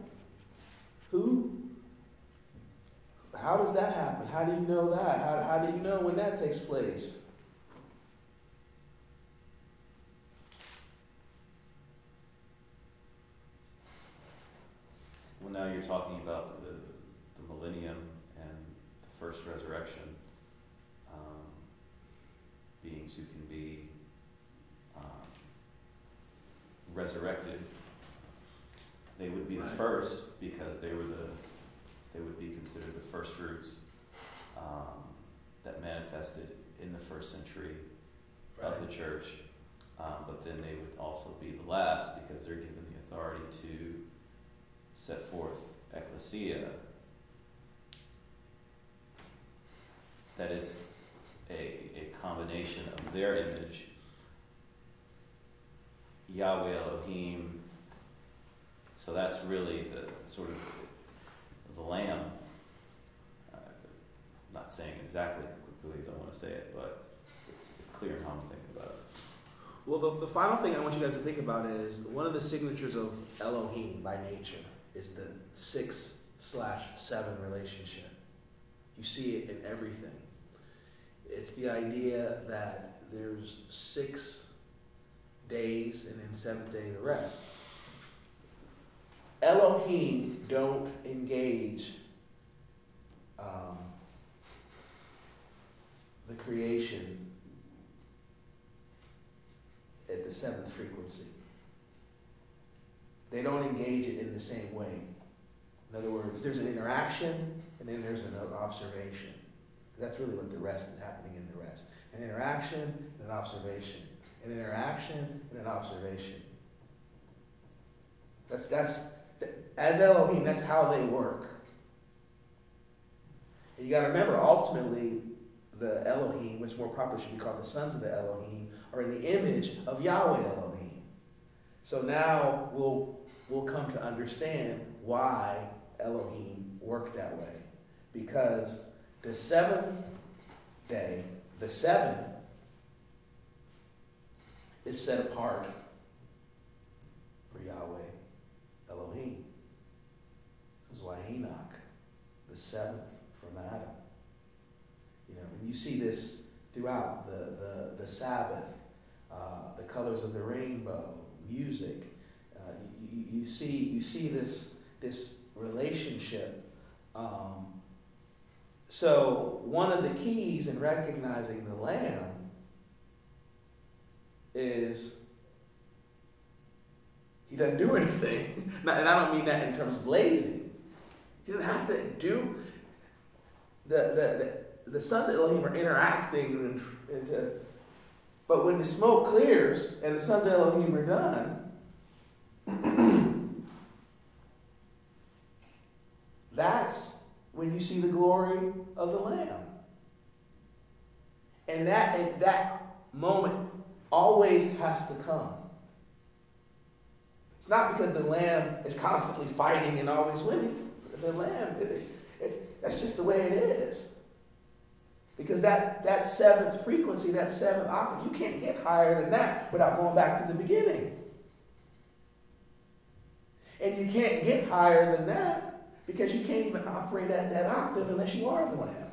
how does that happen? How do you know that? How do you know when that takes place? Well, now you're talking about the millennium and the first resurrection. Beings who can be resurrected. They would be the first because they would be considered the first fruits that manifested in the first century of the church. But then they would also be the last because they're given the authority to set forth ecclesia. That is a combination of their image, Yahweh Elohim. So that's really the sort of the Lamb. I'm not saying it exactly quickly as I want to say it, but it's clear how I'm thinking about it. Well, the final thing I want you guys to think about is one of the signatures of Elohim by nature is the 6/7 relationship. You see it in everything. It's the idea that there's 6 days and then 7th day the rest. Elohim don't engage the creation at the 7th frequency. They don't engage it in the same way. In other words, there's an interaction and then there's an observation. That's really what the rest is happening in the rest. An interaction and an observation. An interaction and an observation. That's as Elohim, that's how they work. And you got to remember, ultimately, the Elohim, which more properly should be called the sons of the Elohim, are in the image of Yahweh Elohim. So now we'll come to understand why Elohim worked that way. Because the 7th day, the 7, is set apart for Yahweh Elohim. This is why Enoch, the 7th from Adam. And you see this throughout the Sabbath, the colors of the rainbow, music. You see this relationship. So one of the keys in recognizing the Lamb is he doesn't do anything. And I don't mean that in terms of lazy. He doesn't have to do the sons of Elohim are interacting, but when the smoke clears and the sons of Elohim are done, that's when you see the glory of the Lamb. And that moment always has to come. It's not because the Lamb is constantly fighting and always winning. The Lamb, that's just the way it is. Because that 7th frequency, that 7th octave, you can't get higher than that without going back to the beginning. And you can't get higher than that because you can't even operate at that octave unless you are the Lamb.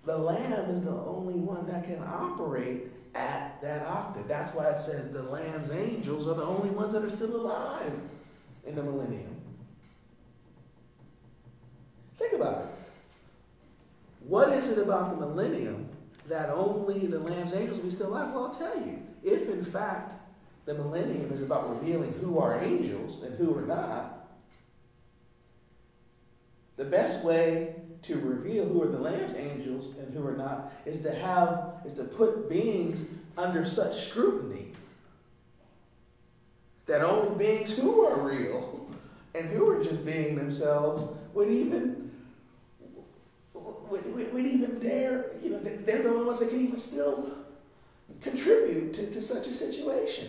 The Lamb is the only one that can operate at that octave. That's why it says the Lamb's angels are the only ones that are still alive in the millennium. Think about it. What is it about the millennium that only the Lamb's angels will be still alive? Well, I'll tell you. If, in fact, the millennium is about revealing who are angels and who are not, the best way to reveal who are the Lamb's angels and who are not is to put beings under such scrutiny that only beings who are real and who are just being themselves would even dare, they're the only ones that can even still contribute to such a situation.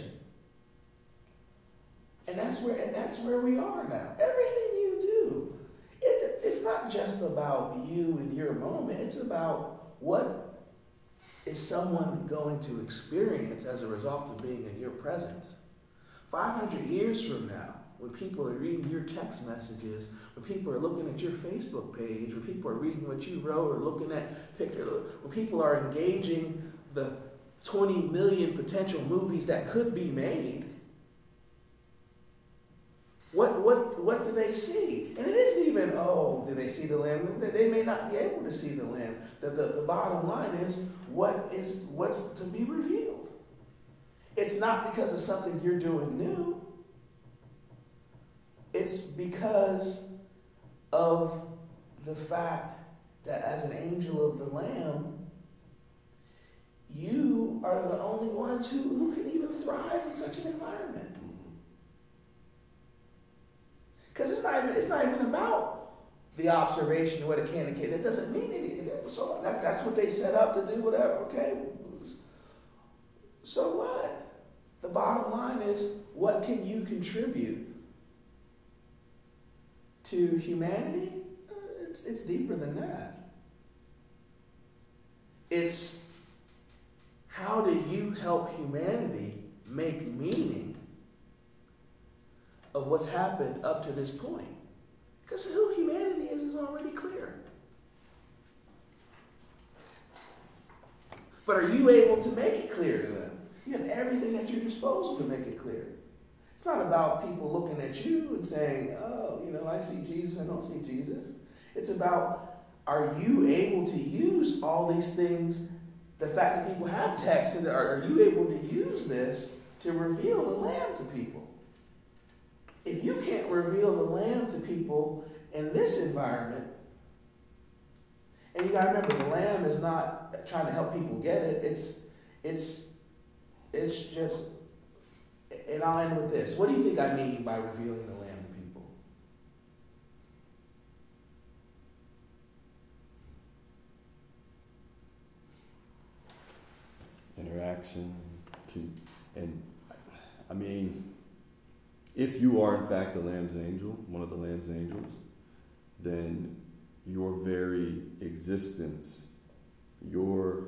And that's where we are now. Everything you do, it's not just about you and your moment. It's about what is someone going to experience as a result of being in your presence. 500 years from now, when people are reading your text messages, when people are looking at your Facebook page, when people are reading what you wrote or looking at pictures, when people are engaging the 20 million potential movies that could be made, what do they see? And it isn't even, do they see the Lamb? They may not be able to see the Lamb. The bottom line is what's to be revealed. It's not because of something you're doing new. It's because of the fact that as an angel of the Lamb, you are the only ones who can even thrive in such an environment. Because it's not even about the observation of what it can and can't. That doesn't mean anything. So that's what they set up to do, whatever, okay? So what? The bottom line is, what can you contribute to humanity? It's deeper than that. It's how do you help humanity make meaning of what's happened up to this point? Because who humanity is already clear. But are you able to make it clear to them? You have everything at your disposal to make it clear. It's not about people looking at you and saying, I see Jesus, I don't see Jesus. It's about, are you able to use all these things, the fact that people have text, and are you able to use this to reveal the Lamb to people? If you can't reveal the Lamb to people in this environment, and you got to remember, the Lamb is not trying to help people get it. It's just, and I'll end with this. What do you think I mean by revealing the Lamb to people? Interaction, and I mean, if you are in fact the Lamb's angel, one of the Lamb's angels, then your very existence, your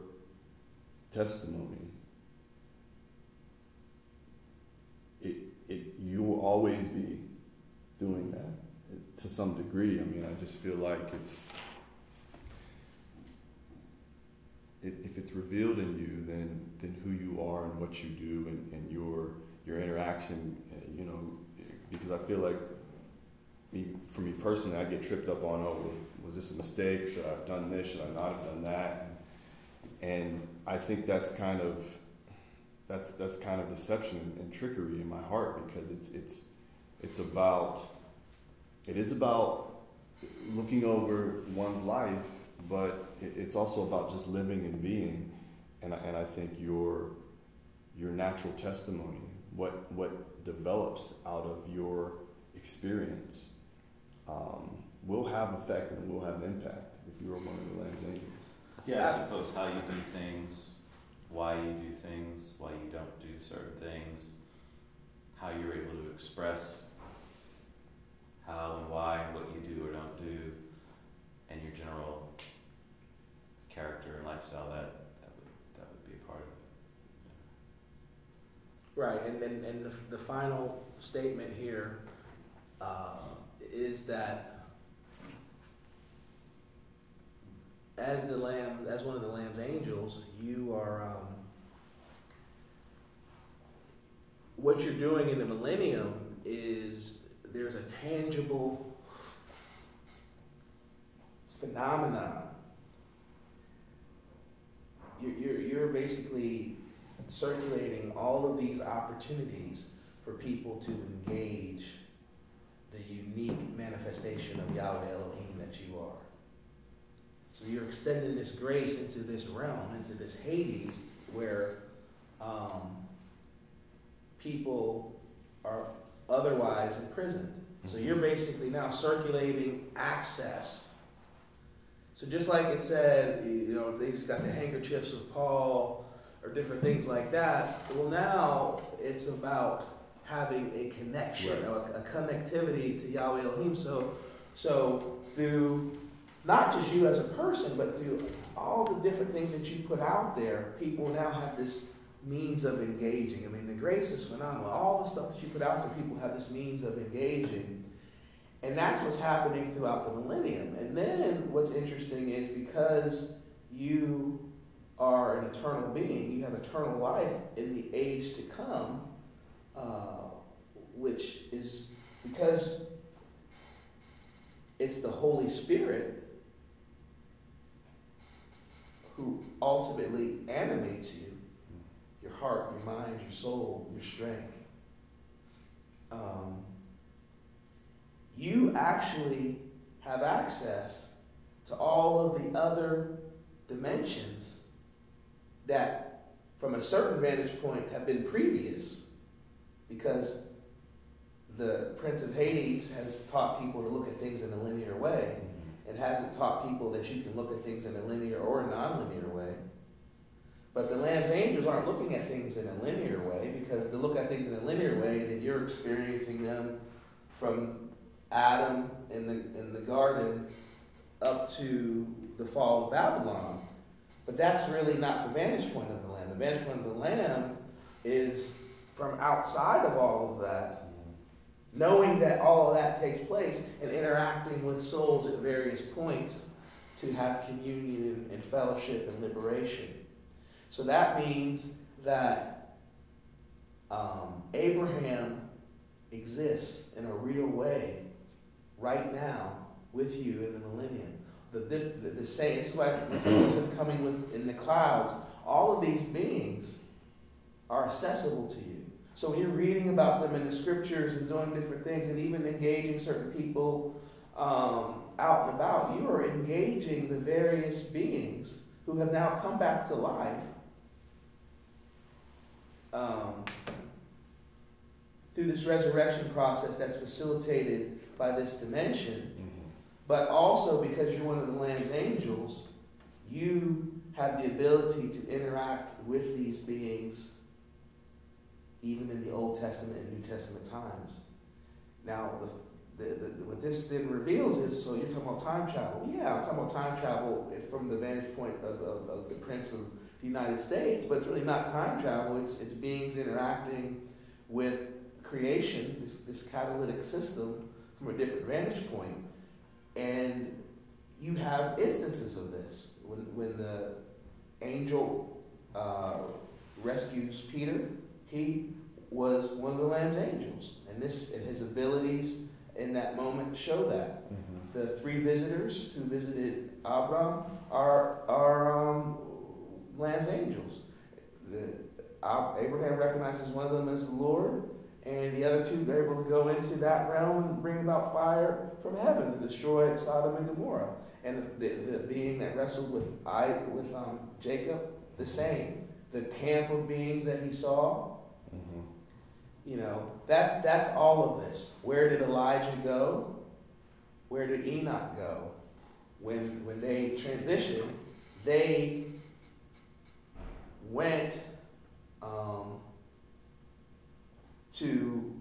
testimony, you will always be doing that to some degree. I mean, I just feel like if it's revealed in you, then who you are and what you do and your interaction, because I feel like for me personally, I get tripped up on, was this a mistake? Should I have done this? Should I not have done that? And I think that's kind of deception and trickery in my heart, because it is about looking over one's life, but it's also about just living and being. And I think your natural testimony, what develops out of your experience, will have effect and will have an impact if you are one of the Lamb's angels. Yeah, I suppose how you do things, why you do things, why you don't do certain things, how you're able to express how and why, what you do or don't do, and your general character and lifestyle, that would be a part of it. Right, and the final statement here, is that as one of the Lamb's angels, you are what you're doing in the millennium is there's a tangible phenomenon. You're basically circulating all of these opportunities for people to engage the unique manifestation of Yahweh Elohim that you are. So you're extending this grace into this realm, into this Hades, where people are otherwise imprisoned. So you're basically now circulating access. So just like it said, if they just got the handkerchiefs of Paul or different things like that, well, now it's about having a connection, a connectivity to Yahweh Elohim. So through not just you as a person, but through all the different things that you put out there, people now have this means of engaging. I mean, the grace is phenomenal. All the stuff that you put out there, people have this means of engaging. And that's what's happening throughout the millennium. And then what's interesting is because you are an eternal being, you have eternal life in the age to come, which is because it's the Holy Spirit who ultimately animates you, your heart, your mind, your soul, your strength. You actually have access to all of the other dimensions that, from a certain vantage point, have been previous, because the Prince of Hades has taught people to look at things in a linear way, and hasn't taught people that you can look at things in a linear or a non-linear way. But the Lamb's angels aren't looking at things in a linear way, because to look at things in a linear way, then you're experiencing them from Adam in the garden up to the fall of Babylon. But that's really not the vantage point of the Lamb. The vantage point of the Lamb is from outside of all of that, knowing that all of that takes place and interacting with souls at various points to have communion and fellowship and liberation. So that means that Abraham exists in a real way right now with you in the millennium. The saints, like them coming in the clouds, all of these beings are accessible to you. So when you're reading about them in the scriptures and doing different things and even engaging certain people out and about, you are engaging the various beings who have now come back to life through this resurrection process that's facilitated by this dimension. But also because you're one of the Lamb's angels, you have the ability to interact with these beings even in the Old Testament and New Testament times. Now, what this then reveals is, so you're talking about time travel. Yeah, I'm talking about time travel from the vantage point of the Prince of the United States, but it's really not time travel. It's beings interacting with creation, this catalytic system, from a different vantage point. And you have instances of this. When the angel rescues Peter, he was one of the Lamb's angels. And his abilities in that moment show that. The three visitors who visited Abram are Lamb's angels. Abraham recognizes one of them as the Lord, and the other two, they're able to go into that realm and bring about fire from heaven to destroy Sodom and Gomorrah. And the being that wrestled with Jacob, the same. The camp of beings that he saw, that's all of this. Where did Elijah go? Where did Enoch go? When they transitioned, they went to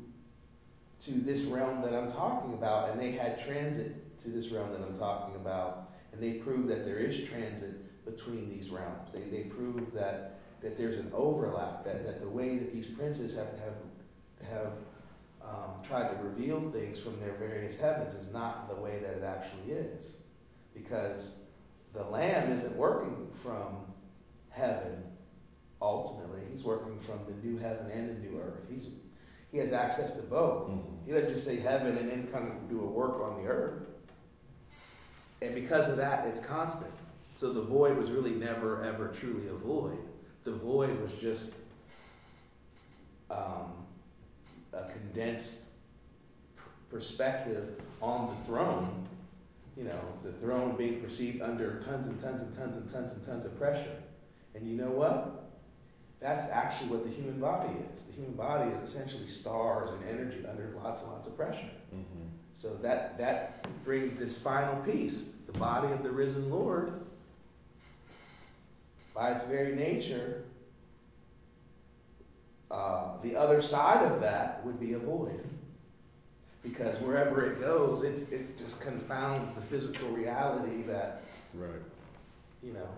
this realm that I'm talking about, and they had transit to this realm that I'm talking about, and they proved that there is transit between these realms. They proved that there's an overlap, that the way that these princes have tried to reveal things from their various heavens is not the way that it actually is. Because the Lamb isn't working from heaven ultimately. He's working from the new heaven and the new earth. He has access to both. Mm-hmm. He doesn't just say heaven and then kind of do a work on the earth. And because of that, it's constant. So the void was really never, ever truly a void. The void was just a condensed perspective on the throne. You know, the throne being perceived under tons and tons and tons and tons and tons of pressure. And you know what? That's actually what the human body is. The human body is essentially stars and energy under lots and lots of pressure. Mm-hmm. So that brings this final piece. The body of the risen Lord, by its very nature, the other side of that would be a void. Because wherever it goes, it just confounds the physical reality that, Right. you know.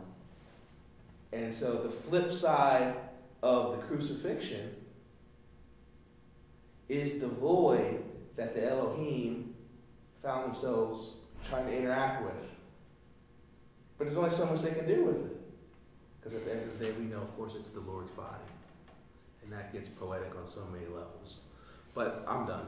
And so the flip side of the crucifixion is the void that the Elohim found themselves trying to interact with. But there's only so much they can do with it. Because at the end of the day, we know, of course, it's the Lord's body. And that gets poetic on so many levels. But I'm done.